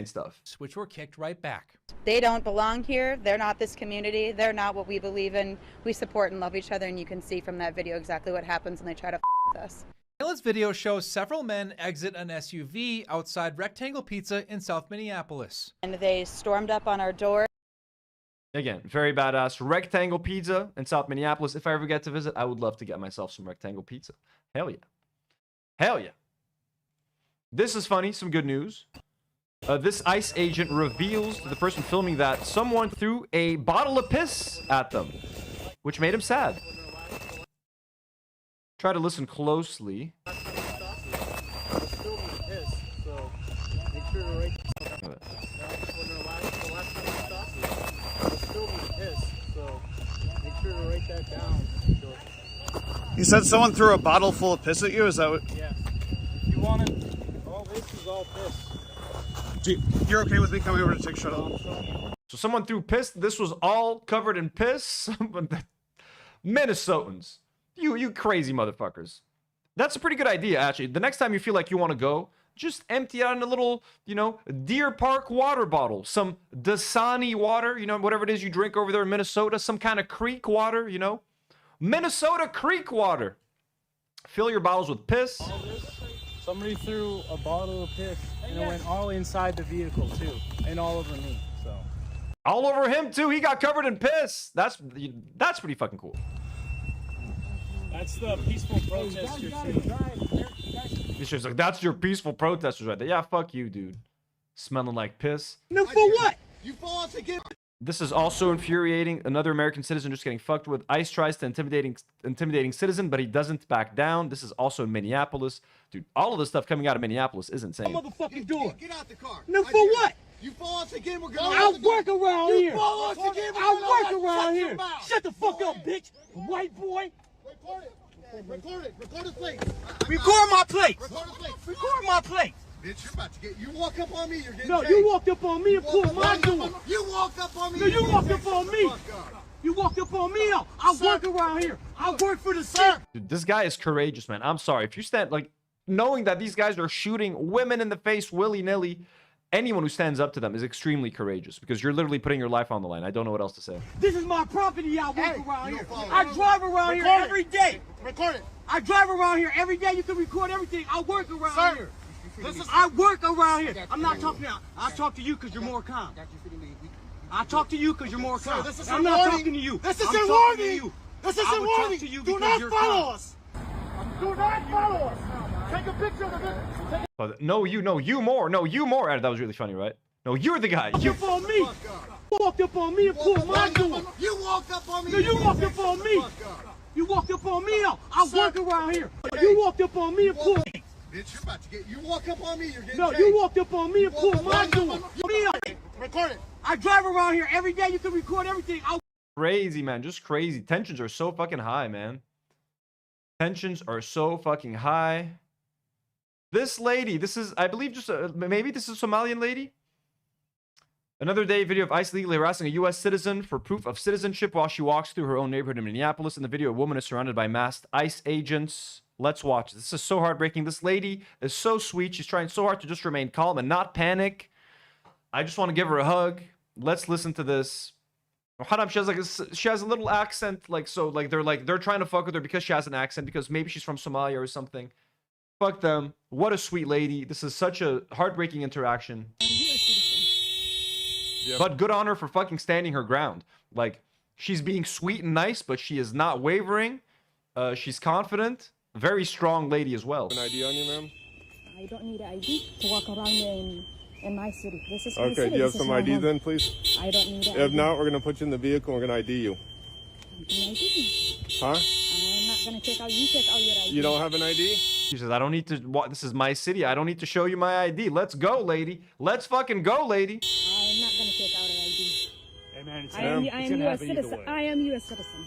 stuff. Which were kicked right back. They don't belong here. They're not this community. They're not what we believe in. We support and love each other, and you can see from that video exactly what happens when they try to with us. Surveillance video shows several men exit an SUV outside Rectangle Pizza in South Minneapolis. And they stormed up on our door. Again, very badass. Rectangle Pizza in South Minneapolis. If I ever get to visit, I would love to get myself some Rectangle Pizza. Hell yeah. Hell yeah. This is funny. Some good news. This ICE agent reveals to the person filming that someone threw a bottle of piss at them, which made him sad. Try to listen closely. You said someone threw a bottle full of piss at you? Is that what? Yeah. You wanted all this is all piss. You're okay with me coming over to take a shot of So someone threw piss. This was all covered in piss. Minnesotans. You crazy motherfuckers. That's a pretty good idea, actually. The next time you feel like you want to go, just empty out in a little, Deer Park water bottle. Some Dasani water, whatever it is you drink over there in Minnesota. Some kind of creek water, Minnesota creek water. Fill your bottles with piss. Somebody threw a bottle of piss, and it went all inside the vehicle, too. And all over me, so. All over him, too. He got covered in piss. That's pretty fucking cool. That's the peaceful protest you're seeing. He's just like, that's your peaceful protesters right there. Yeah, fuck you, dude. Smelling like piss. No, for what? You fall again. This is also infuriating. Another American citizen just getting fucked with. ICE tries to intimidating citizen, but he doesn't back down. This is also in Minneapolis. Dude, all of the stuff coming out of Minneapolis is insane. Motherfucking door. Get out the car. No, for what? You fall us again, we're gonna. I'll work around here. You fall us again, I'll work around here. Shut the fuck up, bitch. White boy. Record it. Record it. Record the plate. Record my plate. Record the plate. Record my plate. Bitch, you're about to get. You walk up on me, you're getting. No, changed. you walked up on me and pulled my door. You walked up on me. No, you walked up on me. You walked up on me. I work around here. I work for the city. Dude, this guy is courageous, man. I'm sorry. If you stand, knowing that these guys are shooting women in the face willy-nilly, anyone who stands up to them is extremely courageous because you're literally putting your life on the line. I don't know what else to say. This is my property. I work around here. I drive around here every day. Record it. I drive around here every day. You can record everything. I work around here. I work around here. I'm not talking now. I talk to you because you're more calm. I talk to you because you're more calm. I'm not talking to you. This is a warning. This is a warning. Do not follow us. Do not follow us. Take a picture of it. No, you more. No, you more. That was really funny, right? No, you're the guy. You walked up on me. Walked up on me and pulled my door. You walked up on me. No, you walked up on me. You walked up on me. I work around here. You walked up on me and pulled. Bitch, you're about to get. You walk up on me, you're getting. No, changed. you walked up on me and pulled my door. Record it. I drive around here every day. You can record everything. Crazy, man. Just crazy. Tensions are so fucking high, man. Tensions are so fucking high. This lady, this is, I believe, just maybe this is a Somalian lady. Another day video of ICE legally harassing a U.S. citizen for proof of citizenship while she walks through her own neighborhood in Minneapolis. In the video, a woman is surrounded by masked ICE agents. Let's watch. This is so heartbreaking. This lady is so sweet. She's trying so hard to just remain calm and not panic. I just want to give her a hug. Let's listen to this. Haram, she has a little accent, they're trying to fuck with her because she has an accent, because maybe she's from Somalia or something. Fuck them. What a sweet lady. This is such a heartbreaking interaction. Yep. But good on her for fucking standing her ground. She's being sweet and nice, but she is not wavering. She's confident, very strong lady as well. An ID on you, ma'am? I don't need an ID to walk around in my city. This is my Okay, city. do you have This is some my ID home. then, please? I don't need an If ID. not, we're going to put you in the vehicle and we're going to ID you. Huh? I'm not gonna take out. You take out your ID. You don't have an ID? She says, I don't need to, this is my city. I don't need to show you my ID. Let's go, lady. Let's fucking go, lady. I'm not gonna take out an ID. Hey man, it's I am U.S. citizen. I am U.S. citizen.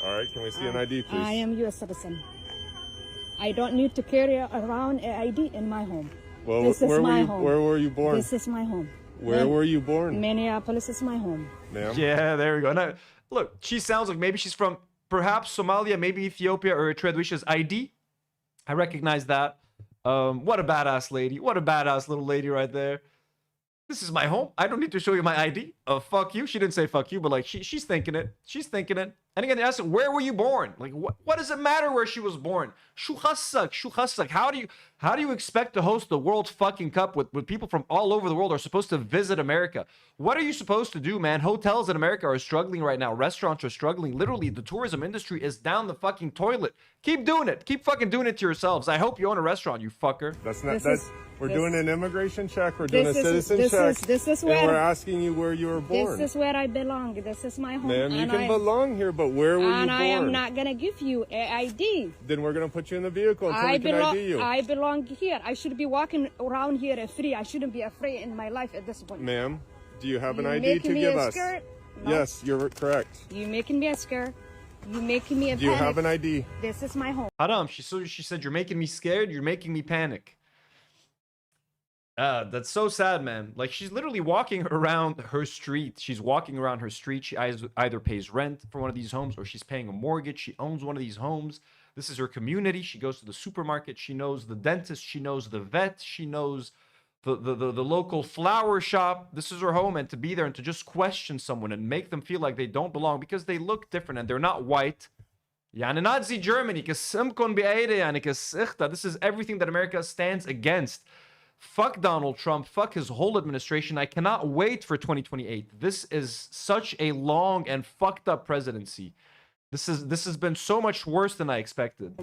All right, can we see an ID, please? I am U.S. citizen. I don't need to carry around an ID in my home. Well, This is my you, home. where were you born? This is my home. Where were you born? Minneapolis is my home. Ma'am? Yeah, there we go. Now, look, she sounds like maybe she's from perhaps Somalia, maybe Ethiopia or Eritrea. She has ID. I recognize that. What a badass lady. What a badass little lady right there. This is my home. I don't need to show you my ID. Fuck you. She didn't say fuck you, but like she's thinking it. She's thinking it. And again, they asked her, where were you born? Like, what does it matter where she was born? Shu khassak, shu khassak. How do you expect to host the World fucking Cup with people from all over the world are supposed to visit America? What are you supposed to do, man? Hotels in America are struggling right now. Restaurants are struggling. Literally, the tourism industry is down the fucking toilet. Keep doing it. Keep fucking doing it to yourselves. I hope you own a restaurant, you fucker. That's not. We're doing an immigration check. We're doing a citizen check. This is and where we're asking you where you were born. This is where I belong. This is my home. Ma'am, you and can belong here, but where were you born? And I am not gonna give you an ID. Then we're gonna put you in the vehicle until we can ID you. I belong here. I should be walking around here free. I shouldn't be afraid in my life at this point. Ma'am, do you have an You ID making to me give a us? skirt? No. Yes, you're correct. You making me a scare. You making me a Do you panic. have an ID? This is my home. Haram, she said, you're making me scared. You're making me panic. That's so sad, man. Like, she's literally walking around her street. She's walking around her street. She either pays rent for one of these homes or she's paying a mortgage. She owns one of these homes. This is her community. She goes to the supermarket. She knows the dentist. She knows the vet. She knows the local flower shop. This is her home. And to be there and to just question someone and make them feel like they don't belong because they look different and they're not white. Yani Nazi Germany. This is everything that America stands against. Fuck Donald Trump. Fuck his whole administration. I cannot wait for 2028. This is such a long and fucked up presidency. This has been so much worse than I expected.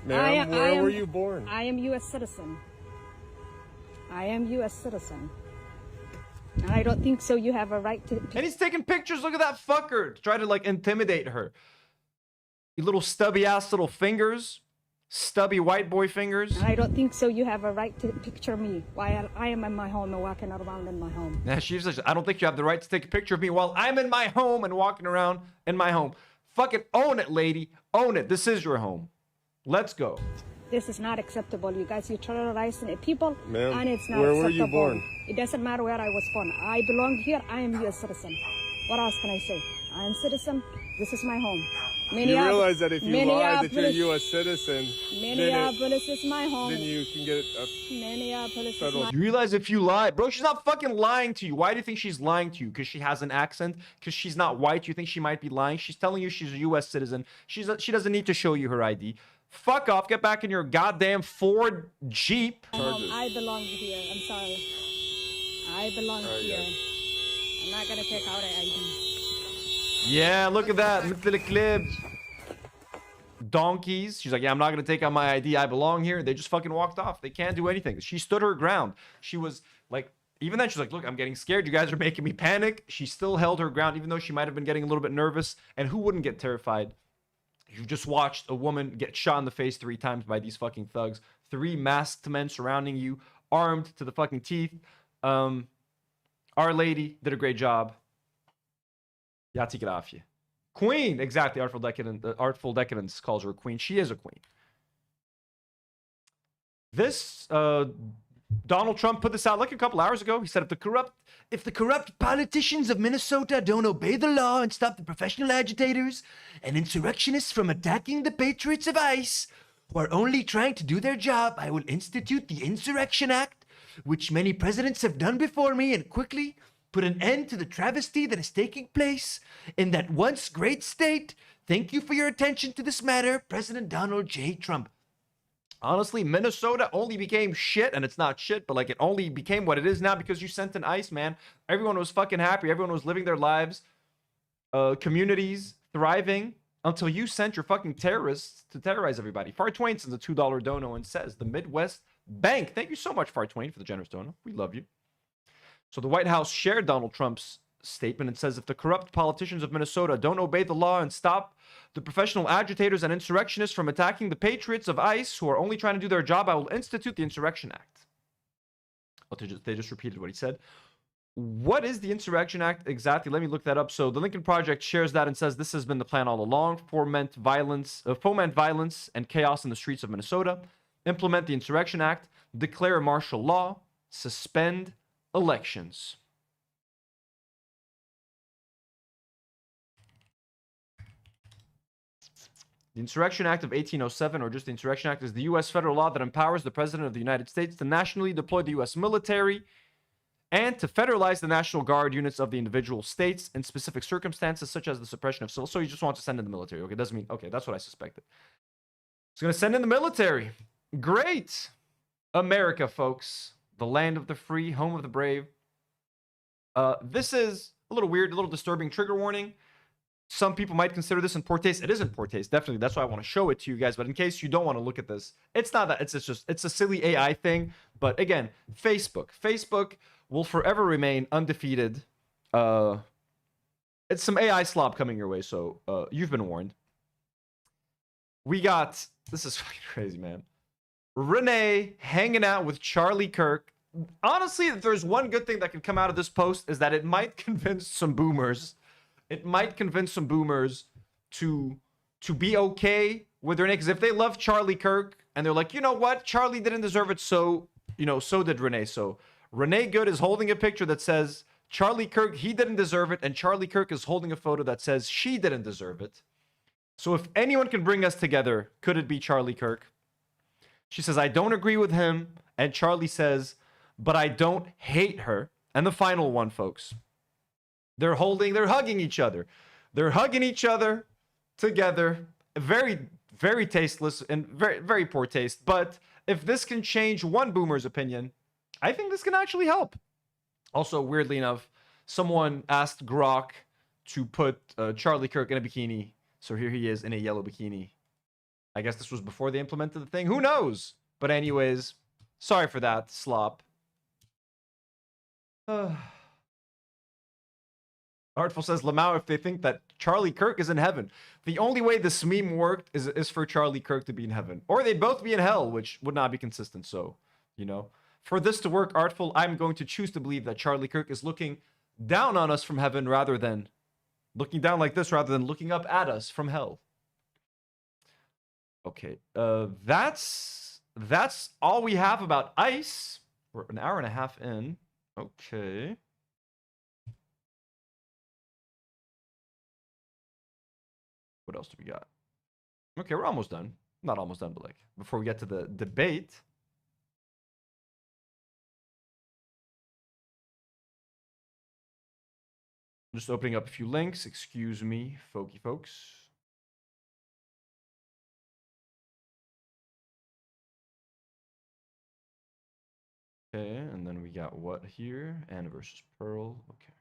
Ma'am, where were you born? I am U.S. citizen. I am U.S. citizen. And I don't think so. You have a right to. And he's taking pictures. Look at that fucker to try to like intimidate her. You little stubby ass little fingers. Stubby white boy fingers. I don't think so. You have a right to picture me while I am in my home and walking around in my home. Yeah, she says, I don't think you have the right to take a picture of me while I'm in my home and walking around in my home. Fucking own it, lady. Own it. This is your home. Let's go. This is not acceptable. You guys, you're terrorizing people, Ma'am, and it's not where acceptable. were you born? It doesn't matter where I was born. I belong here. I am U.S. citizen. What else can I say? I am citizen. This is my home. You realize that if you lie that you're a U.S. citizen, Minneapolis is my home. then you can get a Minneapolis is federal. my. You realize if you lie, bro, she's not fucking lying to you. Why do you think she's lying to you? Because she has an accent? Because she's not white? You think she might be lying? She's telling you she's a U.S. citizen. She doesn't need to show you her ID. Fuck off. Get back in your goddamn Ford Jeep. I belong here. I'm sorry. I belong here. I'm not gonna take out an ID. Yeah, look at that. مثل الكلب. Donkeys. She's like, yeah, I'm not going to take out my ID. I belong here. They just fucking walked off. They can't do anything. She stood her ground. She was like, even then, she's like, look, I'm getting scared. You guys are making me panic. She still held her ground, even though she might have been getting a little bit nervous. And who wouldn't get terrified? You just watched a woman get shot in the face 3 times by these fucking thugs. 3 masked men surrounding you, armed to the fucking teeth. Our Lady did a great job. Yati Grafje. Queen, exactly. Artful Decadence calls her a queen. She is a queen. This Donald Trump put this out like a couple hours ago. He said, if the corrupt politicians of Minnesota don't obey the law and stop the professional agitators and insurrectionists from attacking the patriots of ICE, who are only trying to do their job, I will institute the Insurrection Act, which many presidents have done before me, and quickly put an end to the travesty that is taking place in that once great state. Thank you for your attention to this matter, President Donald J. Trump. Honestly, Minnesota only became shit, and it's not shit, but like it only became what it is now because you sent an ICE, man. Everyone was fucking happy. Everyone was living their lives. Communities thriving. until you sent your fucking terrorists to terrorize everybody. Far Twain sends a $2 dono and says, the Midwest Bank. Thank you so much, Far Twain, for the generous dono. We love you. So the White House shared Donald Trump's statement and says, if the corrupt politicians of Minnesota don't obey the law and stop the professional agitators and insurrectionists from attacking the patriots of ICE who are only trying to do their job, I will institute the Insurrection Act. Oh, they just repeated what he said. What is the Insurrection Act exactly? Let me look that up. So the Lincoln Project shares that and says this has been the plan all along. Foment violence and chaos in the streets of Minnesota. Implement the Insurrection Act. Declare martial law. Suspend elections. The Insurrection Act of 1807, or just the Insurrection Act, is the U.S. federal law that empowers the President of the United States to nationally deploy the U.S. military and to federalize the National Guard units of the individual states in specific circumstances, such as the suppression of civil. So you just want to send in the military. Okay, doesn't mean... Okay, that's what I suspected. He's going to send in the military. Great. America, folks. The land of the free, home of the brave. This is a little weird, a little disturbing. Trigger warning. Some people might consider this in poor taste. It is in poor taste, definitely. That's why I want to show it to you guys. But in case you don't want to look at this, it's not that. It's a silly AI thing. But again, Facebook will forever remain undefeated. It's some AI slob coming your way, so you've been warned. We got, this is fucking crazy, man. Renee hanging out with Charlie Kirk. Honestly, if there's one good thing that can come out of this post is that it might convince some boomers. It might convince some boomers to be okay with Renee. Because if they love Charlie Kirk and they're like, you know what? Charlie didn't deserve it, so, so did Renee. So Renee Good is holding a picture that says, Charlie Kirk, he didn't deserve it. And Charlie Kirk is holding a photo that says she didn't deserve it. So if anyone can bring us together, could it be Charlie Kirk? She says, I don't agree with him. And Charlie says, but I don't hate her. And the final one, folks. They're hugging each other. They're hugging each other together. Very, very tasteless and very, very poor taste. But if this can change one boomer's opinion, I think this can actually help. Also, weirdly enough, someone asked Grok to put Charlie Kirk in a bikini. So here he is in a yellow bikini. I guess this was before they implemented the thing. Who knows? But anyways, sorry for that slop. Artful says, Lamau, if they think that Charlie Kirk is in heaven, the only way this meme worked is for Charlie Kirk to be in heaven. Or they'd both be in hell, which would not be consistent. So, for this to work, Artful, I'm going to choose to believe that Charlie Kirk is looking down on us from heaven rather than looking down like this, rather than looking up at us from hell. Okay, that's all we have about ICE. We're an hour and a half in. Okay. What else do we got? Okay, we're almost done. Not almost done, but like before we get to the debate. I'm just opening up a few links. Excuse me, folky folks. Okay, and then we got what here? Anna versus Pearl. Okay.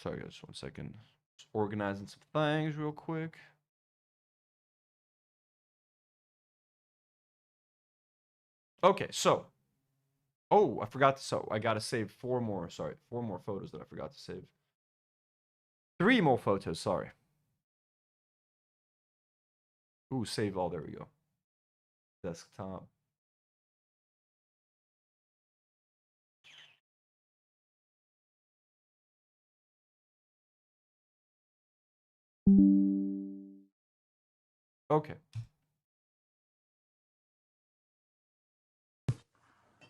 Sorry, guys, 1 second. Just organizing some things real quick. Okay, so. Oh, I forgot to. So I gotta save 4 more. Sorry, 4 more photos that I forgot to save. 3 more photos. Sorry. Ooh, save all. There we go. Desktop. Okay.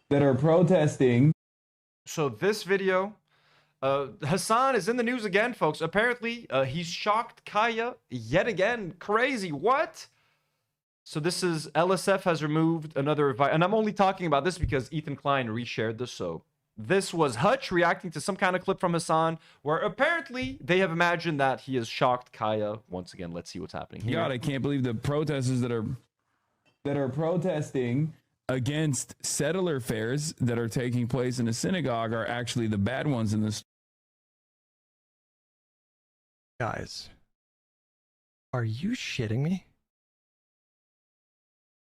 That are protesting. So this video, Hasan is in the news again, folks. Apparently, he's shocked Kaya yet again. Crazy. What? So this is LSF has removed another, and I'm only talking about this because Ethan Klein reshared this. So this was Hutch reacting to some kind of clip from Hasan, where apparently they have imagined that he has shocked Kaya once again. Let's see what's happening here. God, I can't believe the protesters that are that are protesting against settler fairs that are taking place in a synagogue are actually the bad ones in this. Guys, are you shitting me?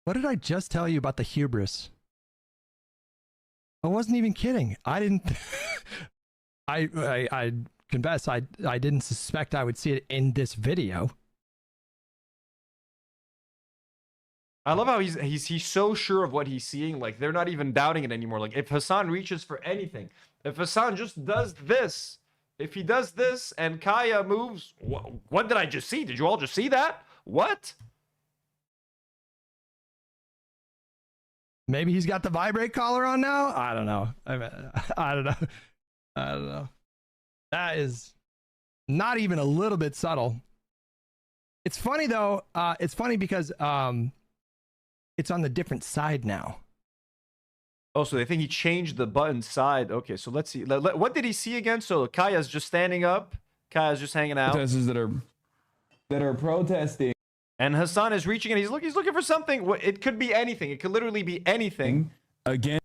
What did I just tell you about the hubris? I wasn't even kidding. I didn't. I confess I didn't suspect I would see it in this video. I love how he's so sure of what he's seeing. Like, they're not even doubting it anymore. Like, if Hasan reaches for anything, if Hasan just does this, if he does this and Kaya moves, what did I just see? Did you all just see that? What? Maybe he's got the vibrate collar on now? I don't know. I don't know. I don't know. That is not even a little bit subtle. It's funny though. It's funny because it's on the different side now. Oh, so they think he changed the button side. Okay, so let's see. What did he see again? So Kaya's just standing up. Kaya's just hanging out. Protesters that are protesting. And Hasan is reaching and he's looking for something. It could be anything. It could literally be anything. Again.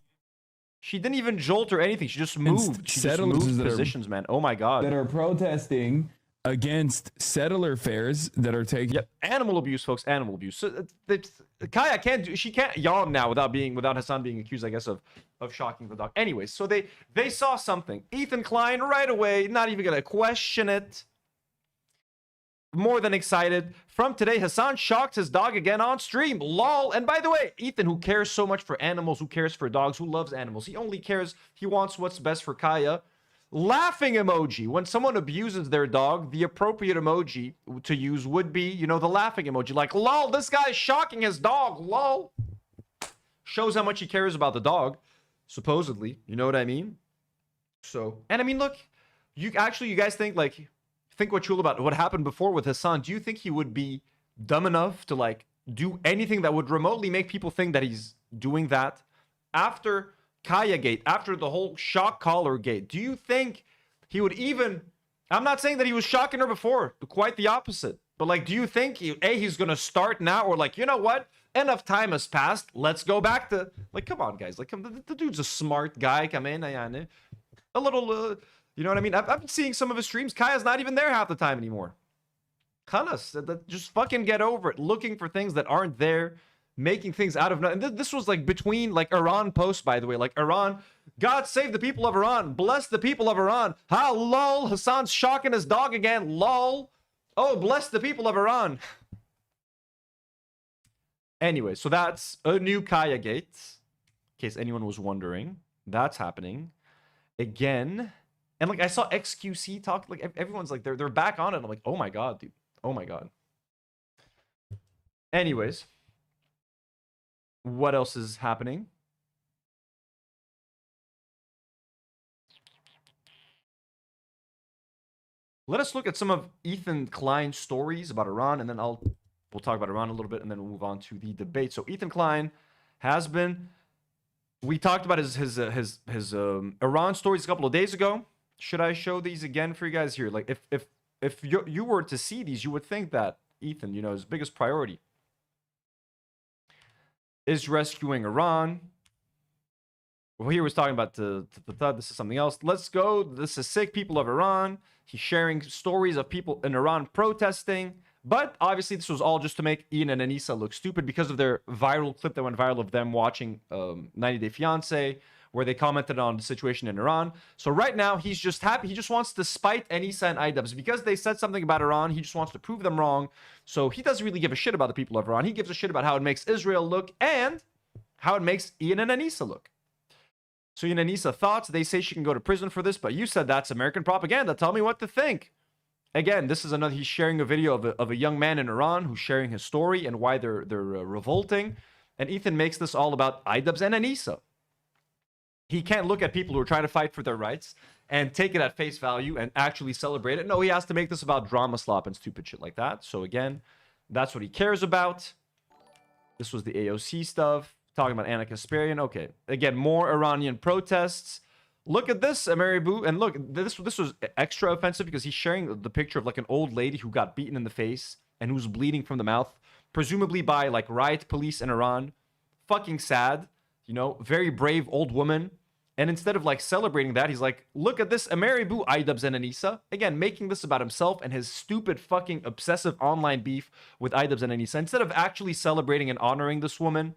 She didn't even jolt or anything. She just moved. She just moved positions, man. Oh my God. That are protesting against settler fairs that are taking. Yep. Animal abuse, folks. Animal abuse. So Kaya can't do. She can't yawn now without Hasan being accused, I guess, of shocking the dog. Anyways, so they saw something. Ethan Klein right away, not even gonna question it. More than excited. From today, Hasan shocked his dog again on stream. Lol. And by the way, Ethan, who cares so much for animals, who cares for dogs, who loves animals, he only cares, he wants what's best for Kaya. Laughing emoji. When someone abuses their dog, the appropriate emoji to use would be, you know, the laughing emoji. Like, lol, this guy's shocking his dog. Lol. Shows how much he cares about the dog, supposedly. You know what I mean? So, and I mean, look, you guys think, like, think what you'll about what happened before with Hasan. Do you think he would be dumb enough to, like, do anything that would remotely make people think that he's doing that? After Kaya Gate, after the whole shock collar gate, do you think he would even... I'm not saying that he was shocking her before, quite the opposite. But, like, do you think he's going to start now? Or, like, you know what? Enough time has passed. Let's go back to... Like, come on, guys. Like, the dude's a smart guy. Come in. A little... you know what I mean? I've been seeing some of his streams. Kaya's not even there half the time anymore. Khalas, just fucking get over it. Looking for things that aren't there. Making things out of nothing. And this was like between like Iran posts, by the way. Like Iran, God save the people of Iran. Bless the people of Iran. Ha, lol. Hasan's shocking his dog again. Lol. Oh, bless the people of Iran. Anyway, so that's a new Kaya Gate. In case anyone was wondering. That's happening. Again... And, like, I saw XQC talk, like, everyone's, like, they're back on it. I'm like, oh, my God, dude. Oh, my God. Anyways. What else is happening? Let us look at some of Ethan Klein's stories about Iran, and then we'll talk about Iran a little bit, and then we'll move on to the debate. So, Ethan Klein has been... We talked about his Iran stories a couple of days ago. Should I show these again for you guys here? Like, if you were to see these, you would think that Ethan, you know, his biggest priority is rescuing Iran. Well, here was talking about this is something else. Let's go. This is sick. People of Iran. He's sharing stories of people in Iran protesting. But obviously, this was all just to make Ian and Anissa look stupid because of their viral clip that went viral of them watching 90 Day Fiancé, where they commented on the situation in Iran. So right now, he's just happy. He just wants to spite Anissa and Idubs because they said something about Iran. He just wants to prove them wrong. So he doesn't really give a shit about the people of Iran. He gives a shit about how it makes Israel look and how it makes Ian and Anissa look. So Ian and Anissa thoughts. They say she can go to prison for this, but you said that's American propaganda. Tell me what to think. Again, this is another. He's sharing a video of a young man in Iran who's sharing his story and why they're revolting. And Ethan makes this all about Idubs and Anissa. He can't look at people who are trying to fight for their rights and take it at face value and actually celebrate it. No, he has to make this about drama slop and stupid shit like that. So again, that's what he cares about. This was the AOC stuff. Talking about Anna Kasparian. Okay. Again, more Iranian protests. Look at this, Ameribu. And look, this was extra offensive because he's sharing the picture of like an old lady who got beaten in the face and who's bleeding from the mouth. presumably by like riot police in Iran. Fucking sad, you know, very brave old woman. And instead of like celebrating that, he's like, look at this, Ameribu Aydab Zenanisa. Again, making this about himself and his stupid fucking obsessive online beef with Aydab Zenanisa. Instead of actually celebrating and honoring this woman,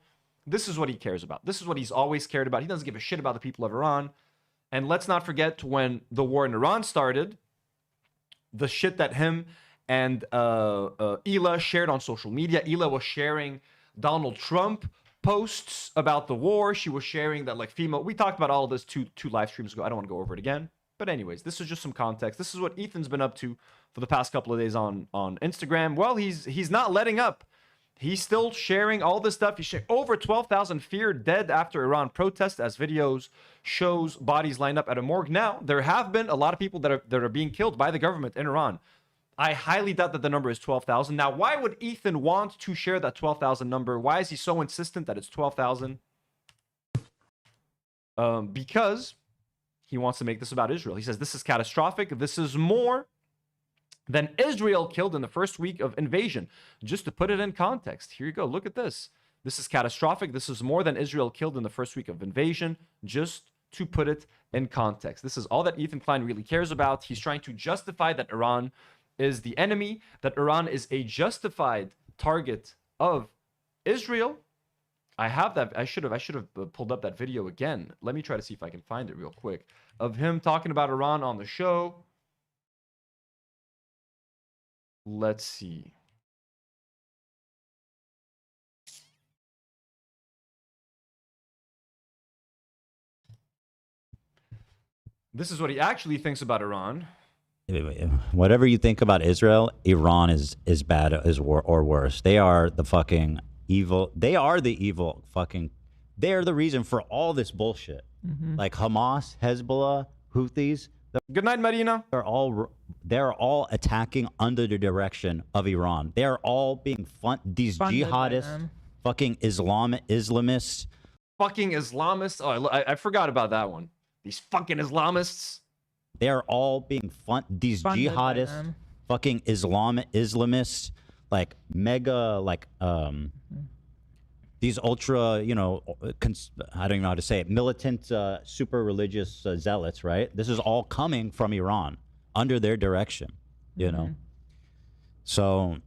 this is what he cares about. This is what he's always cared about. He doesn't give a shit about the people of Iran. And let's not forget when the war in Iran started, the shit that him and Ela shared on social media. Ela was sharing Donald Trump posts about the war. She was sharing that like female. We talked about all of this two live streams ago. I don't want to go over it again. But anyways, this is just some context. This is what Ethan's been up to for the past couple of days on Instagram. Well, he's not letting up. He's still sharing all this stuff. He's sharing over 12,000 feared dead after Iran protest as videos shows bodies lined up at a morgue. Now, there have been a lot of people that are being killed by the government in Iran. I highly doubt that the number is 12,000. Now, why would Ethan want to share that 12,000 number? Why is he so insistent that it's 12,000? Because he wants to make this about Israel. He says this is catastrophic. This is more than Israel killed in the first week of invasion. Just to put it in context, here you go. Look at this. This is catastrophic. This is more than Israel killed in the first week of invasion. Just to put it in context. This is all that Ethan Klein really cares about. He's trying to justify that Iran is the enemy, that Iran is a justified target of Israel. I have that. I should have pulled up that video again. Let me try to see if I can find it real quick of him talking about Iran on the show. Let's see. This is what he actually thinks about Iran. Whatever you think about Israel, Iran is bad or worse. They are the fucking evil. They are the evil fucking. They are the reason for all this bullshit. Like Hamas, Hezbollah, Houthis. Good night, Marina. They're all attacking under the direction of Iran. They are all being these jihadists, fucking Islamists. Fucking Islamists. Oh, I forgot about that one. These fucking Islamists. They are all being these jihadists, fucking Islamists, like mega, like these ultra, you know, I don't even know how to say it, militant, super religious zealots, right? This is all coming from Iran under their direction, you know. So,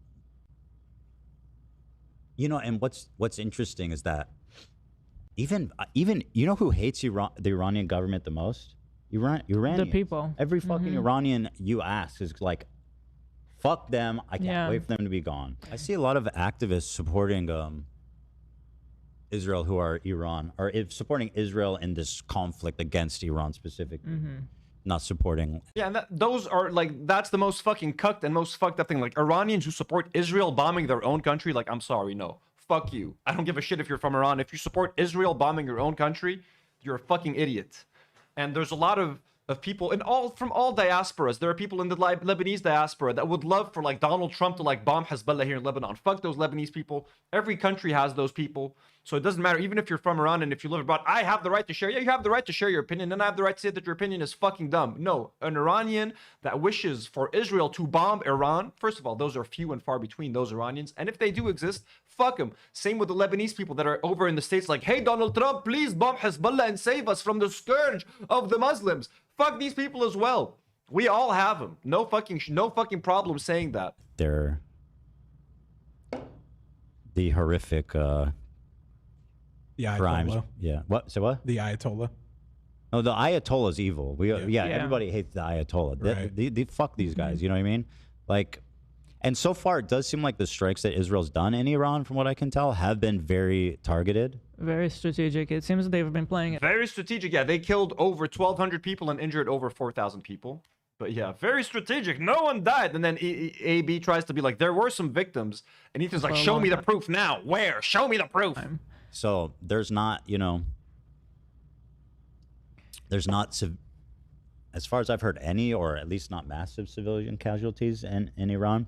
you know, and what's interesting is that even you know who hates the Iranian government the most? Iranians. The people. Every fucking Iranian you ask is like, fuck them. I can't wait for them to be gone. I see a lot of activists supporting Israel who are Iran, or supporting Israel in this conflict against Iran specifically. Not supporting. Yeah, and those are like, that's the most fucking cucked and most fucked up thing. Like Iranians who support Israel bombing their own country, like, I'm sorry, no. Fuck you. I don't give a shit if you're from Iran. If you support Israel bombing your own country, you're a fucking idiot. And there's a lot of people from all diasporas. There are people in the Lebanese diaspora that would love for like Donald Trump to like bomb Hezbollah here in Lebanon. Fuck those Lebanese people. Every country has those people. So it doesn't matter. Even if you're from Iran and if you live abroad, I have the right to share. Yeah, you have the right to share your opinion. And I have the right to say that your opinion is fucking dumb. No, an Iranian that wishes for Israel to bomb Iran, first of all, those are few and far between, those Iranians. And if they do exist, fuck them. Same with the Lebanese people that are over in the States like, hey, Donald Trump, please bomb Hezbollah and save us from the scourge of the Muslims. Fuck these people as well. We all have them. No fucking problem saying that. They're the horrific crimes. Yeah. What? So what? The Ayatollah. No, the Ayatollah is evil. Everybody hates the Ayatollah. Right. They fuck these guys. You know what I mean? Like, and so far it does seem like the strikes that Israel's done in Iran, from what I can tell, have been very targeted. Very strategic. It seems they've been playing it. Very strategic. Yeah, they killed over 1,200 people and injured over 4,000 people. But yeah, very strategic. No one died. And then AB tries to be like, there were some victims. And Ethan's like, show me the proof now. Where? Show me the proof. So there's not, you know, there's not, as far as I've heard, any, or at least not massive civilian casualties in Iran.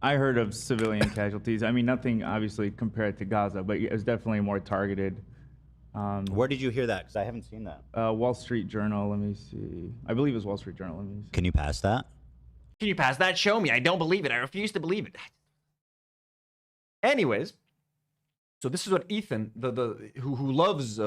I heard of civilian casualties. I mean, nothing obviously compared to Gaza, but it's definitely more targeted. Where did you hear that? Because I haven't seen that. Wall Street Journal. Let me see. I believe it was Wall Street Journal. Let me see. Can you pass that? Can you pass that? Show me. I don't believe it. I refuse to believe it. Anyways, so this is what Ethan, who loves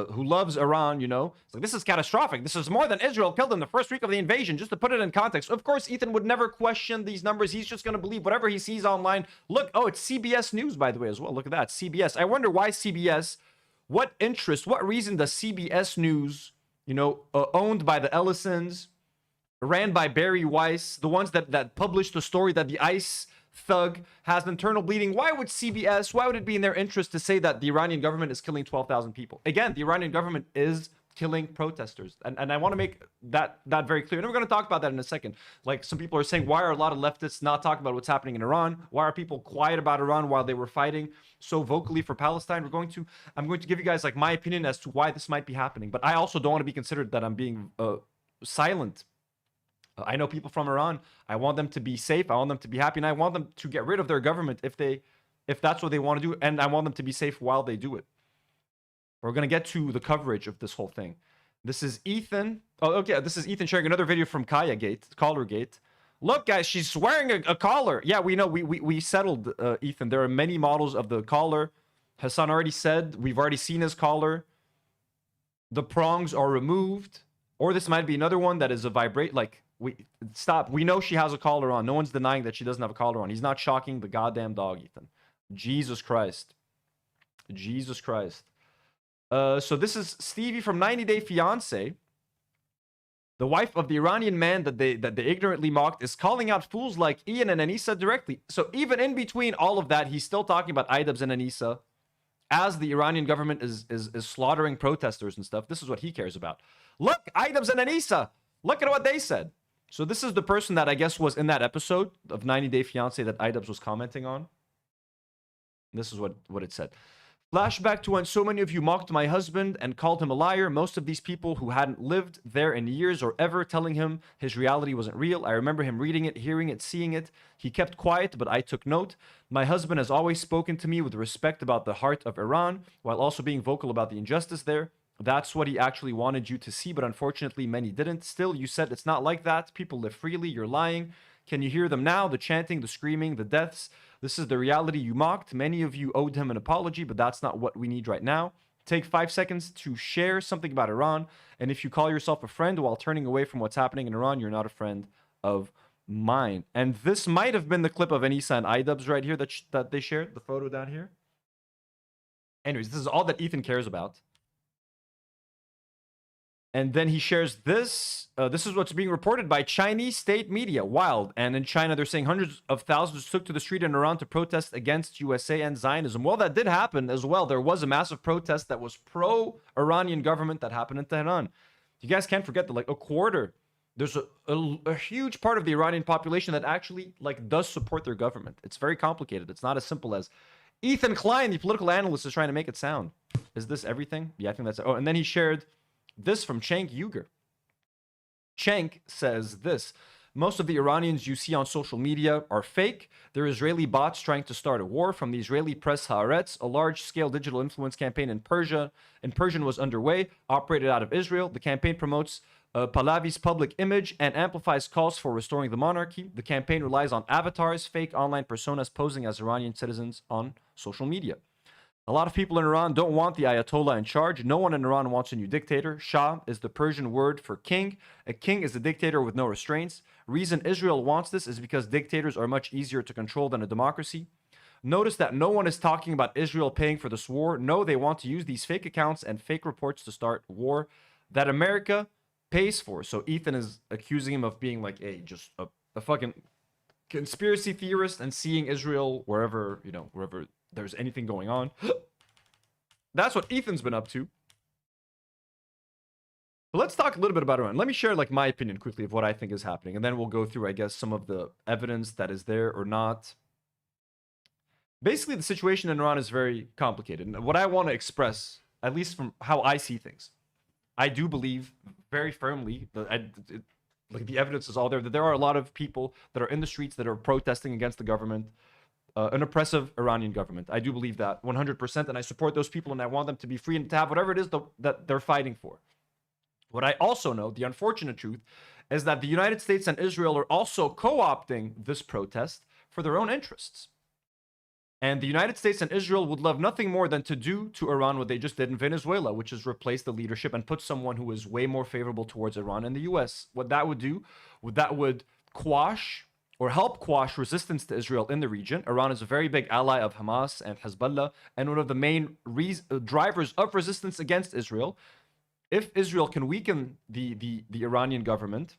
Iran, you know, it's like, this is catastrophic. This is more than Israel killed in the first week of the invasion. Just to put it in context, of course, Ethan would never question these numbers. He's just going to believe whatever he sees online. Look, oh, it's CBS News, by the way, as well. Look at that, CBS. I wonder why CBS. What interest? What reason does CBS News, you know, owned by the Ellisons, ran by Barry Weiss, the ones that published the story that the ICE thug has internal bleeding? Why would CBS, why would it be in their interest to say that the Iranian government is killing 12,000 people? Again, the Iranian government is killing protesters. And I want to make that very clear. And we're going to talk about that in a second. Like, some people are saying, why are a lot of leftists not talking about what's happening in Iran? Why are people quiet about Iran while they were fighting so vocally for Palestine? I'm going to give you guys like my opinion as to why this might be happening. But I also don't want to be considered that I'm being silent. I know people from Iran. I want them to be safe. I want them to be happy. And I want them to get rid of their government if that's what they want to do. And I want them to be safe while they do it. We're going to get to the coverage of this whole thing. This is Ethan. Oh, okay. This is Ethan sharing another video from Kaya Gate, Collar Gate. Look, guys, she's wearing a collar. Yeah, we know. We settled, Ethan. There are many models of the collar. Hasan already said we've already seen his collar. The prongs are removed. Or this might be another one that is a vibrate. Like, stop. We know she has a collar on. No one's denying that she doesn't have a collar on. He's not shocking the goddamn dog, Ethan. Jesus Christ. Jesus Christ. So this is Stevie from 90 Day Fiancé. The wife of the Iranian man that they ignorantly mocked is calling out fools like Ian and Anissa directly. So even in between all of that, he's still talking about Idubs and Anissa as the Iranian government is slaughtering protesters and stuff. This is what he cares about. Look, Idubs and Anissa. Look at what they said. So this is the person that I guess was in that episode of 90 Day Fiancé that Idubs was commenting on. This is what it said. Flashback to when so many of you mocked my husband and called him a liar. Most of these people who hadn't lived there in years or ever telling him his reality wasn't real. I remember him reading it, hearing it, seeing it. He kept quiet, but I took note. My husband has always spoken to me with respect about the heart of Iran, while also being vocal about the injustice there. That's what he actually wanted you to see, but unfortunately many didn't. Still, you said it's not like that. People live freely. You're lying. Can you hear them now? The chanting, the screaming, the deaths. This is the reality you mocked. Many of you owed him an apology, but that's not what we need right now. Take 5 seconds to share something about Iran. And if you call yourself a friend while turning away from what's happening in Iran, you're not a friend of mine. And this might have been the clip of Anissa and Idubs right here that they shared. The photo down here. Anyways, this is all that Ethan cares about. And then he shares this. This is what's being reported by Chinese state media. Wild. And in China, they're saying hundreds of thousands took to the street in Iran to protest against USA and Zionism. Well, that did happen as well. There was a massive protest that was pro-Iranian government that happened in Tehran. You guys can't forget that, like, a quarter. There's a huge part of the Iranian population that actually, like, does support their government. It's very complicated. It's not as simple as Ethan Klein, the political analyst, is trying to make it sound. Is this everything? Yeah, I think that's it. Oh, and then he shared this from Cenk Uygur. Cenk says this: most of the Iranians you see on social media are fake. They're Israeli bots trying to start a war. From the Israeli press Haaretz, a large-scale digital influence campaign in Persian was underway, operated out of Israel. The campaign promotes Pahlavi's public image and amplifies calls for restoring the monarchy. The campaign relies on avatars, fake online personas posing as Iranian citizens on social media. A lot of people in Iran don't want the Ayatollah in charge. No one in Iran wants a new dictator. Shah is the Persian word for king. A king is a dictator with no restraints. Reason Israel wants this is because dictators are much easier to control than a democracy. Notice that no one is talking about Israel paying for this war. No, they want to use these fake accounts and fake reports to start war that America pays for. So Ethan is accusing him of being like just a fucking conspiracy theorist and seeing Israel wherever there's anything going on. That's what Ethan's been up to. But let's talk a little bit about Iran. Let me share like my opinion quickly of what I think is happening, and then we'll go through, I guess, some of the evidence that is there or not. Basically, the situation in Iran is very complicated. And what I want to express, at least from how I see things, I do believe very firmly that like the evidence is all there, that there are a lot of people that are in the streets that are protesting against the government. An oppressive Iranian government. I do believe that 100%, and I support those people, and I want them to be free and to have whatever it is that they're fighting for. What I also know, the unfortunate truth, is that the United States and Israel are also co-opting this protest for their own interests. And the United States and Israel would love nothing more than to do to Iran what they just did in Venezuela, which is replace the leadership and put someone who is way more favorable towards Iran and the US. What that would do, that would quash or help quash resistance to Israel in the region. Iran is a very big ally of Hamas and Hezbollah and one of the main drivers of resistance against Israel. If Israel can weaken the Iranian government,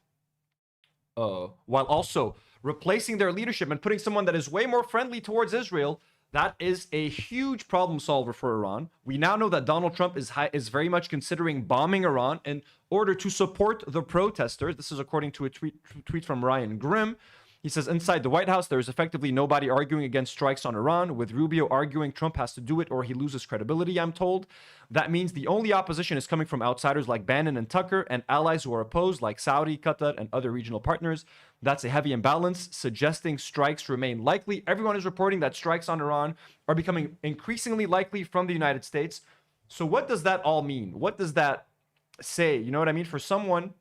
while also replacing their leadership and putting someone that is way more friendly towards Israel, that is a huge problem solver for Iran. We now know that Donald Trump is very much considering bombing Iran in order to support the protesters. This is according to a tweet from Ryan Grimm. He says, inside the White House, there is effectively nobody arguing against strikes on Iran, with Rubio arguing Trump has to do it or he loses credibility, I'm told. That means the only opposition is coming from outsiders like Bannon and Tucker and allies who are opposed like Saudi, Qatar, and other regional partners. That's a heavy imbalance, suggesting strikes remain likely. Everyone is reporting that strikes on Iran are becoming increasingly likely from the United States. So what does that all mean? What does that say? You know what I mean? For someone...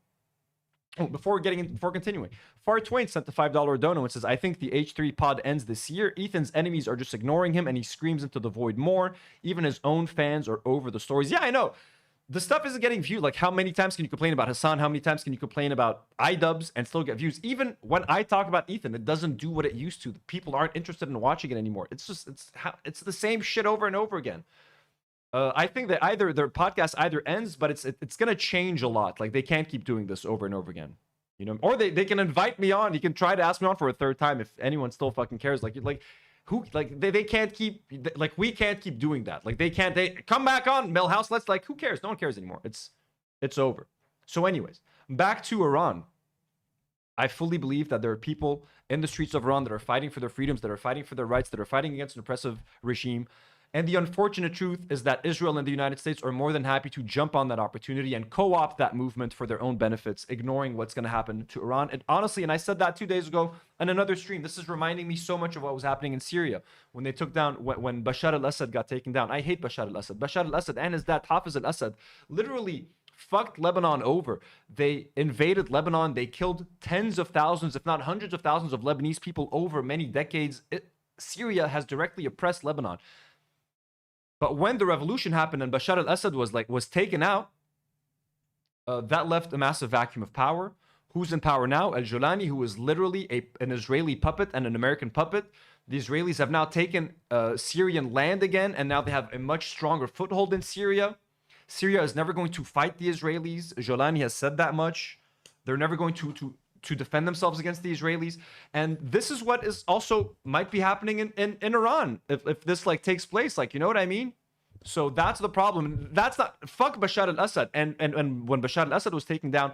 Oh, before continuing, Far Twain sent the $5 dono and says, I think the H3 pod ends this year. Ethan's enemies are just ignoring him and he screams into the void more. Even his own fans are over the stories. Yeah, I know. The stuff isn't getting viewed. Like, how many times can you complain about Hasan? How many times can you complain about iDubbbz and still get views? Even when I talk about Ethan, it doesn't do what it used to. People aren't interested in watching it anymore. It's the same shit over and over again. I think that their podcast either ends, but it's gonna change a lot. Like, they can't keep doing this over and over again, you know. Or they can invite me on. You can try to ask me on for a third time if anyone still fucking cares. Like they can't keep, like, we can't keep doing that. Like, they come back on Millhouse. Let's, like, who cares? No one cares anymore. It's over. So anyways, back to Iran. I fully believe that there are people in the streets of Iran that are fighting for their freedoms, that are fighting for their rights, that are fighting against an oppressive regime. And the unfortunate truth is that Israel and the United States are more than happy to jump on that opportunity and co-opt that movement for their own benefits, ignoring what's going to happen to Iran. And honestly, and I said that 2 days ago on another stream, this is reminding me so much of what was happening in Syria when they took down, when Bashar al-Assad got taken down. I hate Bashar al-Assad. Bashar al-Assad and his dad, Hafiz al-Assad, literally fucked Lebanon over. They invaded Lebanon. They killed tens of thousands, if not hundreds of thousands of Lebanese people over many decades. Syria has directly oppressed Lebanon. But when the revolution happened and Bashar al-Assad was taken out, that left a massive vacuum of power. Who's in power now? Al-Jolani, who is literally an Israeli puppet and an American puppet. The Israelis have now taken Syrian land again, and now they have a much stronger foothold in Syria. Syria is never going to fight the Israelis. Jolani has said that much. They're never going to defend themselves against the Israelis. And this is what is also might be happening in Iran if this, like, takes place. Like, you know what I mean? So that's the problem. That's not, fuck Bashar al-Assad. And when Bashar al-Assad was taken down,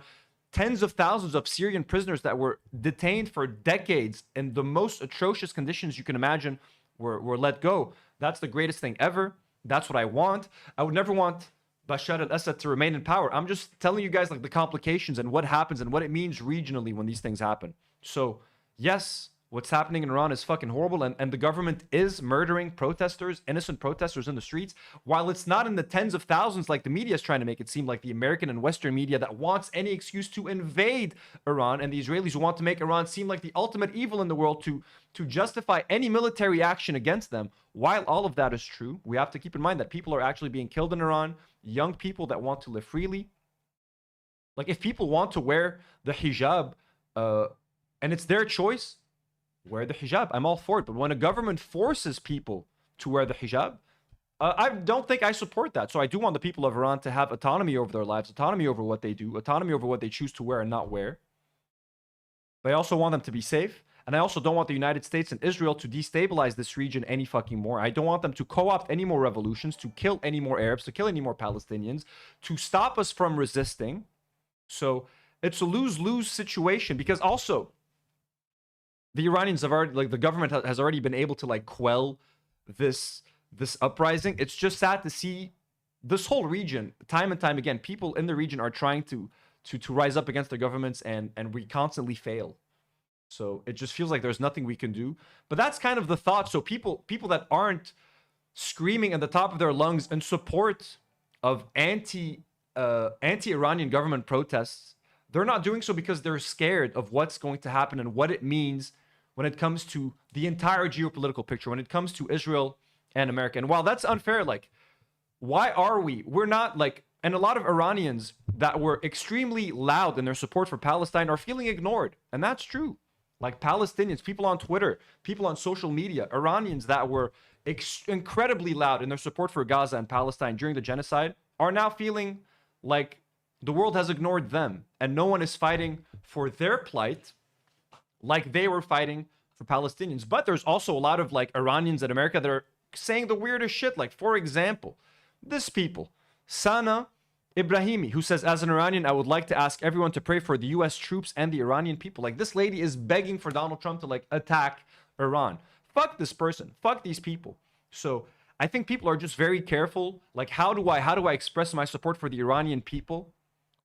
tens of thousands of Syrian prisoners that were detained for decades in the most atrocious conditions you can imagine were let go. That's the greatest thing ever. That's what I want. I would never want Bashar al-Assad to remain in power. I'm just telling you guys, like, the complications and what happens and what it means regionally when these things happen. So yes, what's happening in Iran is fucking horrible, and the government is murdering protesters, innocent protesters in the streets, while it's not in the tens of thousands like the media is trying to make it seem, like the American and Western media that wants any excuse to invade Iran, and the Israelis who want to make Iran seem like the ultimate evil in the world to justify any military action against them. While all of that is true, we have to keep in mind that people are actually being killed in Iran, young people that want to live freely. Like, if people want to wear the hijab, and it's their choice, wear the hijab. I'm all for it. But when a government forces people to wear the hijab, I don't think I support that. So I do want the people of Iran to have autonomy over their lives, autonomy over what they do, autonomy over what they choose to wear and not wear. But I also want them to be safe. And I also don't want the United States and Israel to destabilize this region any fucking more. I don't want them to co-opt any more revolutions, to kill any more Arabs, to kill any more Palestinians, to stop us from resisting. So it's a lose-lose situation, because also the Iranians have already, like, the government has already been able to, like, quell this uprising. It's just sad to see this whole region, time and time again, people in the region are trying to rise up against their governments, and we constantly fail. So it just feels like there's nothing we can do. But that's kind of the thought. So people that aren't screaming at the top of their lungs in support of anti-Iranian government protests, they're not doing so because they're scared of what's going to happen and what it means when it comes to the entire geopolitical picture, when it comes to Israel and America. And while that's unfair, like, why are we? We're not like, and a lot of Iranians that were extremely loud in their support for Palestine are feeling ignored. And that's true. Like Palestinians, people on Twitter, people on social media, Iranians that were incredibly loud in their support for Gaza and Palestine during the genocide are now feeling like the world has ignored them and no one is fighting for their plight like they were fighting for Palestinians. But there's also a lot of like Iranians in America that are saying the weirdest shit. Like, for example, this people, Sana Ibrahimi, who says, as an Iranian, I would like to ask everyone to pray for the US troops and the Iranian people. Like, this lady is begging for Donald Trump to like attack Iran. Fuck this person. Fuck these people. So I think people are just very careful. Like, how do I express my support for the Iranian people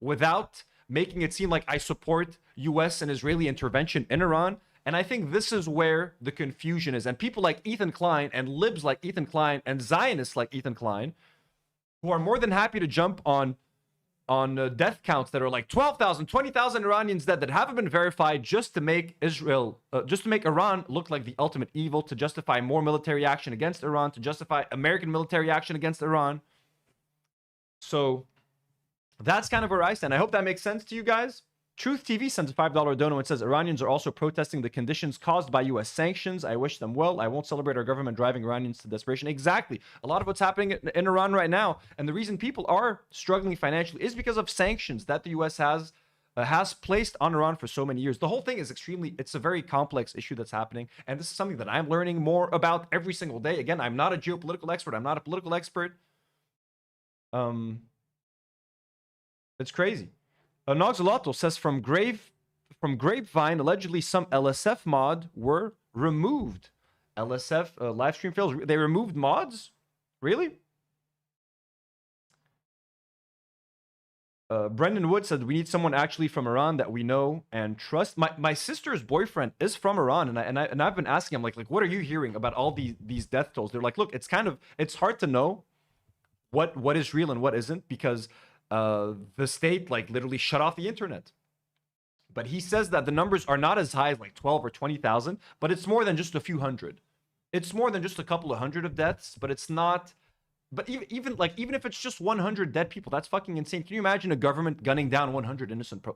without making it seem like I support US and Israeli intervention in Iran? And I think this is where the confusion is. And people like Ethan Klein and libs like Ethan Klein and Zionists like Ethan Klein, who are more than happy to jump on death counts that are like 12,000, 20,000 Iranians dead that haven't been verified, just to make Iran look like the ultimate evil, to justify more military action against Iran, to justify American military action against Iran. So that's kind of where I stand. I hope that makes sense to you guys. Truth TV sends a $5 dono and says, Iranians are also protesting the conditions caused by US sanctions. I wish them well. I won't celebrate our government driving Iranians to desperation. Exactly. A lot of what's happening in Iran right now, and the reason people are struggling financially, is because of sanctions that the US has placed on Iran for so many years. The whole thing is it's a very complex issue that's happening, and this is something that I'm learning more about every single day. Again, I'm not a geopolitical expert. I'm not a political expert. It's crazy. Noxolato says, from Grapevine, allegedly some LSF mod were removed. LSF live stream fails. They removed mods? Really? Brendan Wood said, we need someone actually from Iran that we know and trust. My sister's boyfriend is from Iran, and I've been asking him, like what are you hearing about all these death tolls? They're like, look, it's hard to know what is real and what isn't, because the state like literally shut off the internet. But he says that the numbers are not as high as like 12 or 20,000, but it's more than just a few hundred. It's more than just a couple of hundred of deaths, but it's not. But even if it's just 100 dead people, that's fucking insane. Can you imagine a government gunning down 100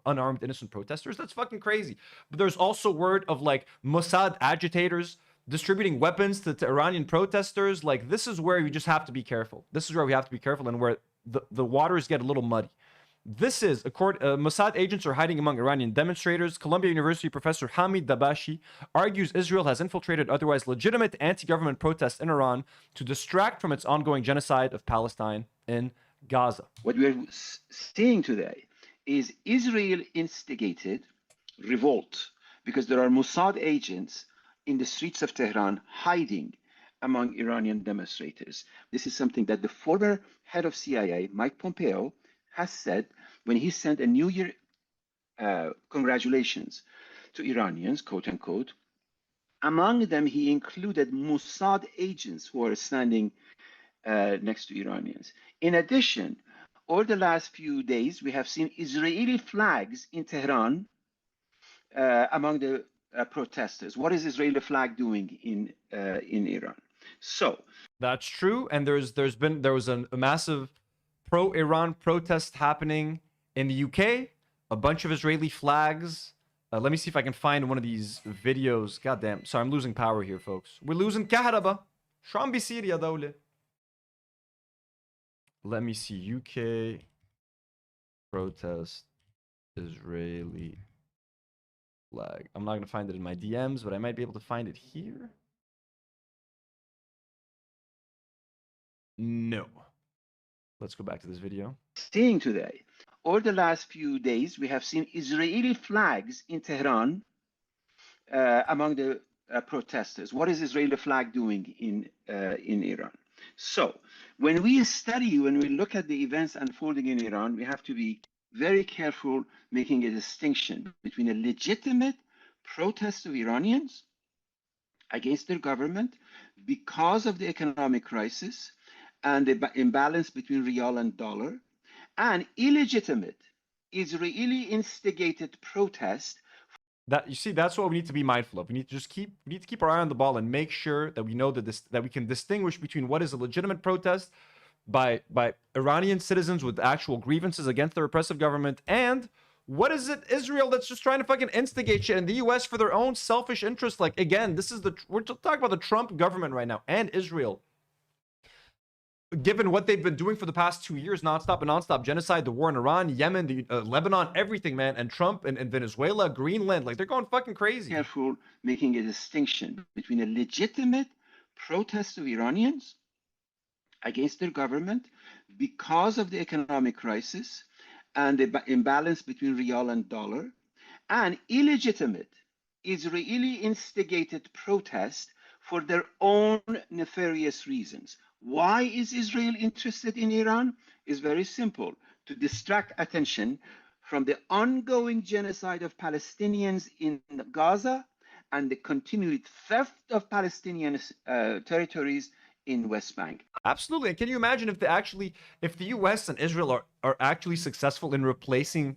unarmed innocent protesters? That's fucking crazy. But there's also word of like Mossad agitators distributing weapons to Iranian protesters. Like, this is where we just have to be careful. This is where we have to be careful, and where the waters get a little muddy. This is, Mossad agents are hiding among Iranian demonstrators. Columbia University professor Hamid Dabashi argues Israel has infiltrated otherwise legitimate anti-government protests in Iran to distract from its ongoing genocide of Palestine in Gaza. What we are seeing today is Israel instigated revolt because there are Mossad agents in the streets of Tehran hiding among Iranian demonstrators. This is something that the former head of CIA, Mike Pompeo, has said when he sent a New Year congratulations to Iranians, quote unquote. Among them, he included Mossad agents who are standing next to Iranians. In addition, over the last few days, we have seen Israeli flags in Tehran among the protesters. What is Israeli flag doing in Iran? So that's true, and there was a massive pro-Iran protest happening in the UK. A bunch of Israeli flags. Let me see if I can find one of these videos. Goddamn, sorry, I'm losing power here, folks. We're losing kahraba. Sham bisir ya dawle. Let me see. UK protest Israeli flag. I'm not gonna find it in my DMs, but I might be able to find it here. No. Let's go back to this video. Seeing today, over the last few days, we have seen Israeli flags in Tehran among the protesters. What is Israeli flag doing in Iran? So when we look at the events unfolding in Iran, we have to be very careful making a distinction between a legitimate protest of Iranians against their government because of the economic crisis and the imbalance between rial and dollar, and illegitimate Israeli instigated protest. That, you see, that's what we need to be mindful of. We need to keep our eye on the ball and make sure that we know that we can distinguish between what is a legitimate protest by Iranian citizens with actual grievances against the repressive government, and what is it Israel that's just trying to fucking instigate shit in the US for their own selfish interests. Like, again, we're talking about the Trump government right now and Israel. Given what they've been doing for the past 2 years, nonstop genocide, the war in Iran, Yemen, Lebanon, everything, man, and Trump and Venezuela, Greenland, like, they're going fucking crazy. Careful making a distinction between a legitimate protest of Iranians against their government because of the economic crisis and the imbalance between rial and dollar, and illegitimate Israeli instigated protest for their own nefarious reasons. Why is Israel interested in Iran? It's very simple: to distract attention from the ongoing genocide of Palestinians in Gaza and the continued theft of Palestinian territories in West Bank. Absolutely. And can you imagine if the US and Israel are actually successful in replacing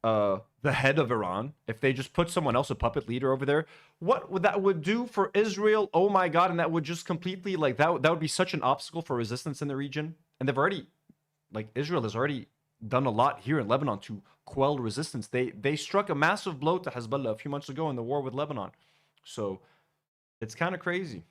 the head of Iran, if they just put someone else, a puppet leader over there, what would that would do for Israel? Oh my God. And that would just completely, like, that would be such an obstacle for resistance in the region. And they've already, like, Israel has already done a lot here in Lebanon to quell resistance. They struck a massive blow to Hezbollah a few months ago in the war with Lebanon. So it's kind of crazy.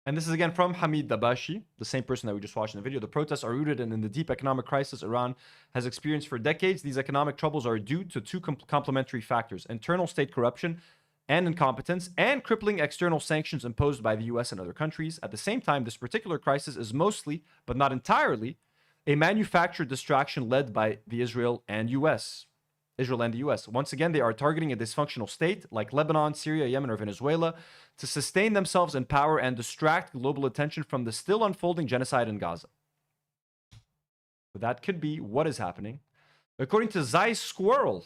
And this is again from Hamid Dabashi, the same person that we just watched in the video. The protests are rooted in the deep economic crisis Iran has experienced for decades. These economic troubles are due to two complementary factors: internal state corruption and incompetence, and crippling external sanctions imposed by the US and other countries. At the same time, this particular crisis is mostly, but not entirely, a manufactured distraction led by the Israel and the US. Once again, they are targeting a dysfunctional state like Lebanon, Syria, Yemen, or Venezuela to sustain themselves in power and distract global attention from the still unfolding genocide in Gaza. But that could be what is happening. According to Zeiss Squirrel,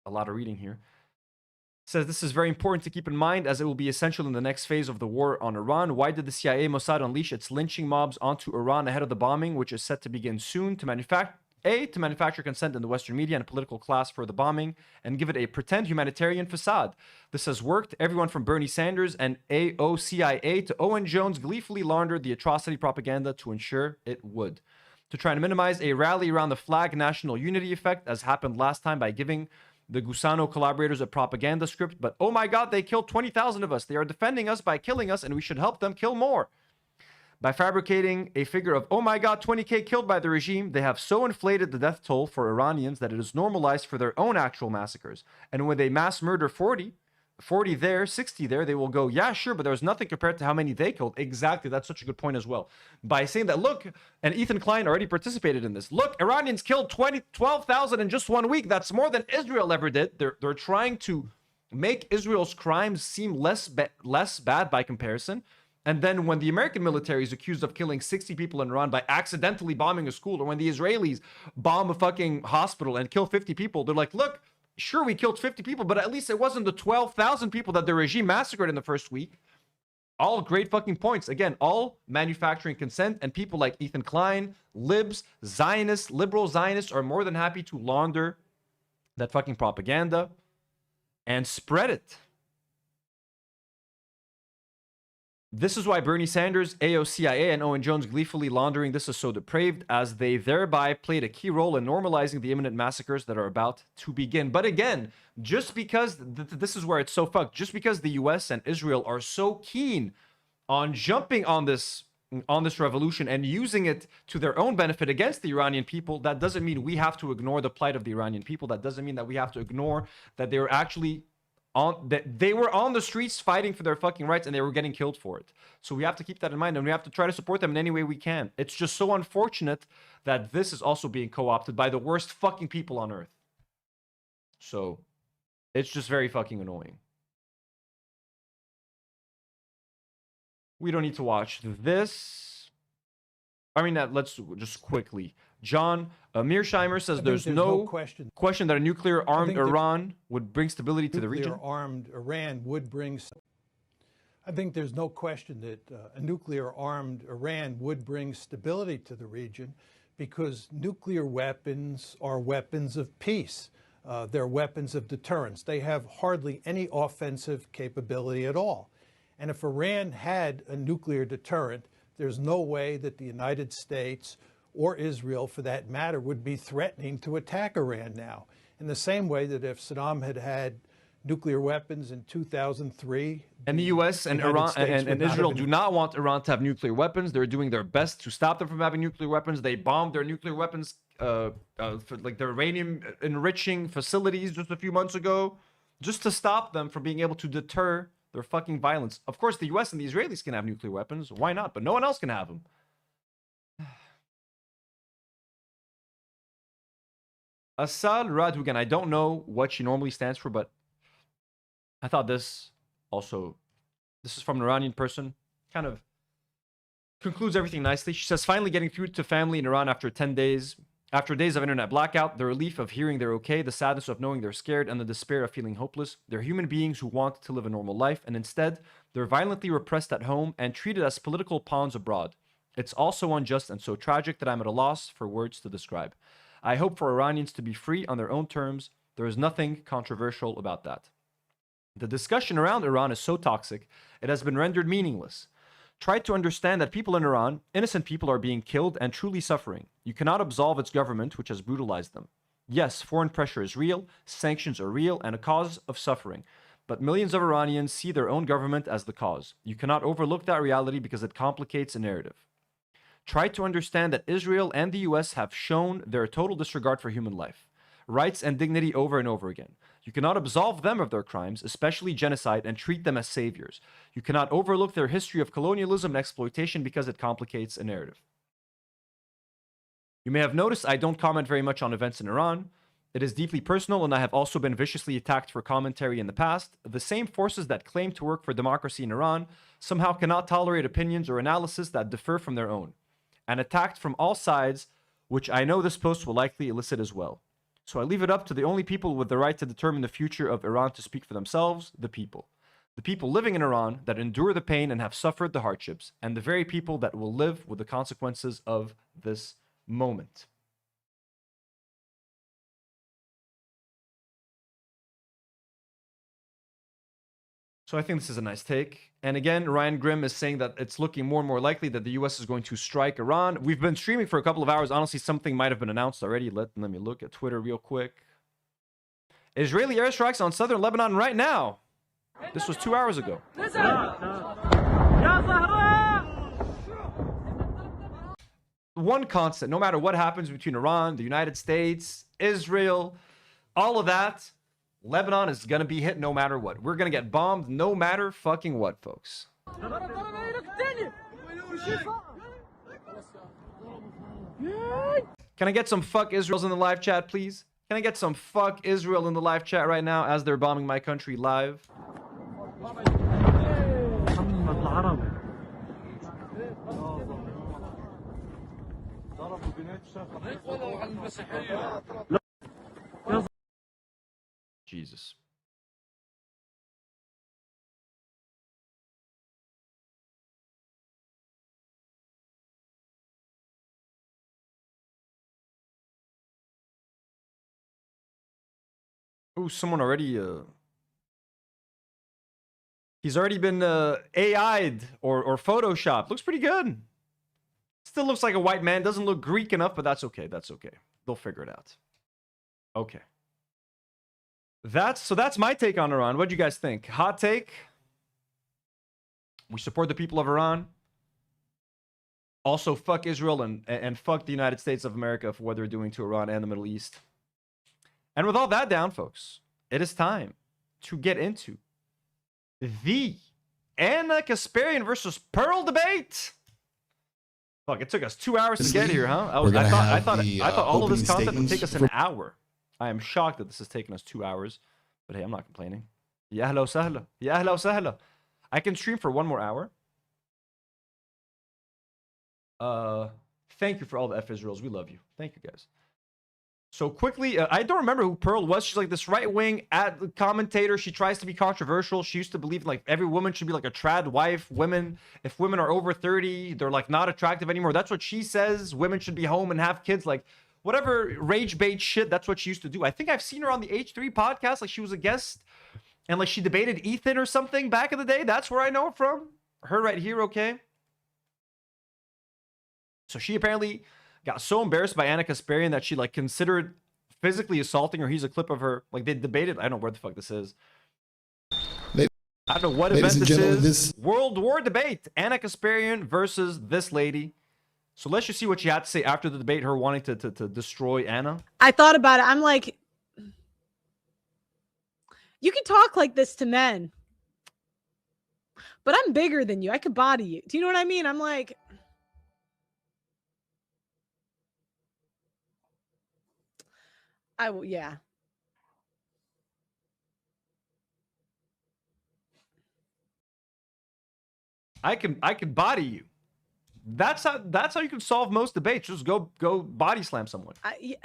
a lot of reading here, says this is very important to keep in mind as it will be essential in the next phase of the war on Iran. Why did the CIA Mossad unleash its lynching mobs onto Iran ahead of the bombing, which is set to begin soon? To manufacture consent in the Western media and political class for the bombing and give it a pretend humanitarian facade. This has worked. Everyone from Bernie Sanders and AOCIA to Owen Jones gleefully laundered the atrocity propaganda to ensure it would. To try and minimize a rally around the flag national unity effect, as happened last time by giving the Gusano collaborators a propaganda script, but oh my God, they killed 20,000 of us. They are defending us by killing us, and we should help them kill more. By fabricating a figure of, oh my God, 20K killed by the regime, they have so inflated the death toll for Iranians that it is normalized for their own actual massacres. And when they mass murder 40 there, 60 there, they will go, yeah, sure, but there was nothing compared to how many they killed. Exactly, that's such a good point as well. By saying that, look, and Ethan Klein already participated in this. Look, Iranians killed 12,000 in just 1 week. That's more than Israel ever did. They're trying to make Israel's crimes seem less bad by comparison. And then when the American military is accused of killing 60 people in Iran by accidentally bombing a school, or when the Israelis bomb a fucking hospital and kill 50 people, they're like, look, sure, we killed 50 people, but at least it wasn't the 12,000 people that the regime massacred in the first week. All great fucking points. Again, all manufacturing consent, and people like Ethan Klein, libs, Zionists, liberal Zionists are more than happy to launder that fucking propaganda and spread it. This is why Bernie Sanders, AOCIA, and Owen Jones gleefully laundering this is so depraved, as they thereby played a key role in normalizing the imminent massacres that are about to begin. But again, just because this is where it's so fucked, just because the US and Israel are so keen on jumping on this revolution and using it to their own benefit against the Iranian people, that doesn't mean we have to ignore the plight of the Iranian people. That doesn't mean that we have to ignore that they were actually they were on the streets fighting for their fucking rights, and they were getting killed for it. So we have to keep that in mind, and we have to try to support them in any way we can. It's just so unfortunate that this is also being co-opted by the worst fucking people on earth. So it's just very fucking annoying. We don't need to watch this. I mean, let's just quickly. John Mearsheimer says there's no question that a nuclear-armed Iran would bring stability to the region. Nuclear-armed Iran would bring... I think there's no question that a nuclear-armed Iran would bring stability to the region, because nuclear weapons are weapons of peace. They're weapons of deterrence. They have hardly any offensive capability at all. And if Iran had a nuclear deterrent, there's no way that the United States or Israel, for that matter, would be threatening to attack Iran now. In the same way that if Saddam had had nuclear weapons in 2003. And the U.S. and Iran and Israel do not want Iran to have nuclear weapons. They're doing their best to stop them from having nuclear weapons. They bombed their nuclear weapons, like their uranium enriching facilities just a few months ago, just to stop them from being able to deter their fucking violence. Of course, the U.S. and the Israelis can have nuclear weapons. Why not? But no one else can have them. Asal Radhugan, I don't know what she normally stands for, but I thought this is from an Iranian person, kind of concludes everything nicely. She says, finally getting through to family in Iran after 10 days. After days of internet blackout, the relief of hearing they're okay, the sadness of knowing they're scared, and the despair of feeling hopeless. They're human beings who want to live a normal life, and instead, they're violently repressed at home and treated as political pawns abroad. It's all so unjust and so tragic that I'm at a loss for words to describe. I hope for Iranians to be free on their own terms. There is nothing controversial about that. The discussion around Iran is so toxic, it has been rendered meaningless. Try to understand that people in Iran, innocent people, are being killed and truly suffering. You cannot absolve its government, which has brutalized them. Yes, foreign pressure is real, sanctions are real, and a cause of suffering. But millions of Iranians see their own government as the cause. You cannot overlook that reality because it complicates a narrative. Try to understand that Israel and the US have shown their total disregard for human life, rights, and dignity over and over again. You cannot absolve them of their crimes, especially genocide, and treat them as saviors. You cannot overlook their history of colonialism and exploitation because it complicates a narrative. You may have noticed I don't comment very much on events in Iran. It is deeply personal, and I have also been viciously attacked for commentary in the past. The same forces that claim to work for democracy in Iran somehow cannot tolerate opinions or analysis that differ from their own, and attacked from all sides, which I know this post will likely elicit as well. So I leave it up to the only people with the right to determine the future of Iran to speak for themselves, the people. The people living in Iran that endure the pain and have suffered the hardships, and the very people that will live with the consequences of this moment. So I think this is a nice take. And again, Ryan Grimm is saying that it's looking more and more likely that the US is going to strike Iran. We've been streaming for a couple of hours. Honestly, something might have been announced already. Let me look at Twitter real quick. Israeli airstrikes on southern Lebanon right now. This was 2 hours ago. One constant, no matter what happens between Iran, the United States, Israel, all of that, Lebanon is going to be hit no matter what. We're going to get bombed no matter fucking what, folks. Can I get some fuck Israels in the live chat, please? Can I get some fuck Israel in the live chat right now as they're bombing my country live? Jesus. Ooh, someone already he's already been AI'd or photoshopped. Looks pretty good. Still looks like a white man. Doesn't look Greek enough, but that's okay. That's okay. They'll figure it out. Okay. That's my take on Iran. What do you guys think? Hot take? We support the people of Iran. Also, fuck Israel and fuck the United States of America for what they're doing to Iran and the Middle East. And with all that down, folks, it is time to get into the Anna Kasparian versus Pearl debate. Fuck, it took us 2 hours to get here, huh? I thought all of this content would take us an hour. I am shocked that this has taken us 2 hours, but hey, I'm not complaining. Ya hello sahla. Ya hello sahla. I can stream for 1 more hour. Thank you for all the F Israels. We love you. Thank you, guys. So quickly, I don't remember who Pearl was. She's like this right-wing commentator. She tries to be controversial. She used to believe like every woman should be like a trad wife. If women are over 30, they're like not attractive anymore. That's what she says. Women should be home and have kids. Like whatever rage bait shit. That's what she used to do. I think I've seen her on the H3 podcast. Like she was a guest and like she debated Ethan or something back in the day. That's where I know her from. Her right here, okay? So she apparently got so embarrassed by Anna Kasparian that she like considered physically assaulting her. Here's a clip of her. Like they debated. I don't know where the fuck this is. I don't know what event this is. World War debate. Anna Kasparian versus this lady. So let's just see what she had to say after the debate, her wanting to destroy Anna. I thought about it. I'm like, you can talk like this to men, but I'm bigger than you. I could body you. Do you know what I mean? I'm like, yeah. I can body you. That's how you can solve most debates. Just go body slam someone. Yeah.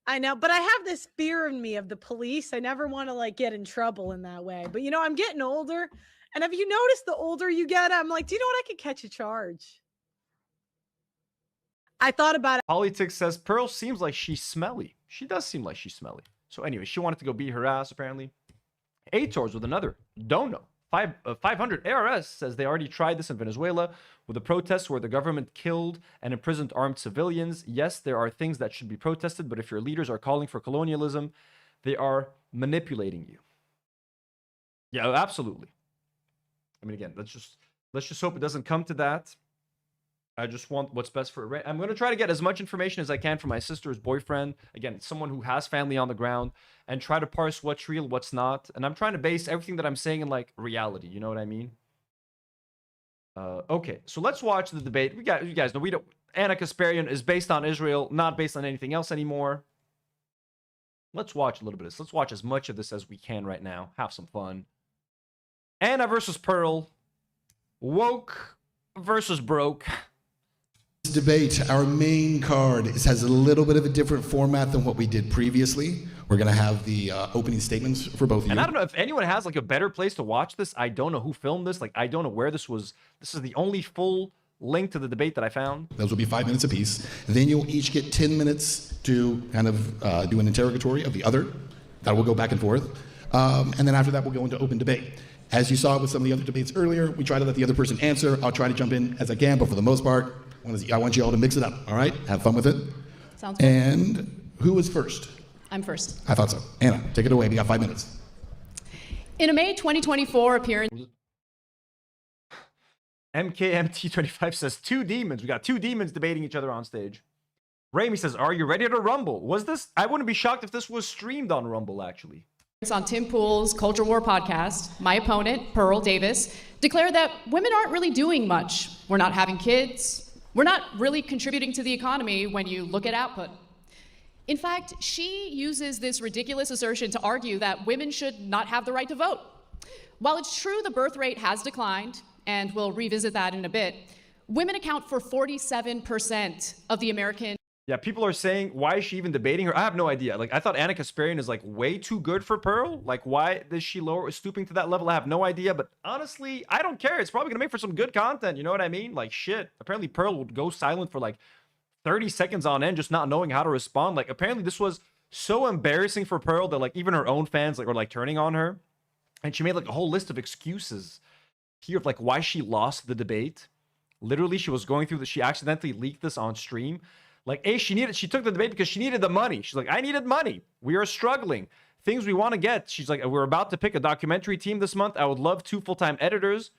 I know, but I have this fear in me of the police. I never want to like get in trouble in that way. But you know, I'm getting older, and have you noticed the older you get, I'm like, do you know what? I could catch a charge. I thought about it. Politics says Pearl seems like she's smelly. She does seem like she's smelly. So anyway, she wanted to go beat her ass apparently. Ator's with another. Don't know. 500 ARS says they already tried this in Venezuela with the protests where the government killed and imprisoned armed civilians. Yes, there are things that should be protested, but if your leaders are calling for colonialism, they are manipulating you. Yeah, absolutely. I mean, again, let's just hope it doesn't come to that. I just want what's best for it. I'm going to try to get as much information as I can from my sister's boyfriend. Again, someone who has family on the ground, and try to parse what's real, what's not. And I'm trying to base everything that I'm saying in like reality. You know what I mean? Okay, so let's watch the debate. You guys know Anna Kasparian is based on Israel, not based on anything else anymore. Let's watch a little bit of this. Let's watch as much of this as we can right now. Have some fun. Anna versus Pearl. Woke versus broke. Debate, our main card has a little bit of a different format than what we did previously. We're going to have the opening statements for both of you. And I don't know if anyone has like a better place to watch this. I don't know who filmed this. Like, I don't know where this was. This is the only full link to the debate that I found. Those will be 5 minutes apiece. And then you'll each get 10 minutes to kind of do an interrogatory of the other. That will go back and forth. And then after that, we'll go into open debate. As you saw with some of the other debates earlier, we try to let the other person answer. I'll try to jump in as I can, but for the most part, I want you all to mix it up, all right? Have fun with it. Sounds good. And who was first? I'm first. I thought so. Anna, take it away. We got 5 minutes. In a May 2024 appearance... MKMT25 says 2 demons. We got 2 demons debating each other on stage. Raimi says, are you ready to rumble? Was this... I wouldn't be shocked if this was streamed on Rumble, actually. On Tim Pool's Culture War podcast, my opponent, Pearl Davis, declared that women aren't really doing much. We're not having kids. We're not really contributing to the economy when you look at output. In fact, she uses this ridiculous assertion to argue that women should not have the right to vote. While it's true the birth rate has declined, and we'll revisit that in a bit, women account for 47% of the American... Yeah, people are saying, why is she even debating her? I have no idea. Like, I thought Anna Kasparian is like way too good for Pearl. Like, why is she stooping to that level? I have no idea. But honestly, I don't care. It's probably gonna make for some good content. You know what I mean? Like, shit. Apparently, Pearl would go silent for like 30 seconds on end, just not knowing how to respond. Like, apparently, this was so embarrassing for Pearl that like even her own fans like were like turning on her, and she made like a whole list of excuses here of like why she lost the debate. Literally, she was going through she accidentally leaked this on stream. Like, she took the debate because she needed the money. She's like, I needed money. We are struggling. Things we want to get. She's like, we're about to pick a documentary team this month. I would love 2 full-time editors.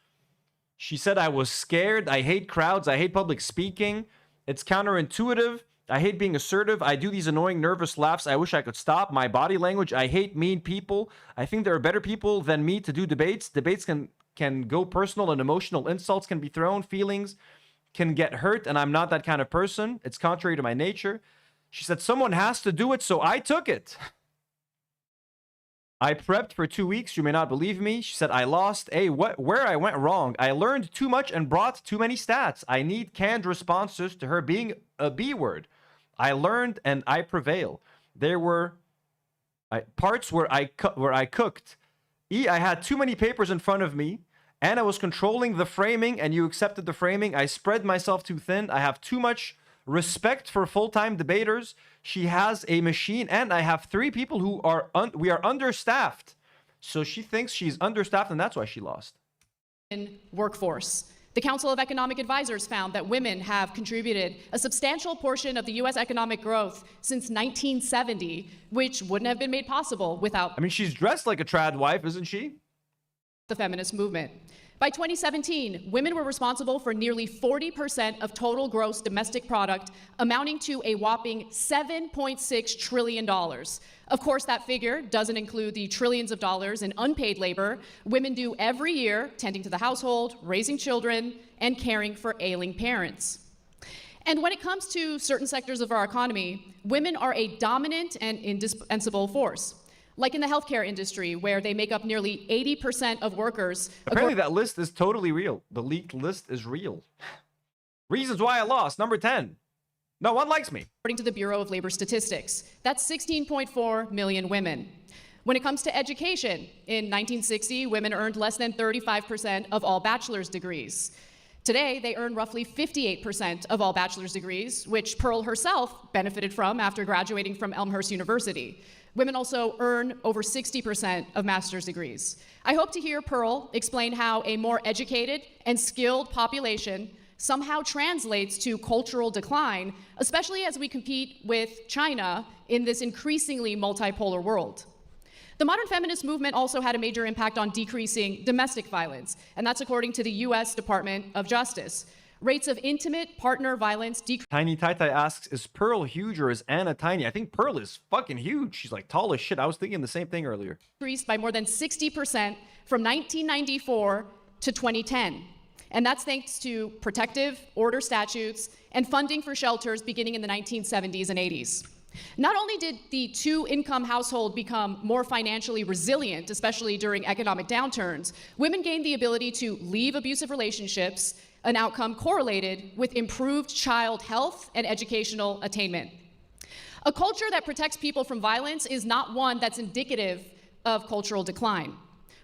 She said, I was scared. I hate crowds. I hate public speaking. It's counterintuitive. I hate being assertive. I do these annoying, nervous laughs. I wish I could stop. My body language. I hate mean people. I think there are better people than me to do debates. Debates can go personal and emotional. Insults can be thrown. Feelings can get hurt, and I'm not that kind of person. It's contrary to my nature. She said, someone has to do it, so I took it. I prepped for 2 weeks. You may not believe me. She said, I lost. Where I went wrong. I learned too much and brought too many stats. I need canned responses to her being a B word. I learned and I prevail. There were parts where I cooked. I had too many papers in front of me, and I was controlling the framing, and you accepted the framing. I spread myself too thin. I have too much respect for full-time debaters. She has a machine, and I have 3 people who are we are understaffed. So she thinks she's understaffed, and that's why she lost. Workforce. The Council of Economic Advisors found that women have contributed a substantial portion of the U.S. economic growth since 1970, which wouldn't have been made possible without... I mean, she's dressed like a trad wife, isn't she? ...the feminist movement. By 2017, women were responsible for nearly 40% of total gross domestic product, amounting to a whopping $7.6 trillion. Of course, that figure doesn't include the trillions of dollars in unpaid labor women do every year, tending to the household, raising children, and caring for ailing parents. And when it comes to certain sectors of our economy, women are a dominant and indispensable force. Like in the healthcare industry, where they make up nearly 80% of workers. Apparently that list is totally real. The leaked list is real. Reasons why I lost, number 10. No one likes me. According to the Bureau of Labor Statistics, that's 16.4 million women. When it comes to education, in 1960, women earned less than 35% of all bachelor's degrees. Today, they earn roughly 58% of all bachelor's degrees, which Pearl herself benefited from after graduating from Elmhurst University. Women also earn over 60% of master's degrees. I hope to hear Pearl explain how a more educated and skilled population somehow translates to cultural decline, especially as we compete with China in this increasingly multipolar world. The modern feminist movement also had a major impact on decreasing domestic violence, and that's according to the U.S. Department of Justice. Rates of intimate partner violence decreased. Tiny Tai asks, is Pearl huge or is Anna tiny? I think Pearl is fucking huge. She's like tall as shit. I was thinking the same thing earlier. Increased by more than 60% from 1994 to 2010. And that's thanks to protective order statutes and funding for shelters beginning in the 1970s and 80s. Not only did the 2-income household become more financially resilient, especially during economic downturns, women gained the ability to leave abusive relationships, an outcome correlated with improved child health and educational attainment. A culture that protects people from violence is not one that's indicative of cultural decline.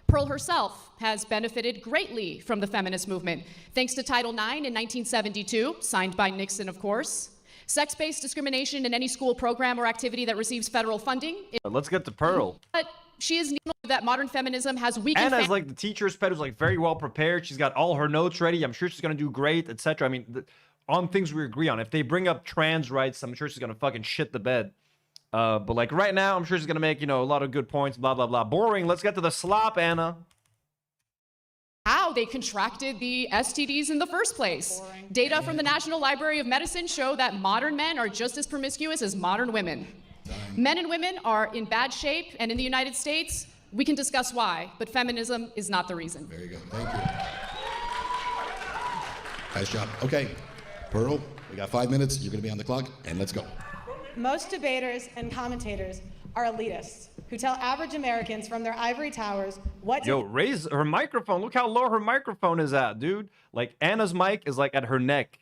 Pearl herself has benefited greatly from the feminist movement, thanks to Title IX in 1972, signed by Nixon, of course. Sex-based discrimination in any school program or activity that receives federal funding. Let's get to Pearl. But she is that modern feminism has weakened. Anna's like the teacher's pet who's like very well prepared. She's got all her notes ready. I'm sure she's gonna do great, etc. I mean, on things we agree on. If they bring up trans rights, I'm sure she's gonna fucking shit the bed. But like right now, I'm sure she's gonna make, you know, a lot of good points. Blah blah blah. Boring. Let's get to the slop, Anna. How they contracted the STDs in the first place. Boring. Data from the National Library of Medicine show that modern men are just as promiscuous as modern women. Men and women are in bad shape, and in the United States, we can discuss why, but feminism is not the reason. Very good, thank you. Nice job. Okay, Pearl, we got 5 minutes, you're gonna be on the clock, and let's go. Most debaters and commentators are elitists who tell average Americans from their ivory towers what to... Yo, raise her microphone. Look how low her microphone is at, dude. Like, Anna's mic is like at her neck.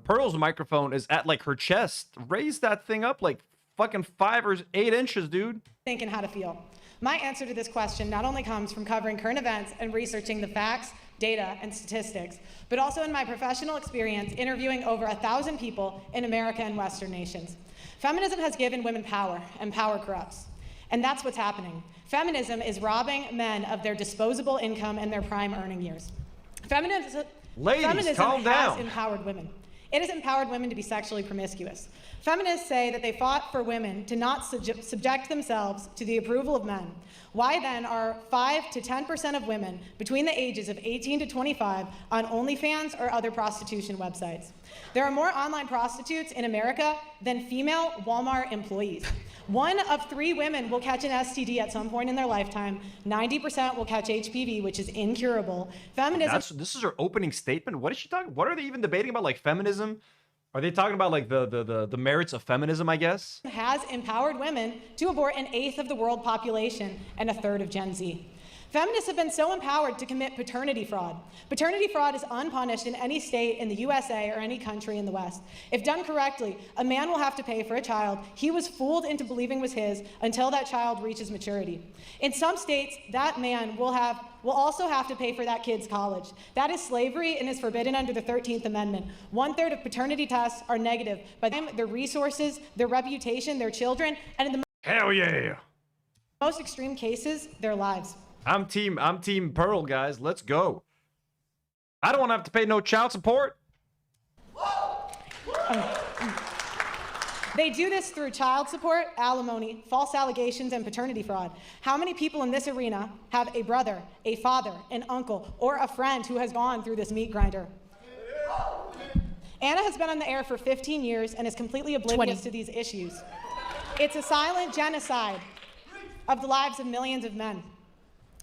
Pearl's microphone is at like her chest. Raise that thing up like fucking 5 or 8 inches, dude. Think and how to feel. My answer to this question not only comes from covering current events and researching the facts, data, and statistics, but also in my professional experience interviewing over 1,000 people in America and Western nations. Feminism has given women power, and power corrupts. And that's what's happening. Feminism is robbing men of their disposable income and their prime earning years. Feminism calm down. has empowered women. It has empowered women to be sexually promiscuous. Feminists say that they fought for women to not subject themselves to the approval of men. Why then are 5 to 10% of women between the ages of 18 to 25 on OnlyFans or other prostitution websites? There are more online prostitutes in America than female Walmart employees. 1 of 3 women will catch an STD at some point in their lifetime. 90% will catch HPV, which is incurable. Feminism. This is her opening statement. What is she talking? What are they even debating about? Like feminism? Are they talking about like the merits of feminism? I guess has empowered women to abort 1/8 of the world population and 1/3 of Gen Z. Feminists have been so empowered to commit paternity fraud. Paternity fraud is unpunished in any state in the USA or any country in the West. If done correctly, a man will have to pay for a child he was fooled into believing was his until that child reaches maturity. In some states, that man will also have to pay for that kid's college. That is slavery and is forbidden under the 13th Amendment. 1/3 of paternity tests are negative by them, their resources, their reputation, their children, and in the Hell yeah. most extreme cases, their lives. I'm team Pearl, guys. Let's go. I don't want to have to pay no child support. They do this through child support, alimony, false allegations, and paternity fraud. How many people in this arena have a brother, a father, an uncle, or a friend who has gone through this meat grinder? Anna has been on the air for 15 years and is completely oblivious to these issues. It's a silent genocide of the lives of millions of men.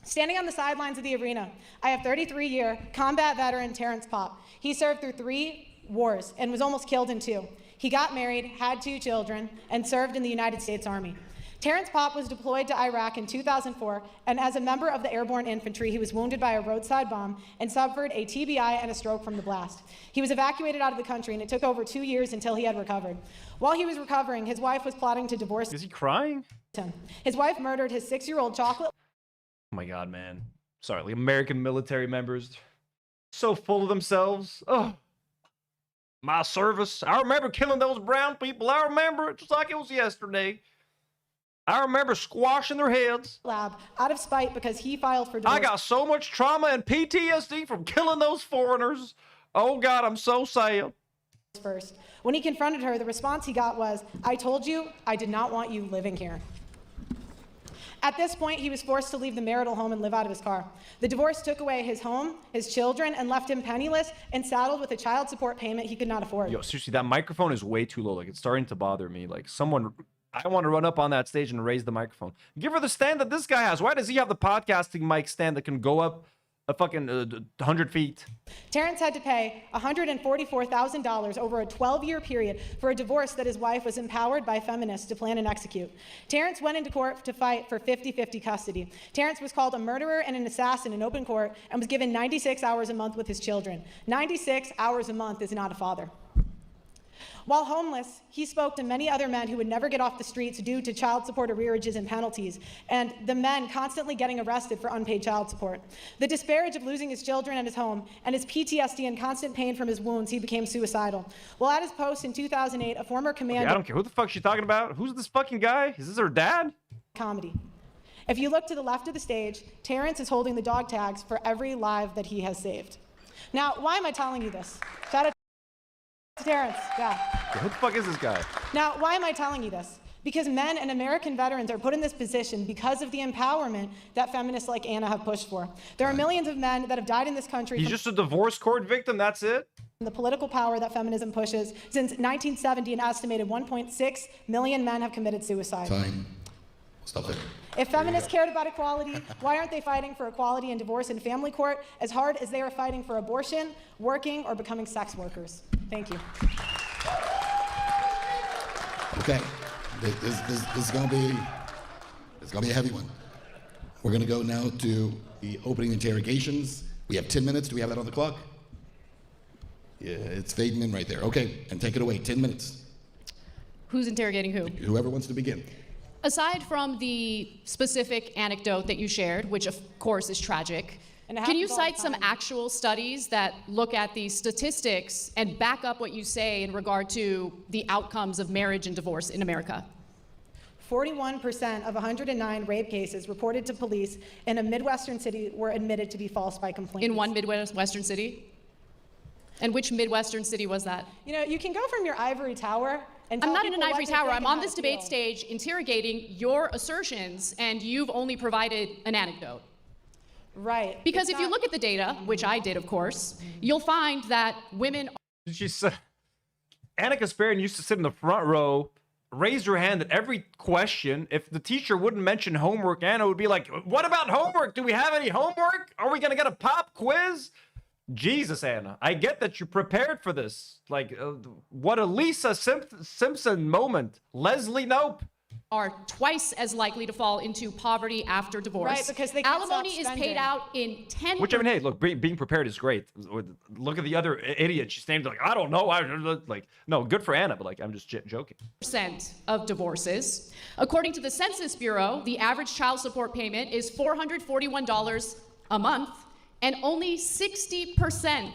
Standing on the sidelines of the arena, I have 33-year combat veteran Terrence Popp. He served through 3 wars and was almost killed in 2. He got married, had 2 children, and served in the United States Army. Terrence Popp was deployed to Iraq in 2004, and as a member of the airborne infantry, he was wounded by a roadside bomb and suffered a TBI and a stroke from the blast. He was evacuated out of the country, and it took over 2 years until he had recovered. While he was recovering, his wife was plotting to divorce him. Is he crying? His wife murdered his 6-year-old chocolate. Oh my god, man. Sorry, like American military members. So full of themselves. Oh. My service. I remember killing those brown people. I remember it just like it was yesterday. I remember squashing their heads. Lab out of spite because he filed for divorce. I got so much trauma and PTSD from killing those foreigners. Oh god, I'm so sad. First, when he confronted her, the response he got was, "I told you I did not want you living here." At this point, he was forced to leave the marital home and live out of his car. The divorce took away his home, his children, and left him penniless and saddled with a child support payment he could not afford. Yo, seriously, that microphone is way too low. Like, it's starting to bother me. Like, someone... I want to run up on that stage and raise the microphone. Give her the stand that this guy has. Why does he have the podcasting mic stand that can go up a fucking 100 feet? Terrence had to pay $144,000 over a 12-year period for a divorce that his wife was empowered by feminists to plan and execute. Terrence went into court to fight for 50-50 custody. Terrence was called a murderer and an assassin in open court and was given 96 hours a month with his children. 96 hours a month is not a father. While homeless, he spoke to many other men who would never get off the streets due to child support arrearages and penalties, and the men constantly getting arrested for unpaid child support. The disparage of losing his children and his home, and his PTSD and constant pain from his wounds, he became suicidal. While at his post in 2008, a former commander... Okay, I don't care. Who the fuck she talking about? Who's this fucking guy? Is this her dad? Comedy. If you look to the left of the stage, Terrence is holding the dog tags for every life that he has saved. Now, why am I telling you this? Shout out to Terrence, yeah. Who the fuck is this guy? Now, why am I telling you this? Because men and American veterans are put in this position because of the empowerment that feminists like Anna have pushed for. There are millions of men that have died in this country. He's just a divorce court victim, that's it? The political power that feminism pushes. Since 1970, an estimated 1.6 million men have committed suicide. Time. Stop there. If feminists cared about equality, why aren't they fighting for equality in divorce and family court as hard as they are fighting for abortion, working, or becoming sex workers? Thank you. Okay, this is gonna be a heavy one. We're gonna go now to the opening interrogations. We have 10 minutes. Do we have that on the clock? Yeah, it's fading in right there. Okay, and take it away. 10 minutes. Who's interrogating who? Whoever wants to begin. Aside from the specific anecdote that you shared, which of course is tragic, can you cite some actual studies that look at the statistics and back up what you say in regard to the outcomes of marriage and divorce in America? 41% of 109 rape cases reported to police in a Midwestern city were admitted to be false by complainants. In one Midwestern city? And which Midwestern city was that? You know, you can go from your ivory tower and I'm not in an ivory tower. I'm on this debate stage interrogating your assertions, and you've only provided an anecdote. Right. Because if you look at the data, which I did, of course, you'll find that women... She said, Anna Kasparian used to sit in the front row, raise her hand at every question. If the teacher wouldn't mention homework, Anna would be like, what about homework? Do we have any homework? Are we going to get a pop quiz? Jesus, Anna, I get that you prepared for this. Like, what a Lisa Simpson moment. Leslie Knope. are twice as likely to fall into poverty after divorce. Right, because they can't alimony stop is spending. paid out in 10. Which, I mean, hey, look, being prepared is great. Look at the other idiot. She's standing like, I don't know. Like, no, good for Anna, but like, I'm just joking. Percent of divorces. According to the Census Bureau, the average child support payment is $441 a month, and only 60%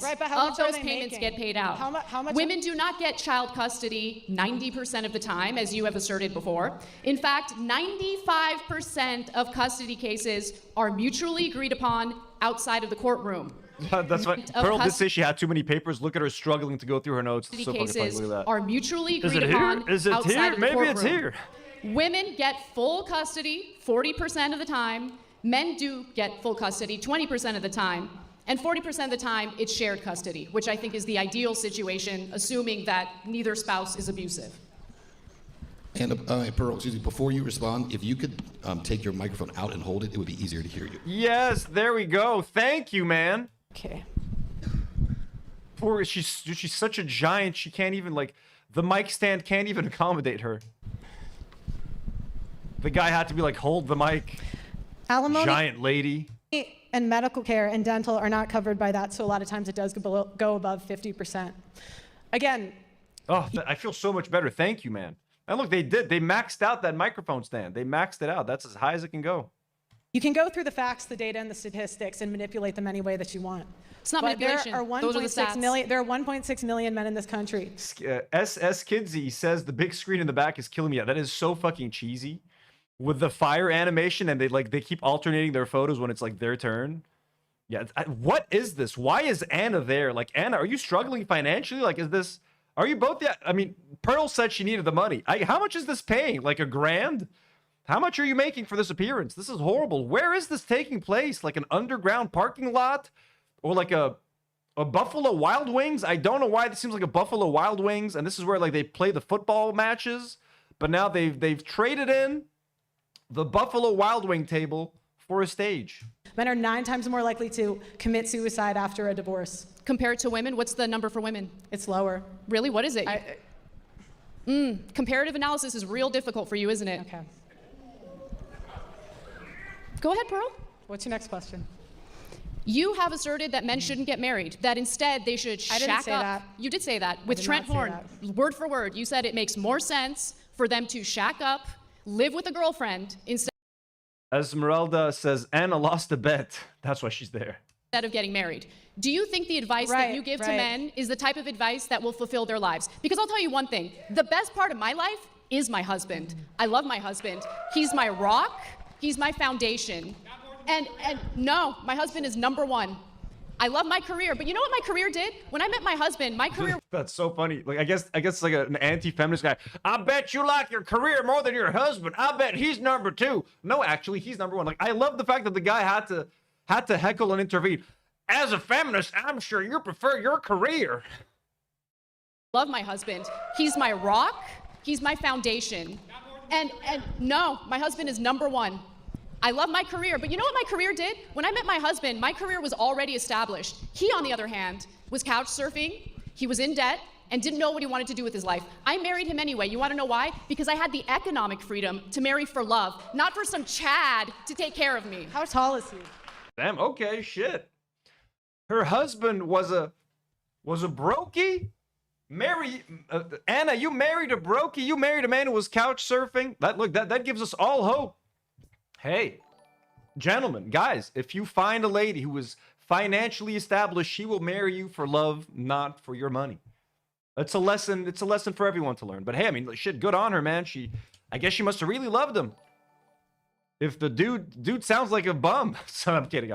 Right, but how of much are those they payments making? get paid out. How much? Women do not get child custody 90% of the time, as you have asserted before. In fact, 95% of custody cases are mutually agreed upon outside of the courtroom. That's what Pearl did say. She had too many papers. Look at her struggling to go through her notes. It's so fucking funny. Cases Look at that. are mutually Is agreed it here? upon Is it outside here? of the Maybe courtroom. it's here. Women get full custody 40% of the time. Men do get full custody 20% of the time. And 40% of the time, it's shared custody, which I think is the ideal situation, assuming that neither spouse is abusive. And Pearl, excuse me, before you respond, if you could take your microphone out and hold it, it would be easier to hear you. Yes, there we go. Thank you, man. Okay. Poor, she's such a giant. She can't even, like, the mic stand can't even accommodate her. The guy had to be like, hold the mic. Alimony Giant lady. and medical care and dental are not covered by that, so a lot of times it does go above 50%. Again. Oh, I feel so much better. Thank you, man. And look, they maxed out that microphone stand. They maxed it out. That's as high as it can go. You can go through the facts, the data, and the statistics and manipulate them any way that you want. It's not But manipulation. There are Those are the 1.6 stats. million. There are 1.6 million men in this country. SS Kidsy says the big screen in the back is killing me. That is so fucking cheesy. With the fire animation, and they keep alternating their photos when it's like their turn. Yeah, what is this? Why is Anna there? Like, Anna, are you struggling financially? Like, are you both? Yeah, I mean, Pearl said she needed the money. How much is this paying? Like $1,000? How much are you making for this appearance? This is horrible. Where is this taking place? Like an underground parking lot, or like a Buffalo Wild Wings? I don't know why this seems like a Buffalo Wild Wings, and this is where like they play the football matches. But now they've traded in the Buffalo Wild Wing table for a stage. Men are 9 times more likely to commit suicide after a divorce. Compared to women, what's the number for women? It's lower. Really? What is it? Comparative analysis is real difficult for you, isn't it? Okay. Go ahead, Pearl. What's your next question? You have asserted that men shouldn't get married, that instead they should I shack didn't say up. that. You did say that with did Trent not say Horn, word for word. You said it makes more sense for them to shack up, live with a girlfriend instead Esmeralda says Anna lost a bet. That's why she's there. of getting married. Do you think the advice that you give to men is the type of advice that will fulfill their lives? Because I'll tell you one thing, the best part of my life is my husband. I love my husband. He's my rock, he's my foundation. And no, my husband is number one. I love my career, but you know what my career did? When I met my husband, my career That's so funny. Like, I guess like an anti-feminist guy. I bet you like your career more than your husband. I bet he's number 2. No, actually, he's number 1. Like, I love the fact that the guy had to heckle and intervene. As a feminist, I'm sure you prefer your career. love my husband. He's my rock, he's my foundation. And no, my husband is number 1. I love my career, but you know what my career did? When I met my husband, my career was already established. He, on the other hand, was couch surfing, he was in debt, and didn't know what he wanted to do with his life. I married him anyway. You want to know why? Because I had the economic freedom to marry for love, not for some Chad to take care of me. How tall is he? Damn, okay, shit. Her husband was a brokey? Anna, you married a brokey? You married a man who was couch surfing? That gives us all hope. Hey, gentlemen, guys, if you find a lady who is financially established, she will marry you for love, not for your money. It's a lesson for everyone to learn. But hey, I mean, shit, good on her, man. I guess she must have really loved him. If the dude sounds like a bum. So I'm kidding.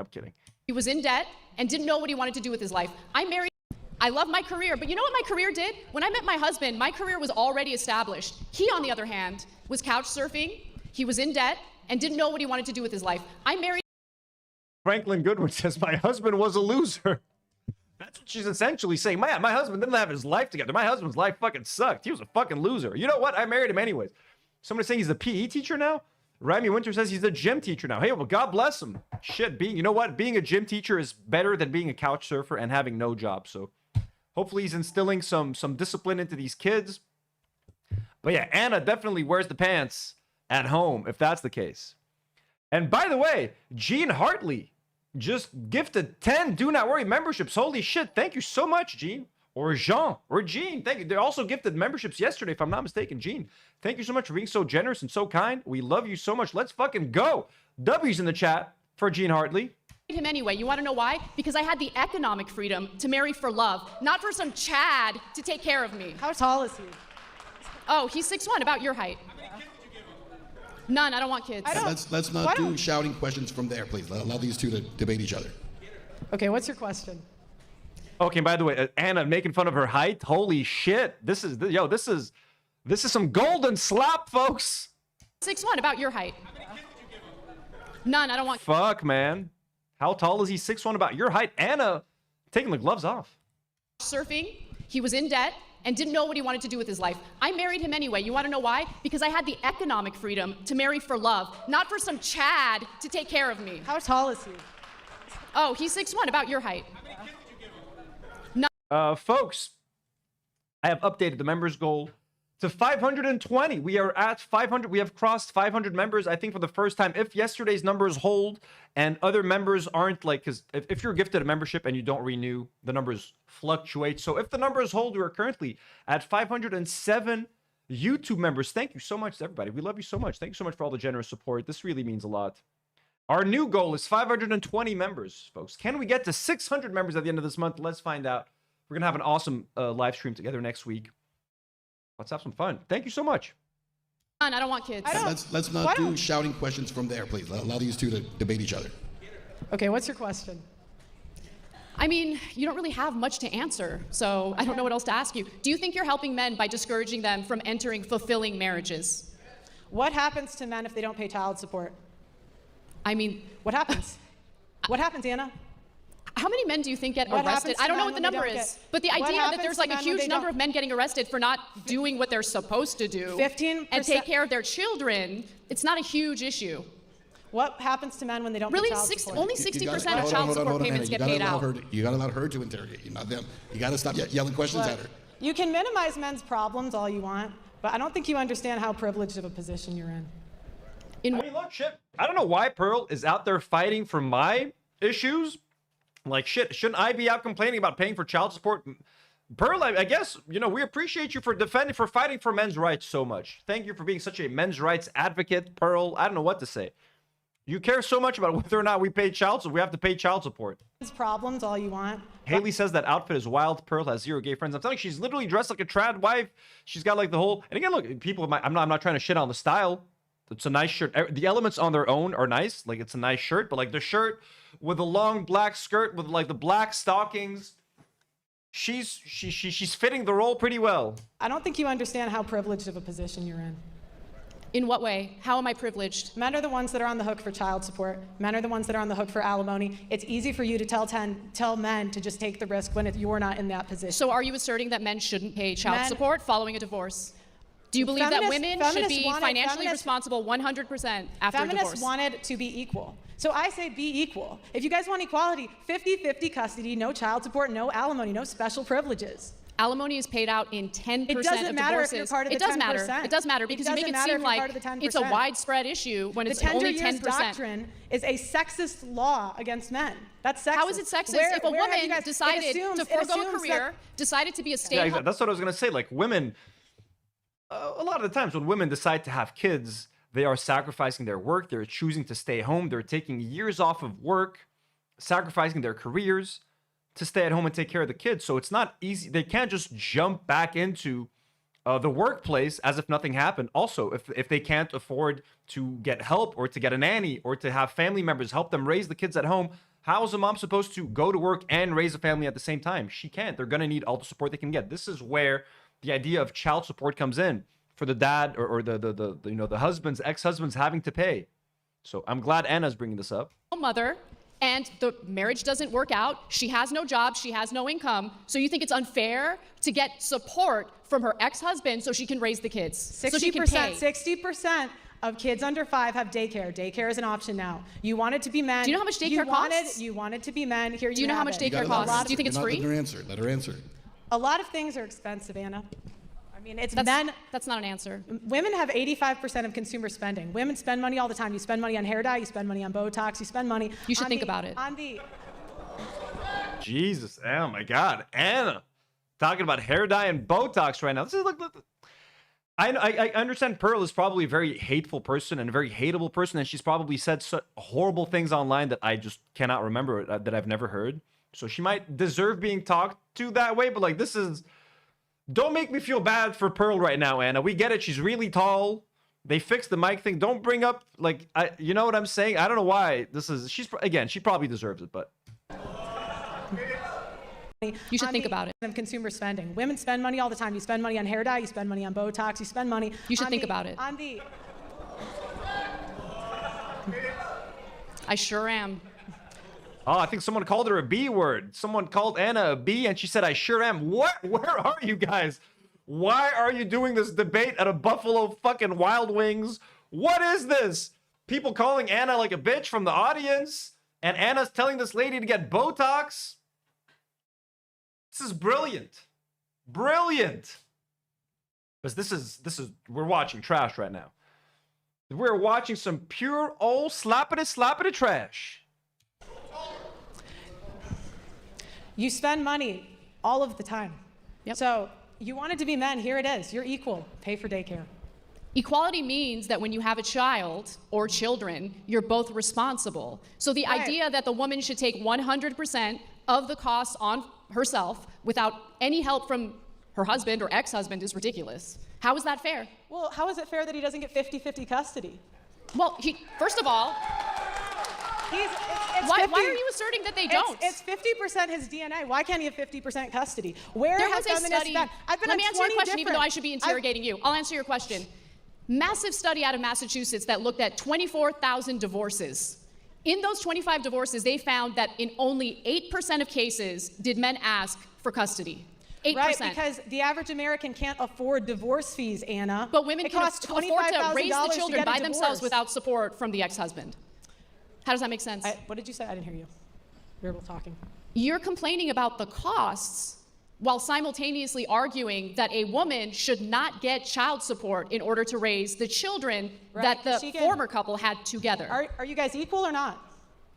He was in debt and didn't know what he wanted to do with his life. I love my career, but you know what my career did? When I met my husband, my career was already established. He, on the other hand, was couch surfing, he was in debt, and didn't know what he wanted to do with his life. I married Franklin Goodwin says, my husband was a loser. That's what she's essentially saying. My husband didn't have his life together. My husband's life fucking sucked. He was a fucking loser. You know what? I married him anyways. Somebody's saying he's a PE teacher now? Rami Winter says he's a gym teacher now. Hey, well, God bless him. Shit, you know what? Being a gym teacher is better than being a couch surfer and having no job. So hopefully he's instilling some discipline into these kids. But yeah, Anna definitely wears the pants. at home if that's the case. And by the way, Gene Hartley just gifted 10 Do Not Worry memberships. Holy shit. Thank you so much, Gene. Or Jean. Or Gene. Thank you. They also gifted memberships yesterday, if I'm not mistaken. Gene, thank you so much for being so generous and so kind. We love you so much. Let's fucking go. W's in the chat for Gene Hartley. Him anyway. You want to know why? Because I had the economic freedom to marry for love, not for some Chad to take care of me. How tall is he? Oh, he's 6'1", about your height. None. I don't want kids. Let's not do shouting questions from there, please. Allow these two to debate each other. Okay, what's your question? Okay, by the way, Anna making fun of her height. Holy shit. This is some golden slap, folks. 6'1", about your height. None. I don't want. Fuck, man. How tall is he? 6'1", about your height. Anna taking the gloves off. Surfing. He was in debt and didn't know what he wanted to do with his life. I married him anyway. You want to know why? Because I had the economic freedom to marry for love, not for some Chad to take care of me. How tall is he? Oh, he's 6'1", about your height. Folks, I have updated the members goal to 520. We are at 500. We have crossed 500 members, I think, for the first time. If yesterday's numbers hold and other members aren't, like, because if you're gifted a membership and you don't renew, the numbers fluctuate. So if the numbers hold, we are currently at 507 YouTube members. Thank you so much to everybody. We love you so much. Thank you so much for all the generous support. This really means a lot. Our new goal is 520 members, folks. Can we get to 600 members at the end of this month? Let's find out. We're going to have an awesome live stream together next week. Let's have some fun. Thank you so much. I don't want kids. Let's not do shouting questions from there, please. Allow these two to debate each other. Okay, what's your question? I mean, you don't really have much to answer, so I don't know what else to ask you. Do you think you're helping men by discouraging them from entering fulfilling marriages? What happens to men if they don't pay child support? I mean, what happens? What happens, Anna? How many men do you think get What arrested? happens to I don't know men what the when they number don't is, get- but the What idea that happens there's to like a men when huge they number don't- of men getting arrested for not doing what they're supposed to do 15% and take care of their children, it's not a huge issue. What happens to men when they don't Really, pay child support? only 60% of child support payments get paid out. You got to allow her to interrogate you, not them. You got to stop yelling questions Look, at her. you can minimize men's problems all you want, but I don't think you understand how privileged of a position you're in. I mean, look, shit. I don't know why Pearl is out there fighting for my issues. Like, shit, shouldn't I be out complaining about paying for child support? Pearl, I guess, you know, we appreciate you for fighting for men's rights so much. Thank you for being such a men's rights advocate, Pearl. I don't know what to say. You care so much about whether or not we pay child support. We have to pay child support. Men's problems all you want. Haley says that outfit is wild. Pearl has 0 gay friends. I'm telling you, she's literally dressed like a trad wife. She's got like the whole, and again, look, people, I'm not trying to shit on the style. It's a nice shirt. The elements on their own are nice. Like, it's a nice shirt, but like the shirt with the long black skirt with like the black stockings, she's fitting the role pretty well. I don't think you understand how privileged of a position you're in. In what way? How am I privileged? Men are the ones that are on the hook for child support. Men are the ones that are on the hook for alimony. It's easy for you to tell men to just take the risk when you're not in that position. So are you asserting that men shouldn't pay child support following a divorce? Do you believe that women should be financially responsible 100% after a divorce? Feminists wanted to be equal. So I say be equal. If you guys want equality, 50-50 custody, no child support, no alimony, no special privileges. Alimony is paid out in 10% It doesn't of matter divorces. if you're part of the it does 10%. matter. It does matter because you make it seem like it's a widespread issue when it's only 10%. The 10 years doctrine is a sexist law against men. That's sexist. How is it sexist if a woman decided to forego a career, decided to be a stay-at-home? Yeah, exactly. That's what I was gonna say. Like, women, a lot of the times when women decide to have kids, they are sacrificing their work. They're choosing to stay home. They're taking years off of work, sacrificing their careers to stay at home and take care of the kids. So it's not easy. They can't just jump back into the workplace as if nothing happened. Also, if they can't afford to get help or to get a nanny or to have family members help them raise the kids at home, how is a mom supposed to go to work and raise a family at the same time? She can't. They're going to need all the support they can get. This is where the idea of child support comes in for the dad or the husbands, ex-husbands having to pay. So I'm glad Anna's bringing this up. Mother, and the marriage doesn't work out. She has no job. She has no income. So you think it's unfair to get support from her ex-husband so she can raise the kids? 60%, so she can pay. 60% of kids under 5 have daycare. Daycare is an option now. You wanted to be men. Do you know how much daycare costs? You wanted to be men. Here Do you know how much daycare costs? Do you think it's free? Let her answer. A lot of things are expensive, Anna. I mean, it's That's men. That's not an answer. Women have 85% of consumer spending. Women spend money all the time. You spend money on hair dye, you spend money on Botox, you spend money. You should think about it. Jesus, oh my God, Anna, talking about hair dye and Botox right now. This is look. I understand Pearl is probably a very hateful person and a very hateable person, and she's probably said horrible things online that I just cannot remember, that I've never heard. So she might deserve being talked to that way, but like, this is... Don't make me feel bad for Pearl right now, Anna. We get it. She's really tall. They fixed the mic thing. Don't bring up, like, you know what I'm saying? I don't know why this is... Again, she probably deserves it, but... You should think about it. Of consumer spending. Women spend money all the time. You spend money on hair dye, you spend money on Botox, you spend money. You should think about it. I sure am. Oh, I think someone called her a B word. Someone called Anna a B, and she said, I sure am. What? Where are you guys? Why are you doing this debate at a Buffalo fucking Wild Wings? What is this? People calling Anna like a bitch from the audience, and Anna's telling this lady to get Botox? This is brilliant. Brilliant. Because this is, we're watching trash right now. We're watching some pure old slappity trash. You spend money all of the time. Yep. So you wanted to be men, here it is. You're equal. Pay for daycare. Equality means that when you have a child or children, you're both responsible. So the idea that the woman should take 100% of the costs on herself without any help from her husband or ex-husband is ridiculous. How is that fair? Well, how is it fair that he doesn't get 50-50 custody? Well, first of all, why are you asserting that they don't? It's 50% his DNA. Why can't he have 50% custody? Where there has was a study. I've been Let me answer your question, different... even though I should be interrogating you. I'll answer your question. Massive study out of Massachusetts that looked at 24,000 divorces. In those 25 divorces, they found that in only 8% of cases did men ask for custody. 8%. Right, because the average American can't afford divorce fees, Anna. But women can afford to raise the children by themselves divorce. without support from the ex-husband. How does that make sense? What did you say? I didn't hear you. We were both talking. You're complaining about the costs while simultaneously arguing that a woman should not get child support in order to raise the children that the former couple had together. Are you guys equal or not?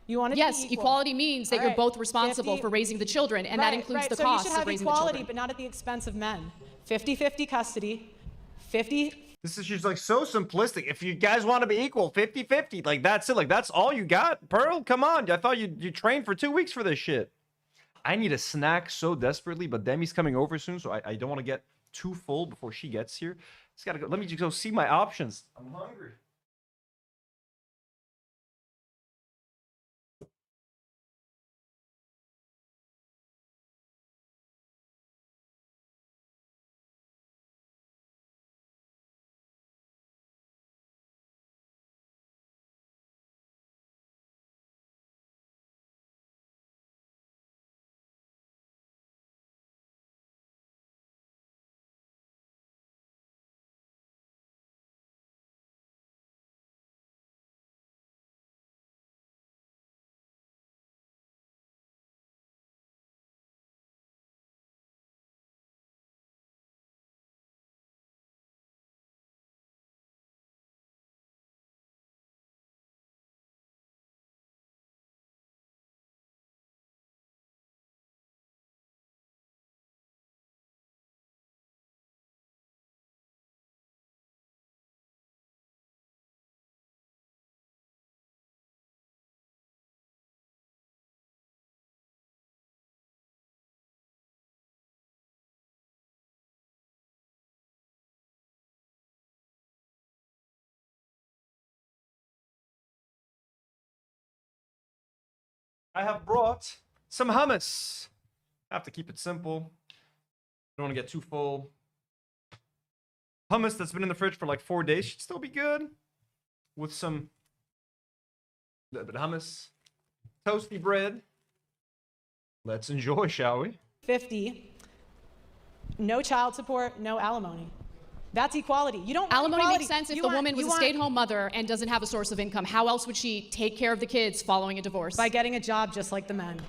You want to Yes, be equal. Equality means that you're both responsible for raising the children, and that includes the costs of raising the children. So you should have equality, but not at the expense of men. 50-50 custody, 50... This is just like so simplistic. If you guys want to be equal, 50-50, like that's it. Like that's all you got? Pearl, come on. I thought you trained for 2 weeks for this shit. I need a snack so desperately, but Demi's coming over soon, so I don't want to get too full before she gets here. Just gotta go. Let me just go see my options. I'm hungry. I have brought some hummus. I have to keep it simple. Don't want to get too full. Hummus that's been in the fridge for like 4 days should still be good. With some little bit of hummus, toasty bread. Let's enjoy, shall we? 50. No child support, no alimony. That's equality. You don't want alimony equality. makes sense if the woman was a stay-at-home mother and doesn't have a source of income. How else would she take care of the kids following a divorce? By getting a job just like the men.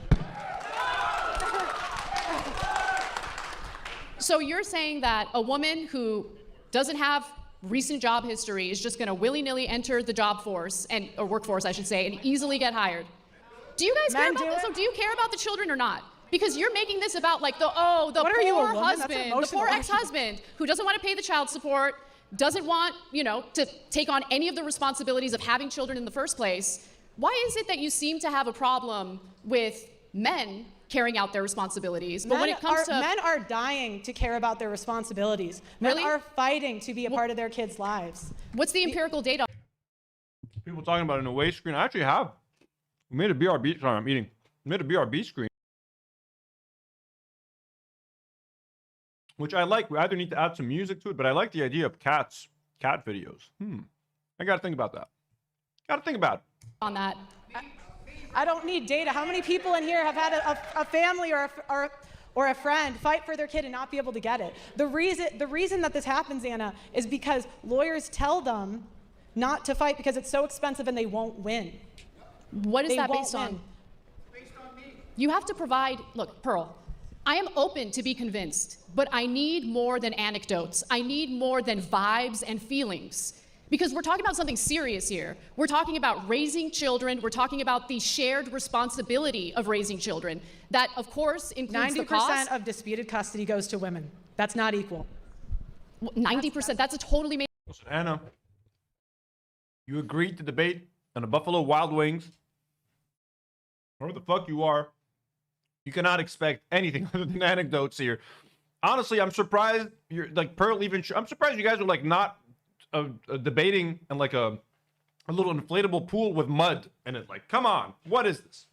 So you're saying that a woman who doesn't have recent job history is just going to willy-nilly enter the job force or workforce, I should say, and easily get hired. Do you guys care about this? So do you care about the children or not? Because you're making this about like the poor husband, the poor ex-husband who doesn't want to pay the child support, doesn't want, to take on any of the responsibilities of having children in the first place. Why is it that you seem to have a problem with men carrying out their responsibilities? But when it comes to men are dying to care about their responsibilities. Men are fighting to be a part of their kids' lives. What's the empirical data? People talking about an away screen. I actually have. We made a BRB. Sorry, I'm eating. We made a BRB screen, which I like. We either need to add some music to it, but I like the idea of cat videos. I gotta think about that. Gotta think about it. On that. I don't need data. How many people in here have had a family or a friend fight for their kid and not be able to get it? The reason that this happens, Anna, is because lawyers tell them not to fight because it's so expensive and they won't win. What is that based on? Based on me. You have to provide, look, Pearl, I am open to be convinced, but I need more than anecdotes. I need more than vibes and feelings. Because we're talking about something serious here. We're talking about raising children. We're talking about the shared responsibility of raising children. That, of course, includes the cost. 90% of disputed custody goes to women. That's not equal. 90%, that's a totally made. Listen, Anna, you agreed to debate on the Buffalo Wild Wings. Whoever the fuck you are, you cannot expect anything other than anecdotes here. Honestly, I'm surprised you're like Pearl even. I'm surprised you guys are like not debating in like a little inflatable pool with mud and it. Like, come on, what is this?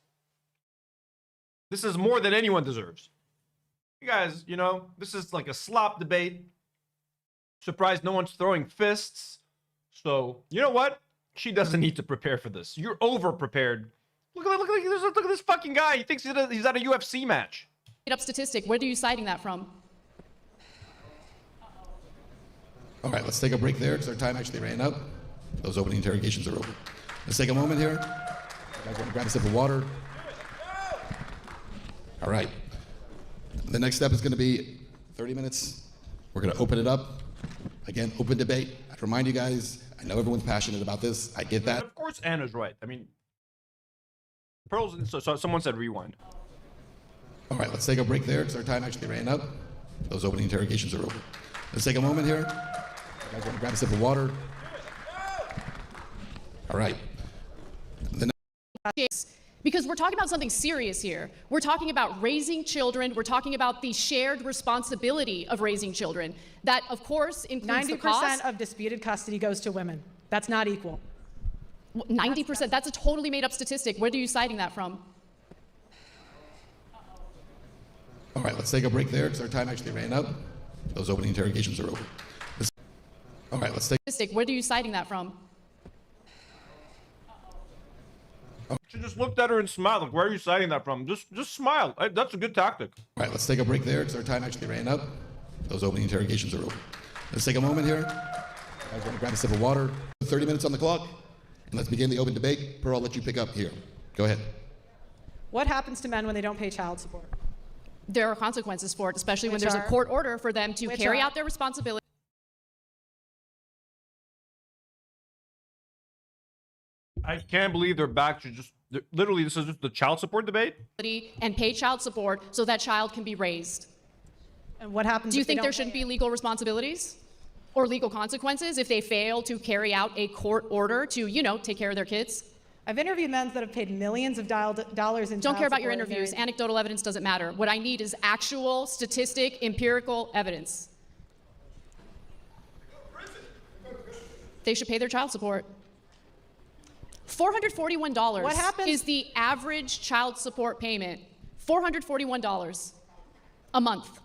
This is more than anyone deserves. You guys, this is like a slop debate. Surprised no one's throwing fists. So you know what? She doesn't need to prepare for this. You're over prepared. Look at this fucking guy. He thinks he's at a UFC match. Up statistic. Where are you citing that from? All right, let's take a break there because our time actually ran up. Those opening interrogations are over. Let's take a moment here. You guys want to grab a sip of water? All right. The next step is going to be 30 minutes. We're going to open it up. Again, open debate. I remind you guys, I know everyone's passionate about this. I get that. Of course, Anna's right. I mean, Pearl's. So someone said rewind. All right, let's take a break there because our time actually ran up. Those opening interrogations are over. Let's take a moment here. You guys want to grab a sip of water? All right. Because we're talking about something serious here. We're talking about raising children. We're talking about the shared responsibility of raising children. That, of course, includes the cost. 90% of disputed custody goes to women. That's not equal. 90%, that's a totally made up statistic. Where are you citing that from? All right, let's take a break there because our time actually ran up. Those opening interrogations are over. All right, let's take. Where are you citing that from? She just looked at her and smiled. Like, where are you citing that from? Just smile. That's a good tactic. All right, let's take a break there because our time actually ran up. Those opening interrogations are over. Let's take a moment here. You guys want to grab a sip of water? 30 minutes on the clock. And let's begin the open debate. Pearl, I'll let you pick up here. Go ahead. What happens to men when they don't pay child support? There are consequences for it, especially when there's a court order for them to carry out their responsibility. I can't believe they're back to literally, this is just the child support debate? And pay child support so that child can be raised. And what happens? Do you think there shouldn't be legal responsibilities or legal consequences if they fail to carry out a court order to, take care of their kids? I've interviewed men that have paid millions of dollars in. Don't care about your interviews. Anecdotal evidence doesn't matter. What I need is actual statistic, empirical evidence. They should pay their child support. $441 What happens? Is the average child support payment. $441 a month.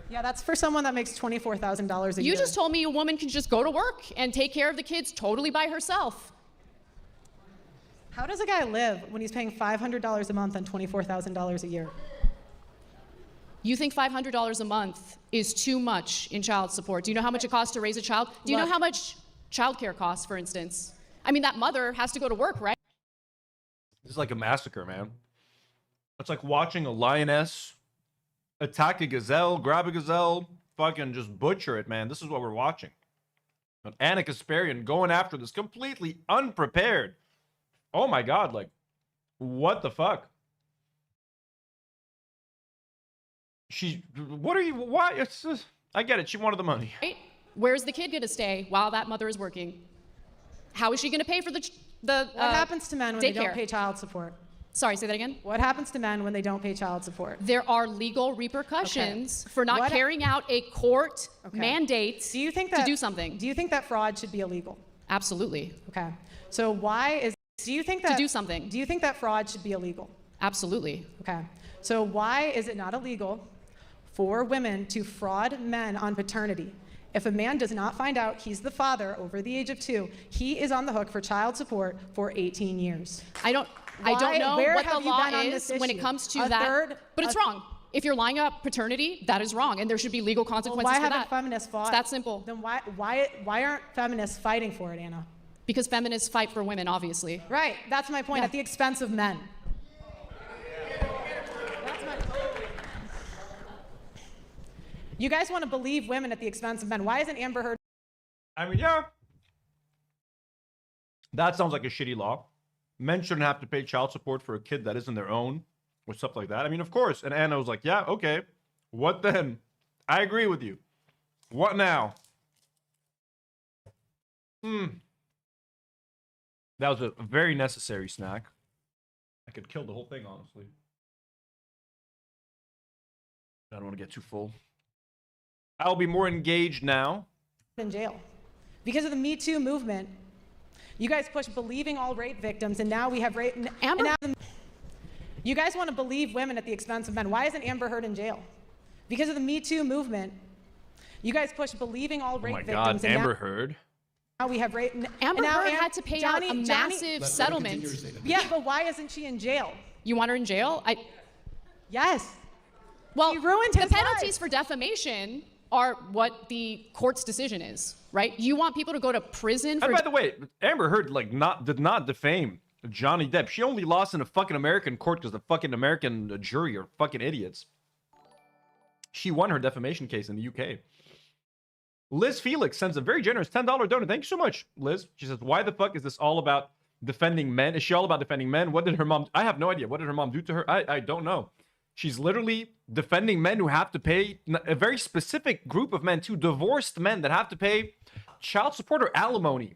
Yeah, that's for someone that makes $24,000 a year. You just told me a woman can just go to work and take care of the kids totally by herself. How does a guy live when he's paying $500 a month and $24,000 a year? You think $500 a month is too much in child support? Do you know how much it costs to raise a child? Do you know how much childcare costs, for instance? I mean, that mother has to go to work, right? This is like a massacre, man. It's like watching a lioness attack a gazelle, grab a gazelle, fucking just butcher it, man. This is what we're watching. And Anna Kasparian going after this completely unprepared. Oh my God, like, what the fuck? What are you, why? It's just, I get it, she wanted the money. Right? Where's the kid gonna stay while that mother is working? How is she gonna pay for the What happens to men when they don't daycare? pay child support? Sorry, say that again. What happens to men when they don't pay child support? There are legal repercussions for not carrying out a court mandate to do something. Do you think that fraud should be illegal? Absolutely. Okay. So why is, do you think that, to do something. Do you think that fraud should be illegal? Absolutely. Okay. So why is it not illegal for women to fraud men on paternity? If a man does not find out he's the father over the age of 2, he is on the hook for child support for 18 years. I don't know what the law is when it comes to that, but it's wrong. If you're lying about paternity, that is wrong, and there should be legal consequences why for that. haven't feminists fought? It's that simple. Then why aren't feminists fighting for it, Anna? Because feminists fight for women, obviously. Right. That's my point. At the expense of men. You guys want to believe women at the expense of men. Why isn't Amber Heard? I mean, yeah. That sounds like a shitty law. Men shouldn't have to pay child support for a kid that isn't their own or stuff like that. I mean, of course. And Anna was like, yeah, okay. What then? I agree with you. What now? That was a very necessary snack. I could kill the whole thing, honestly. I don't want to get too full. I'll be more engaged now. In jail. Because of the Me Too movement, you guys push believing all rape victims, and now we have rape. You guys want to believe women at the expense of men. Why isn't Amber Heard in jail? Because of the Me Too movement, you guys push believing all rape victims. Oh my God, Amber Heard. Now we have rape. Amber Heard had to pay out a massive settlement. Yeah, but why isn't she in jail? You want her in jail? Yes. Well, she ruined the his penalties for defamation are what the court's decision is, right? You want people to go to prison for. And by the way, Amber Heard did not defame Johnny Depp. She only lost in a fucking American court because the fucking American jury are fucking idiots. She won her defamation case in the UK. Liz Felix sends a very generous $10 donor. Thank you so much, Liz. She says, why the fuck is this all about defending men? Is she all about defending men? What did her mom... I have no idea. What did her mom do to her? I don't know. She's literally defending men who have to pay... A very specific group of men, too. Divorced men that have to pay child support or alimony.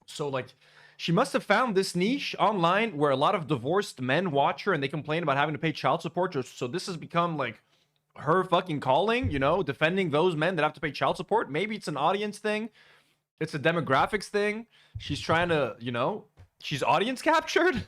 So, like... She must have found this niche online where a lot of divorced men watch her and they complain about having to pay child support. So this has become like her fucking calling, you know, defending those men that have to pay child support. Maybe it's an audience thing. It's a demographics thing. She's trying to, you know, she's audience captured.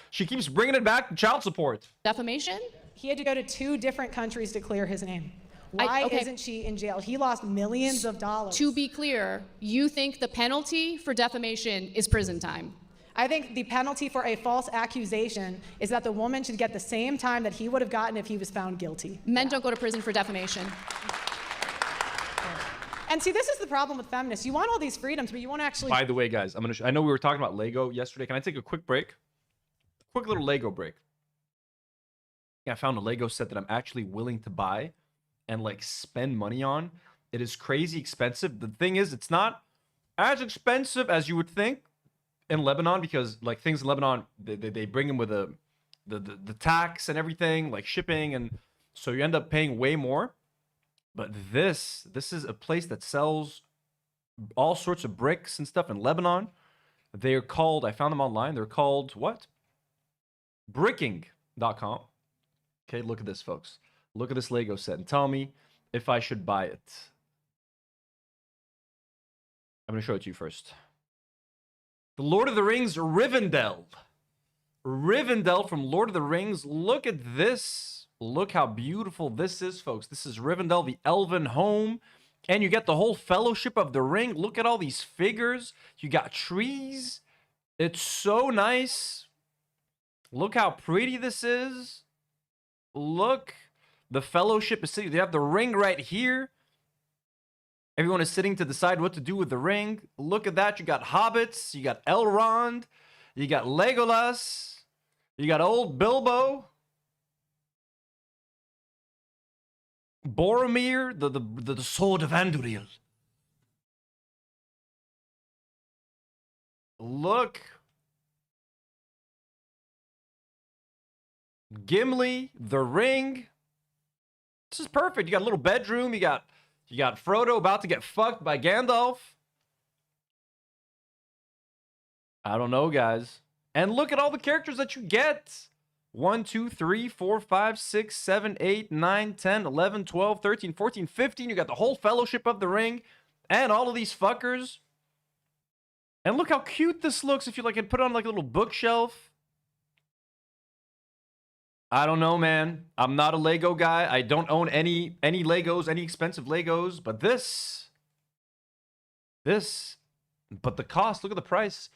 She keeps bringing it back to child support. Defamation? He had to go to 2 different countries to clear his name. Why isn't she in jail? He lost millions of dollars. To be clear, you think the penalty for defamation is prison time? I think the penalty for a false accusation is that the woman should get the same time that he would have gotten if he was found guilty. Men don't go to prison for defamation. And see, this is the problem with feminists. You want all these freedoms, but you won't actually... By the way, guys, I know we were talking about Lego yesterday. Can I take a quick break? Quick little Lego break. I found a Lego set that I'm actually willing to buy and like spend money on. It is crazy expensive. The thing is, it's not as expensive as you would think in Lebanon, because like things in Lebanon, they bring them with the tax and everything, like shipping, and so you end up paying way more. But this is a place that sells all sorts of bricks and stuff in Lebanon. They're called, I found them online, they're called what? Bricking.com. Okay, look at this, folks. Look at this Lego set and tell me if I should buy it. I'm going to show it to you first. The Lord of the Rings Rivendell. Rivendell from Lord of the Rings. Look at this. Look how beautiful this is, folks. This is Rivendell, the elven home. And you get the whole Fellowship of the Ring. Look at all these figures. You got trees. It's so nice. Look how pretty this is. Look. The Fellowship is sitting. They have the ring right here. Everyone is sitting to decide what to do with the ring. Look at that. You got hobbits. You got Elrond. You got Legolas. You got old Bilbo. Boromir, the sword of Anduril. Look. Gimli, the ring. This is perfect. You got a little bedroom. You got Frodo about to get fucked by Gandalf. I don't know, guys. And look at all the characters that you get. 1, 2, 3, 4, 5, 6, 7, 8, 9, 10, 11, 12, 13, 14, 15. You got the whole Fellowship of the Ring and all of these fuckers. And look how cute this looks if you like put it on like a little bookshelf. I don't know, man. I'm not a Lego guy. I don't own any Legos, any expensive Legos, but this, but the cost, look at the price.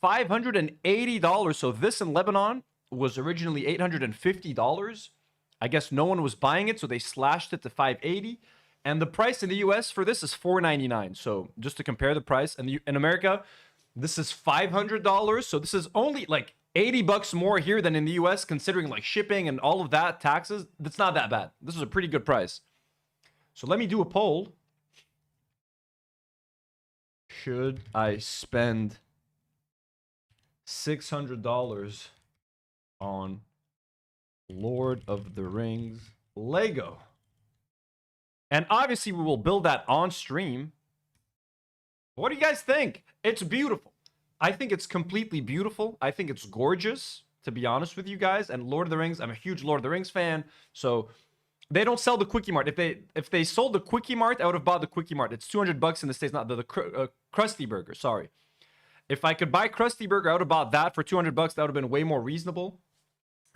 $580. So this in Lebanon was originally $850. I guess no one was buying it, so they slashed it to $580. And the price in the US for this is $499. So just to compare the price, in America, this is $500. So this is only like $80 more here than in the US, considering like shipping and all of that, taxes. That's not that bad. This is a pretty good price. So let me do a poll. Should I spend $600 on Lord of the Rings Lego? And obviously we will build that on stream. What do you guys think? It's beautiful. I think it's completely beautiful. I think it's gorgeous, to be honest with you guys. And Lord of the Rings, I'm a huge Lord of the Rings fan. So they don't sell the Quickie Mart. If they sold the Quickie Mart, I would have bought the Quickie Mart. It's $200 in the States, not the Krusty Burger, sorry. If I could buy Krusty Burger, I would have bought that for $200. That would have been way more reasonable.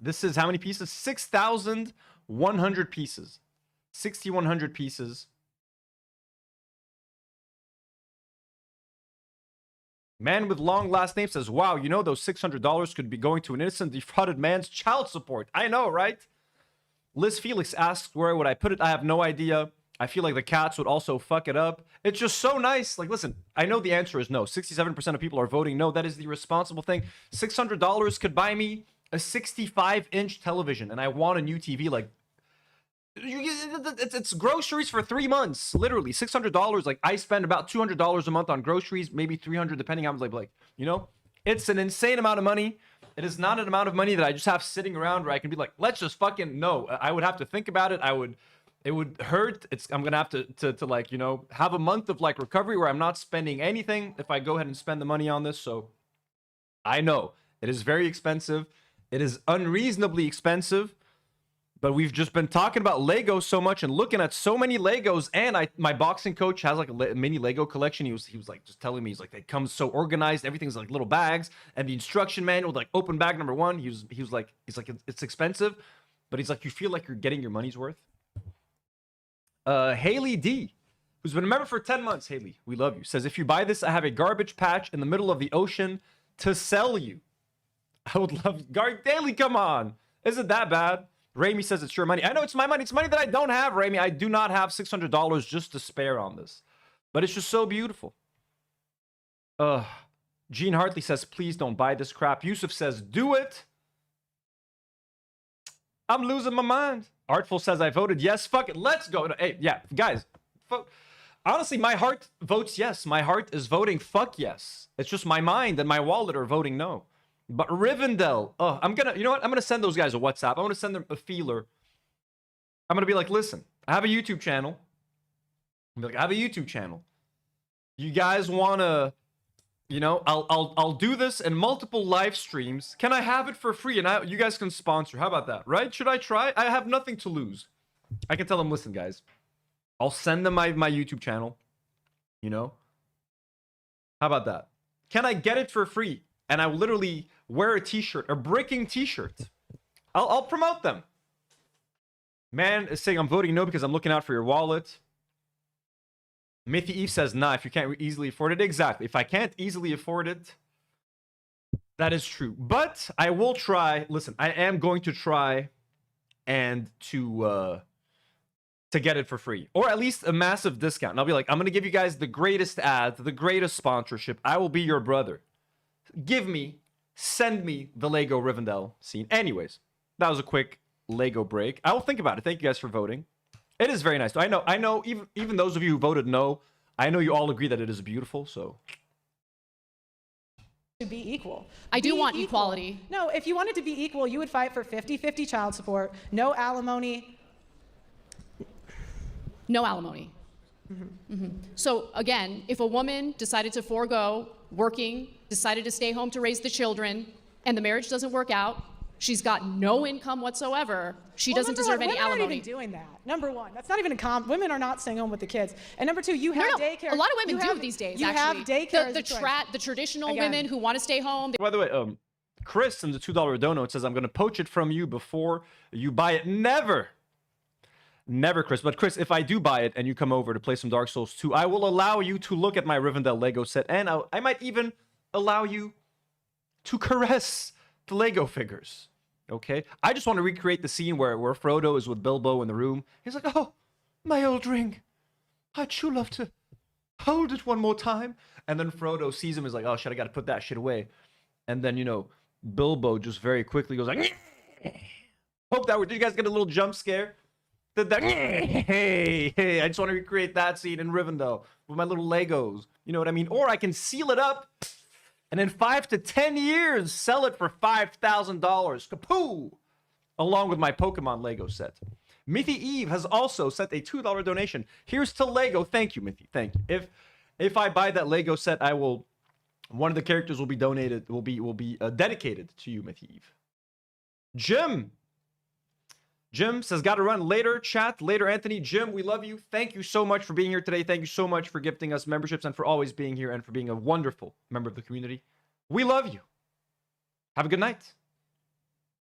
This is how many pieces? 6,100 pieces. 6,100 pieces. Man with long last name says, wow, you know those $600 could be going to an innocent defrauded man's child support. I know, right? Liz Felix asks, where would I put it? I have no idea. I feel like the cats would also fuck it up. It's just so nice. Like, listen, I know the answer is no. 67% of people are voting no. That is the responsible thing. $600 could buy me a 65-inch television, and I want a new TV. Like, it's groceries for 3 months, literally. $600. Like, I spend about $200 a month on groceries, maybe $300 depending on like, you know, it's an insane amount of money. It is not an amount of money that I just have sitting around where I can be like, let's just fucking no. I would have to think about it. It would hurt. I'm gonna have to like, you know, have a month of like recovery where I'm not spending anything if I go ahead and spend the money on this. So I know it is very expensive. It is unreasonably expensive. But we've just been talking about Legos so much and looking at so many Legos. And my boxing coach has like a mini Lego collection. He was like just telling me, he's like, they come so organized. Everything's like little bags. And the instruction manual, like open bag number 1. He's like, it's expensive. But he's like, you feel like you're getting your money's worth. Haley D, who's been a member for 10 months. Haley, we love you. Says, if you buy this, I have a garbage patch in the middle of the ocean to sell you. I would love Haley, come on. Is it that bad? Rami says it's your money. I know it's my money. It's money that I don't have, Rami. I do not have $600 just to spare on this. But it's just so beautiful. Gene Hartley says, please don't buy this crap. Yusuf says, do it. I'm losing my mind. Artful says, I voted yes. Fuck it. Let's go. Hey, yeah, guys. Honestly, my heart votes yes. My heart is voting fuck yes. It's just my mind and my wallet are voting no. But Rivendell, you know what? I'm gonna send those guys a WhatsApp. I want to send them a feeler. I'm gonna be like, listen, I have a YouTube channel. I'm like, I have a YouTube channel. You guys wanna, you know, I'll do this in multiple live streams. Can I have it for free? And you guys can sponsor. How about that? Right? Should I try? I have nothing to lose. I can tell them, listen, guys, I'll send them my YouTube channel. You know? How about that? Can I get it for free? And I will literally wear a t-shirt, a breaking t-shirt. I'll promote them. Man is saying I'm voting no because I'm looking out for your wallet. Mithy Eve says, nah, if you can't easily afford it. Exactly. If I can't easily afford it, that is true. But I will try. Listen, I am going to try and to get it for free. Or at least a massive discount. And I'll be like, I'm going to give you guys the greatest ad, the greatest sponsorship. I will be your brother. Send me the Lego Rivendell scene. Anyways, that was a quick Lego break. I will think about it. Thank you guys for voting. It is very nice. I know. Even those of you who voted no, I know you all agree that it is beautiful. So to be equal. I do want equality. No, if you wanted to be equal, you would fight for 50-50 child support, no alimony. No alimony. So again, if a woman decided to forego working, decided to stay home to raise the children, and the marriage doesn't work out, she's got no income whatsoever, she doesn't deserve any women alimony. aren't even doing that. Number one, that's not even a women are not staying home with the kids. And number two, you have daycare. A lot of women do these days, you actually. have daycare. The traditional women who want to stay home. by the way, Chris sends a $2 dono. It says, "I'm going to poach it from you before you buy it." Never, Chris. But Chris, if I do buy it and you come over to play some Dark Souls 2, I will allow you to look at my Rivendell Lego set, and I might even allow you to caress the Lego figures. Okay? I just want to recreate the scene where Frodo is with Bilbo in the room. He's like, "Oh, my old ring. I'd sure love to hold it one more time." And then Frodo sees him, is like, "Oh shit, I got to put that shit away." And then, Bilbo just very quickly goes like, hope that did you guys get a little jump scare? Hey, I just want to recreate that scene in Rivendell with my little Legos. You know what I mean? Or I can seal it up and in 5 to 10 years sell it for $5,000. Kapoo! Along with my Pokemon Lego set. Mithy Eve has also sent a $2 donation. Here's to Lego. Thank you, Mithy. Thank you. If I buy that Lego set, I will. One of the characters will be donated. Will be dedicated to you, Mithy Eve. Jim says, "Gotta run later, chat. Later, Anthony." Jim, we love you. Thank you so much for being here today. Thank you so much for gifting us memberships and for always being here and for being a wonderful member of the community. We love you. Have a good night.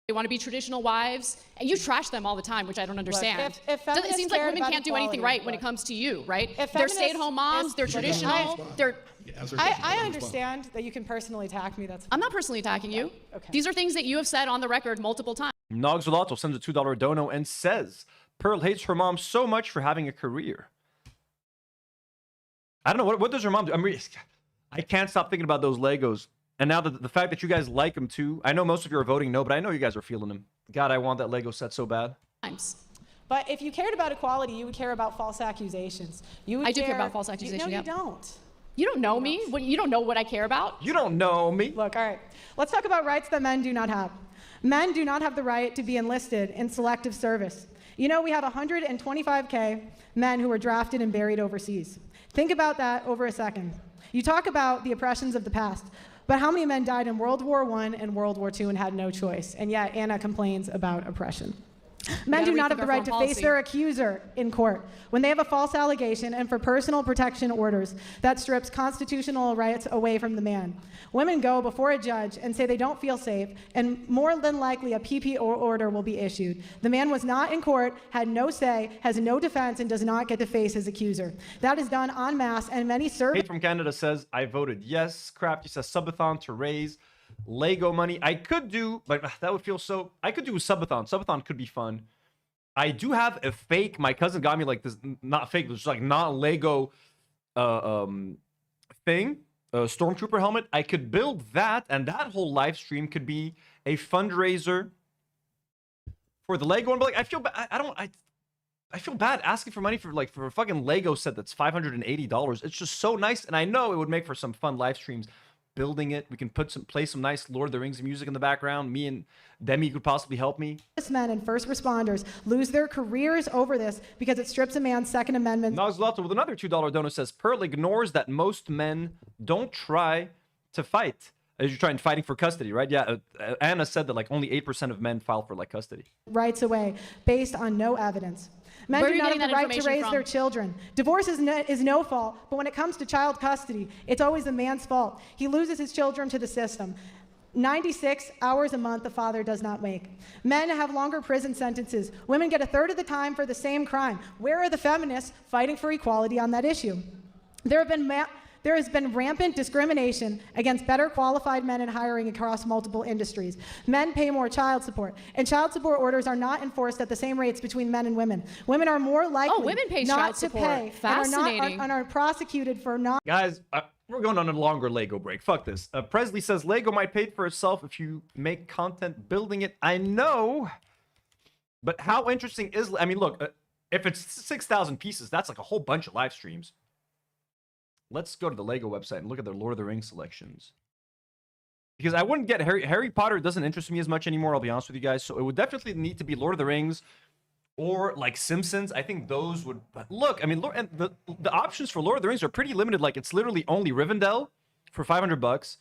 They want to be traditional wives, and you trash them all the time, which I don't understand. If It seems like women can't do anything right when it comes to you, right? They're stay-at-home moms, they're traditional, I understand that you can personally attack me. I'm not personally attacking you. Okay. These are things that you have said on the record multiple times. Nogzolato sends a $2 dono and says, "Pearl hates her mom so much for having a career." I don't know. What does her mom do? I can't stop thinking about those Legos. And now the fact that you guys like them too. I know most of you are voting no, but I know you guys are feeling them. God, I want that Lego set so bad. But if you cared about equality, you would care about false accusations. I do care about false accusations. No, you don't. You don't know me? You don't know what I care about? You don't know me. Look, all right. Let's talk about rights that men do not have. Men do not have the right to be enlisted in selective service. We have 125K men who were drafted and buried overseas. Think about that over a second. You talk about the oppressions of the past, but how many men died in World War I and World War II and had no choice? And yet Anna complains about oppression. Men do not have the right to face their accuser in court when they have a false allegation and for personal protection orders that strips constitutional rights away from the man. Women go before a judge and say they don't feel safe, and more than likely a PP order will be issued. The man was not in court, had no say, has no defense, and does not get to face his accuser. That is done en masse, and many serve. Kate from Canada says, "I voted yes." Crafty says, "Subathon to raise Lego money." I could do, but that would feel so. I could do a subathon. Subathon could be fun. I do have a fake. My cousin got me like this, not fake, but just like not Lego thing, a Stormtrooper helmet. I could build that, and that whole live stream could be a fundraiser for the Lego one. But like, I feel bad. I feel bad asking for money for a fucking Lego set that's $580. It's just so nice, and I know it would make for some fun live streams. Building it, we can play some nice Lord of the Rings music in the background. Me and Demi could possibly help me. Men and first responders lose their careers over this because it strips a man's Second Amendment. Nogzlato with another $2 donor says, "Pearl ignores that most men don't try to fight." As you're trying fighting for custody, right? Yeah, Anna said that like only 8% of men file for like custody. Rights away based on no evidence. Men do not have the right to raise their children. Divorce is no fault, but when it comes to child custody, it's always the man's fault. He loses his children to the system. 96 hours a month the father does not make. Men have longer prison sentences. Women get a third of the time for the same crime. Where are the feminists fighting for equality on that issue? There has been rampant discrimination against better qualified men in hiring across multiple industries. Men pay more child support, and child support orders are not enforced at the same rates between men and women. Women are more likely women pay not child to support. pay Fascinating. and are prosecuted for not. Guys, we're going on a longer Lego break. Fuck this. Presley says, "Lego might pay for itself if you make content building it." I know, but how interesting is... I mean, look, If it's 6,000 pieces, that's like a whole bunch of live streams. Let's go to the Lego website and look at their Lord of the Rings selections. Because I wouldn't get Harry Potter doesn't interest me as much anymore, I'll be honest with you guys. So it would definitely need to be Lord of the Rings or like Simpsons. I think those would look. I mean, and the options for Lord of the Rings are pretty limited. Like it's literally only Rivendell for $500.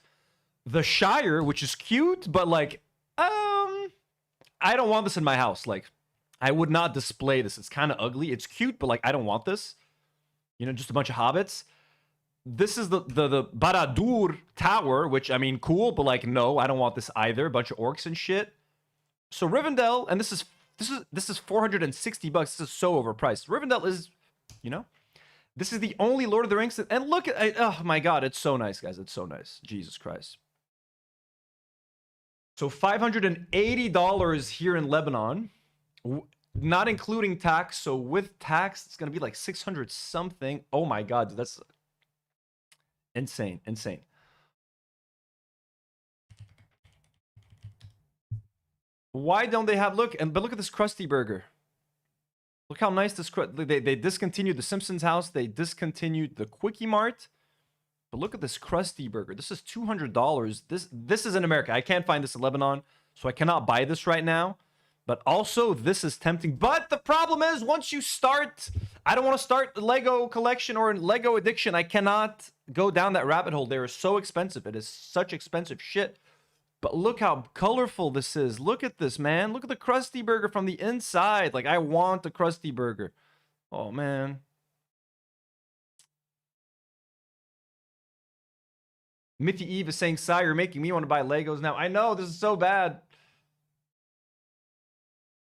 The Shire, which is cute, but like, I don't want this in my house. Like, I would not display this. It's kind of ugly. It's cute, but like, I don't want this. You know, just a bunch of hobbits. This is the Barad-dûr Tower, which, I mean, cool, but like, no, I don't want this either. A bunch of orcs and shit. So Rivendell, and this is $460. This is so overpriced. Rivendell is, you know, this is the only Lord of the Rings. And look at, oh my God, it's so nice, guys. It's so nice. Jesus Christ. So $580 here in Lebanon, not including tax. So with tax, it's going to be like 600 something. Oh my God, dude, that's insane, insane. Why don't they have, but look at this Krusty Burger. Look how nice this, they discontinued the Simpsons house. They discontinued the Quickie Mart. But look at this Krusty Burger. This is $200. This is in America. I can't find this in Lebanon, so I cannot buy this right now. But also, this is tempting. But the problem is, once you start, I don't want to start the Lego collection or Lego addiction. I cannot go down that rabbit hole. They are so expensive. It is such expensive shit. But look how colorful this is. Look at this, man. Look at the Krusty Burger from the inside. Like, I want the Krusty Burger. Oh, man. Mithy Eve is saying, "Sire, you're making me want to buy Legos now." I know, this is so bad.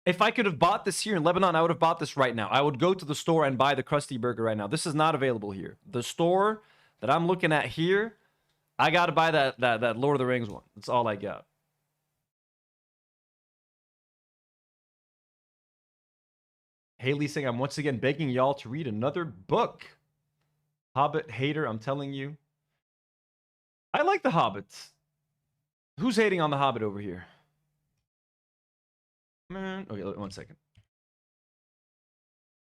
If I could have bought this here in Lebanon, I would have bought this right now. I would go to the store and buy the Krusty Burger right now. This is not available here. The store that I'm looking at here, I got to buy that Lord of the Rings one. That's all I got. Haley saying, "I'm once again begging y'all to read another book." Hobbit hater, I'm telling you. I like the Hobbits. Who's hating on the Hobbit over here? Man, okay, one second.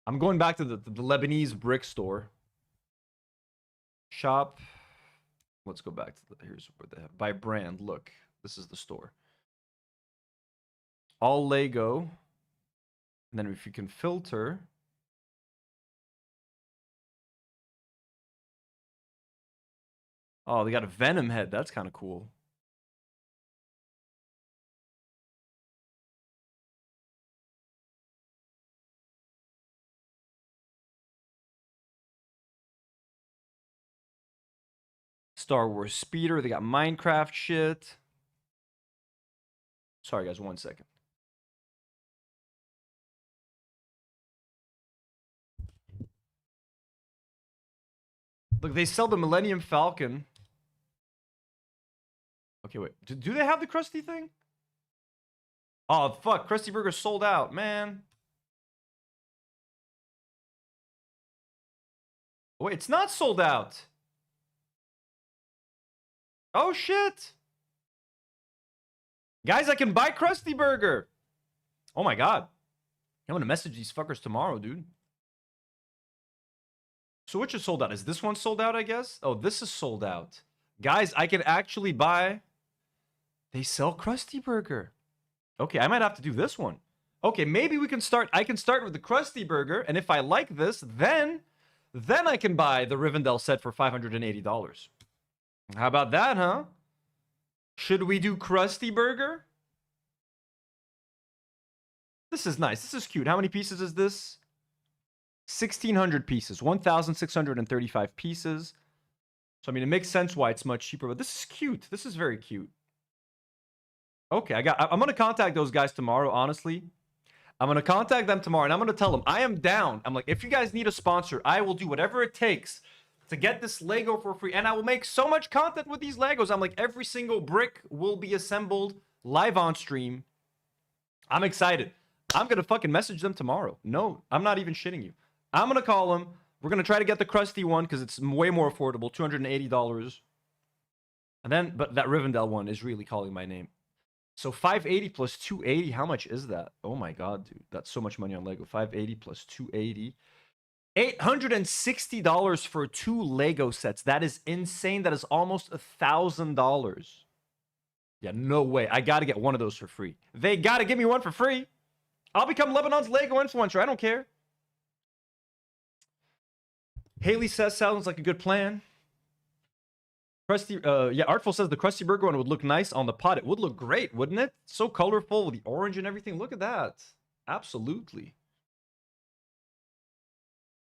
I'm going back to the Lebanese brick store. Shop. Let's go back to here's what they have. By brand, look. This is the store. All Lego. And then if you can filter. Oh, they got a Venom head. That's kind of cool. Star Wars Speeder. They got Minecraft shit. Sorry, guys. 1 second. Look, they sell the Millennium Falcon. Okay, wait. Do they have the Krusty thing? Oh, fuck. Krusty Burger sold out, man. Wait, it's not sold out. Oh, shit. Guys, I can buy Krusty Burger. Oh, my God. I'm going to message these fuckers tomorrow, dude. So which is sold out? Is this one sold out, I guess? Oh, this is sold out. Guys, I can actually buy... They sell Krusty Burger. Okay, I might have to do this one. Okay, maybe we can start... I can start with the Krusty Burger, and if I like this, then I can buy the Rivendell set for $580. How about that, huh? Should we do Krusty Burger? This is nice. This is cute. How many pieces is this? 1,600 pieces. 1,635 pieces. So, I mean, it makes sense why it's much cheaper, but this is cute. This is very cute. Okay, I'm going to contact those guys tomorrow, honestly. I'm going to contact them tomorrow, and I'm going to tell them, I am down. I'm like, if you guys need a sponsor, I will do whatever it takes to get this Lego for free, and I will make so much content with these Legos. I'm like, every single brick will be assembled live on stream. I'm excited. I'm going to fucking message them tomorrow. No, I'm not even shitting you. I'm going to call them. We're going to try to get the Krusty one because it's way more affordable, $280. And then, but that Rivendell one is really calling my name. So 580 plus 280, how much is that? Oh my god, dude. That's so much money on Lego. 580 plus 280. $860 for 2 Lego sets. That is insane. That is almost $1,000. Yeah, no way. I got to get one of those for free. They got to give me one for free. I'll become Lebanon's Lego influencer. I don't care. Haley says, sounds like a good plan. Yeah, Artful says the Krusty Burger one would look nice on the pot. It would look great, wouldn't it? So colorful with the orange and everything. Look at that. Absolutely.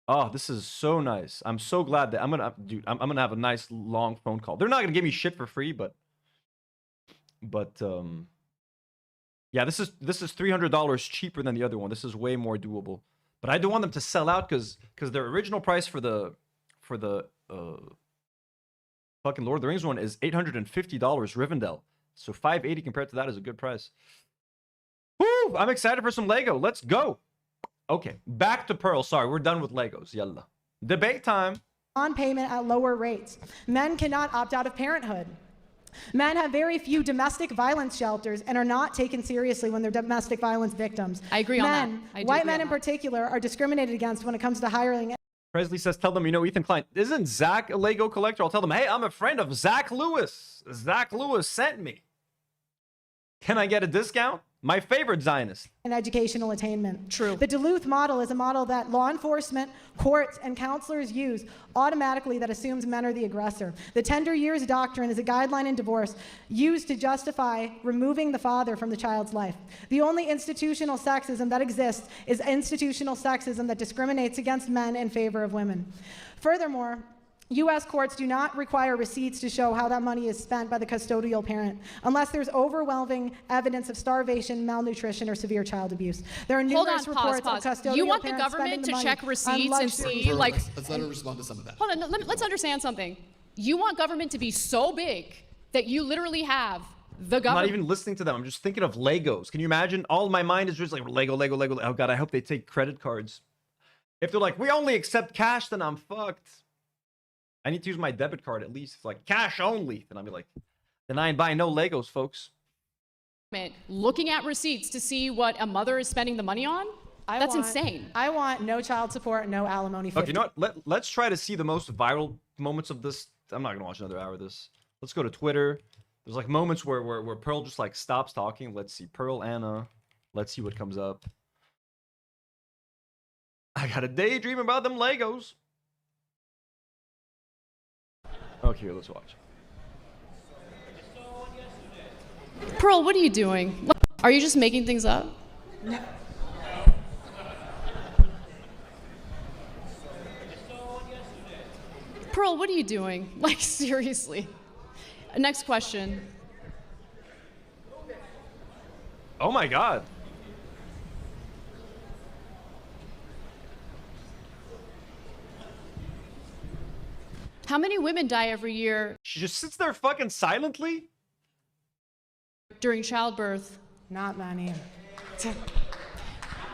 Oh, this is so nice. I'm so glad that I'm gonna have a nice long phone call. They're not gonna give me shit for free, but yeah, this is $300 cheaper than the other one. This is way more doable. But I don't want them to sell out because their original price for the fucking Lord of the Rings one is $850 Rivendell. So $580 compared to that is a good price. Woo! I'm excited for some Lego. Let's go. Okay, back to Pearl. Sorry, we're done with Legos. Yalla. Debate time. On payment at lower rates. Men cannot opt out of parenthood. Men have very few domestic violence shelters and are not taken seriously when they're domestic violence victims. I agree on that. White men in particular are discriminated against when it comes to hiring. Presley says, tell them you know Ethan Klein. Isn't Zach a Lego collector? I'll tell them, hey, I'm a friend of Zach Lewis. Zach Lewis sent me. Can I get a discount? My favorite Zionist. And educational attainment. True. The Duluth model is a model that law enforcement, courts, and counselors use automatically that assumes men are the aggressor. The tender years doctrine is a guideline in divorce used to justify removing the father from the child's life. The only institutional sexism that exists is institutional sexism that discriminates against men in favor of women. Furthermore, U.S. courts do not require receipts to show how that money is spent by the custodial parent, unless there's overwhelming evidence of starvation, malnutrition, or severe child abuse. There are numerous reports of custodial You want the parents government to spending the check money receipts on and see, like... Let's let her respond to some of that. Hold on, let's understand something. You want government to be so big that you literally have the government... I'm not even listening to them. I'm just thinking of Legos. Can you imagine? All my mind is just like, Lego, Lego, Lego. Oh, God, I hope they take credit cards. If they're like, we only accept cash, then I'm fucked. I need to use my debit card at least. It's like cash only. Then I'll be like, then I ain't buying no Legos, folks. Looking at receipts to see what a mother is spending the money on? That's insane. I want no child support, no alimony. Okay, you know what? Let's try to see the most viral moments of this. I'm not going to watch another hour of this. Let's go to Twitter. There's like moments where Pearl just like stops talking. Let's see. Pearl, Anna. Let's see what comes up. I got a daydream about them Legos. Okay, here, let's watch. Pearl, what are you doing? Are you just making things up? No. Pearl, what are you doing? Like, seriously. Next question. Oh my God. How many women die every year? She just sits there fucking silently? During childbirth? Not many.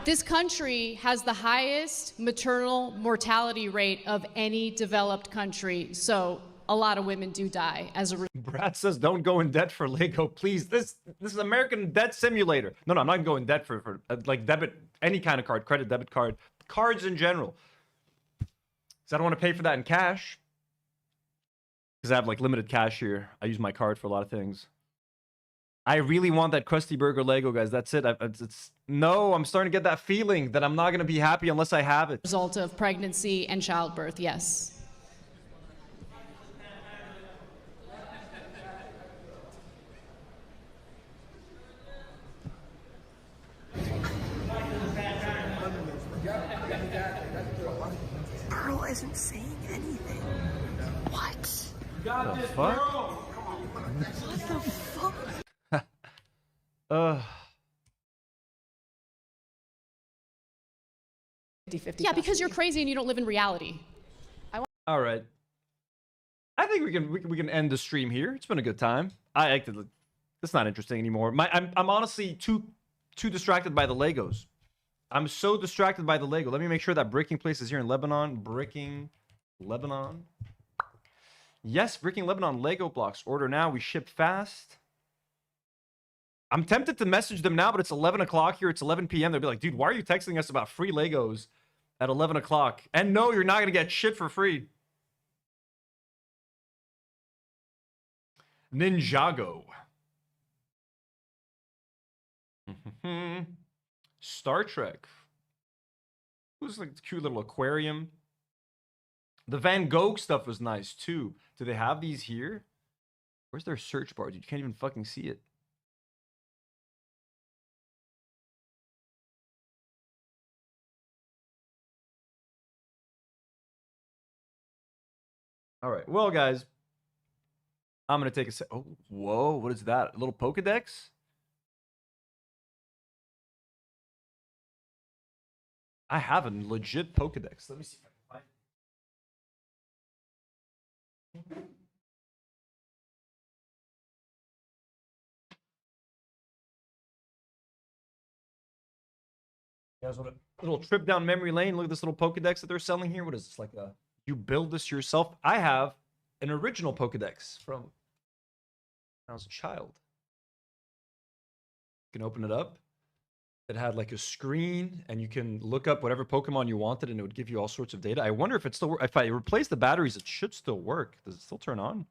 This country has the highest maternal mortality rate of any developed country, so a lot of women do die as a result. Brad says, don't go in debt for Lego, please. This is American Debt Simulator. No, I'm not going to go in debt for like debit, any kind of card, credit, debit card, cards in general. Because I don't want to pay for that in cash. Because I have like limited cash here. I use my card for a lot of things. I really want that Krusty Burger Lego, guys. That's it. No, I'm starting to get that feeling that I'm not going to be happy unless I have it. Result of pregnancy and childbirth, yes. Pearl isn't saying anything. What? The fuck? What the fuck? Yeah, because you're crazy and you don't live in reality. All right. I think we can end the stream here. It's been a good time. It's not interesting anymore. I'm honestly too distracted by the Legos. I'm so distracted by the Lego. Let me make sure that Bricking Place is here in Lebanon. Bricking Lebanon. Yes, Bricking Lebanon Lego blocks. Order now. We ship fast. I'm tempted to message them now, but it's 11 o'clock here. It's 11 p.m. They'll be like, dude, why are you texting us about free Legos at 11 o'clock? And no, you're not going to get shit for free. Ninjago. Star Trek. Who's like the cute little aquarium? The Van Gogh stuff was nice too. Do they have these here? Where's their search bar? Dude, you can't even fucking see it. All right. Well, guys, I'm going to take a oh, whoa. What is that? A little Pokedex? I have a legit Pokedex. Let me see if I can find it. You guys want a little trip down memory lane? Look at this little Pokedex that they're selling here. What is this? Like a, you build this yourself? I have an original Pokedex from when I was a child. You can open it up. It had like a screen, and you can look up whatever Pokemon you wanted, and it would give you all sorts of data. I wonder if it still if I replace the batteries, it should still work. Does it still turn on?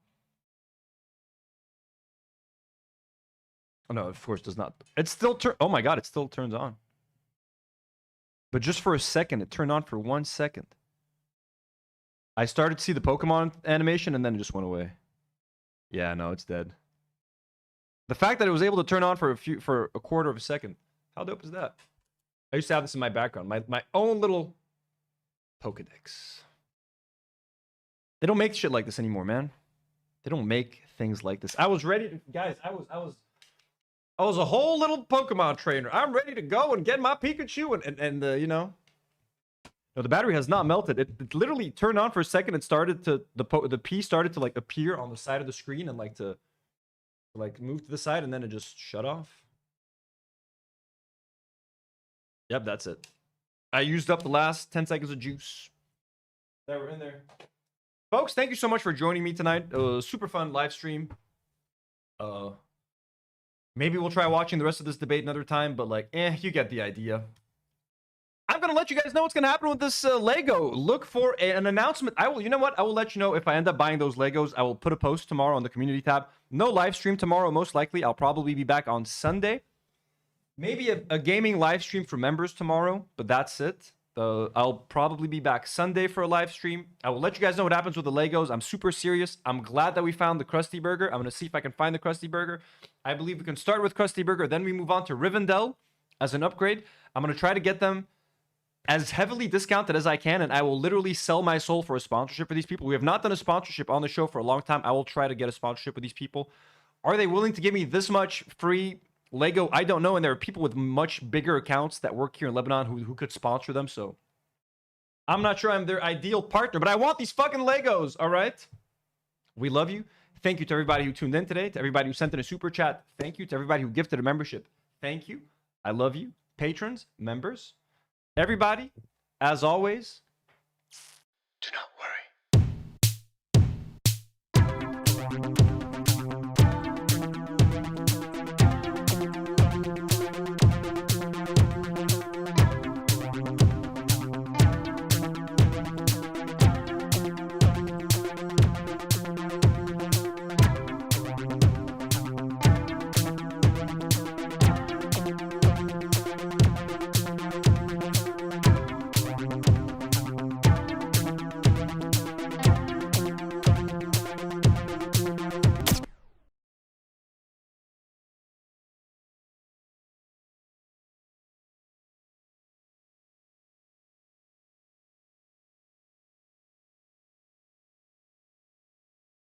Oh no, of course it does not. It still oh my god, it still turns on. But just for a second, it turned on for 1 second. I started to see the Pokemon animation, and then it just went away. Yeah, no, it's dead. The fact that it was able to turn on for a quarter of a second. How dope is that? I used to have this in my background. My own little Pokedex. They don't make shit like this anymore, man. They don't make things like this. I was ready to, guys, I was a whole little Pokemon trainer. I'm ready to go and get my Pikachu and you know. No, the battery has not melted. It literally turned on for a second. It started to the P started to like appear on the side of the screen and like to like move to the side, and then it just shut off. Yep, that's it. I used up the last 10 seconds of juice that were in there. Folks, thank you so much for joining me tonight. It was a super fun live stream. Maybe we'll try watching the rest of this debate another time, but like, you get the idea. I'm going to let you guys know what's going to happen with this Lego. Look for an announcement. You know what? I will let you know if I end up buying those Legos. I will put a post tomorrow on the community tab. No live stream tomorrow, most likely. I'll probably be back on Sunday. Maybe a gaming live stream for members tomorrow, but that's it. I'll probably be back Sunday for a live stream. I will let you guys know what happens with the Legos. I'm super serious. I'm glad that we found the Krusty Burger. I'm going to see if I can find the Krusty Burger. I believe we can start with Krusty Burger, then we move on to Rivendell as an upgrade. I'm going to try to get them as heavily discounted as I can, and I will literally sell my soul for a sponsorship for these people. We have not done a sponsorship on the show for a long time. I will try to get a sponsorship with these people. Are they willing to give me this much free Lego? I don't know, and there are people with much bigger accounts that work here in Lebanon who could sponsor them, so I'm not sure I'm their ideal partner, but I want these fucking Legos, all right? We love you. Thank you to everybody who tuned in today, to everybody who sent in a super chat. Thank you to everybody who gifted a membership. Thank you. I love you. Patrons, members, everybody, as always,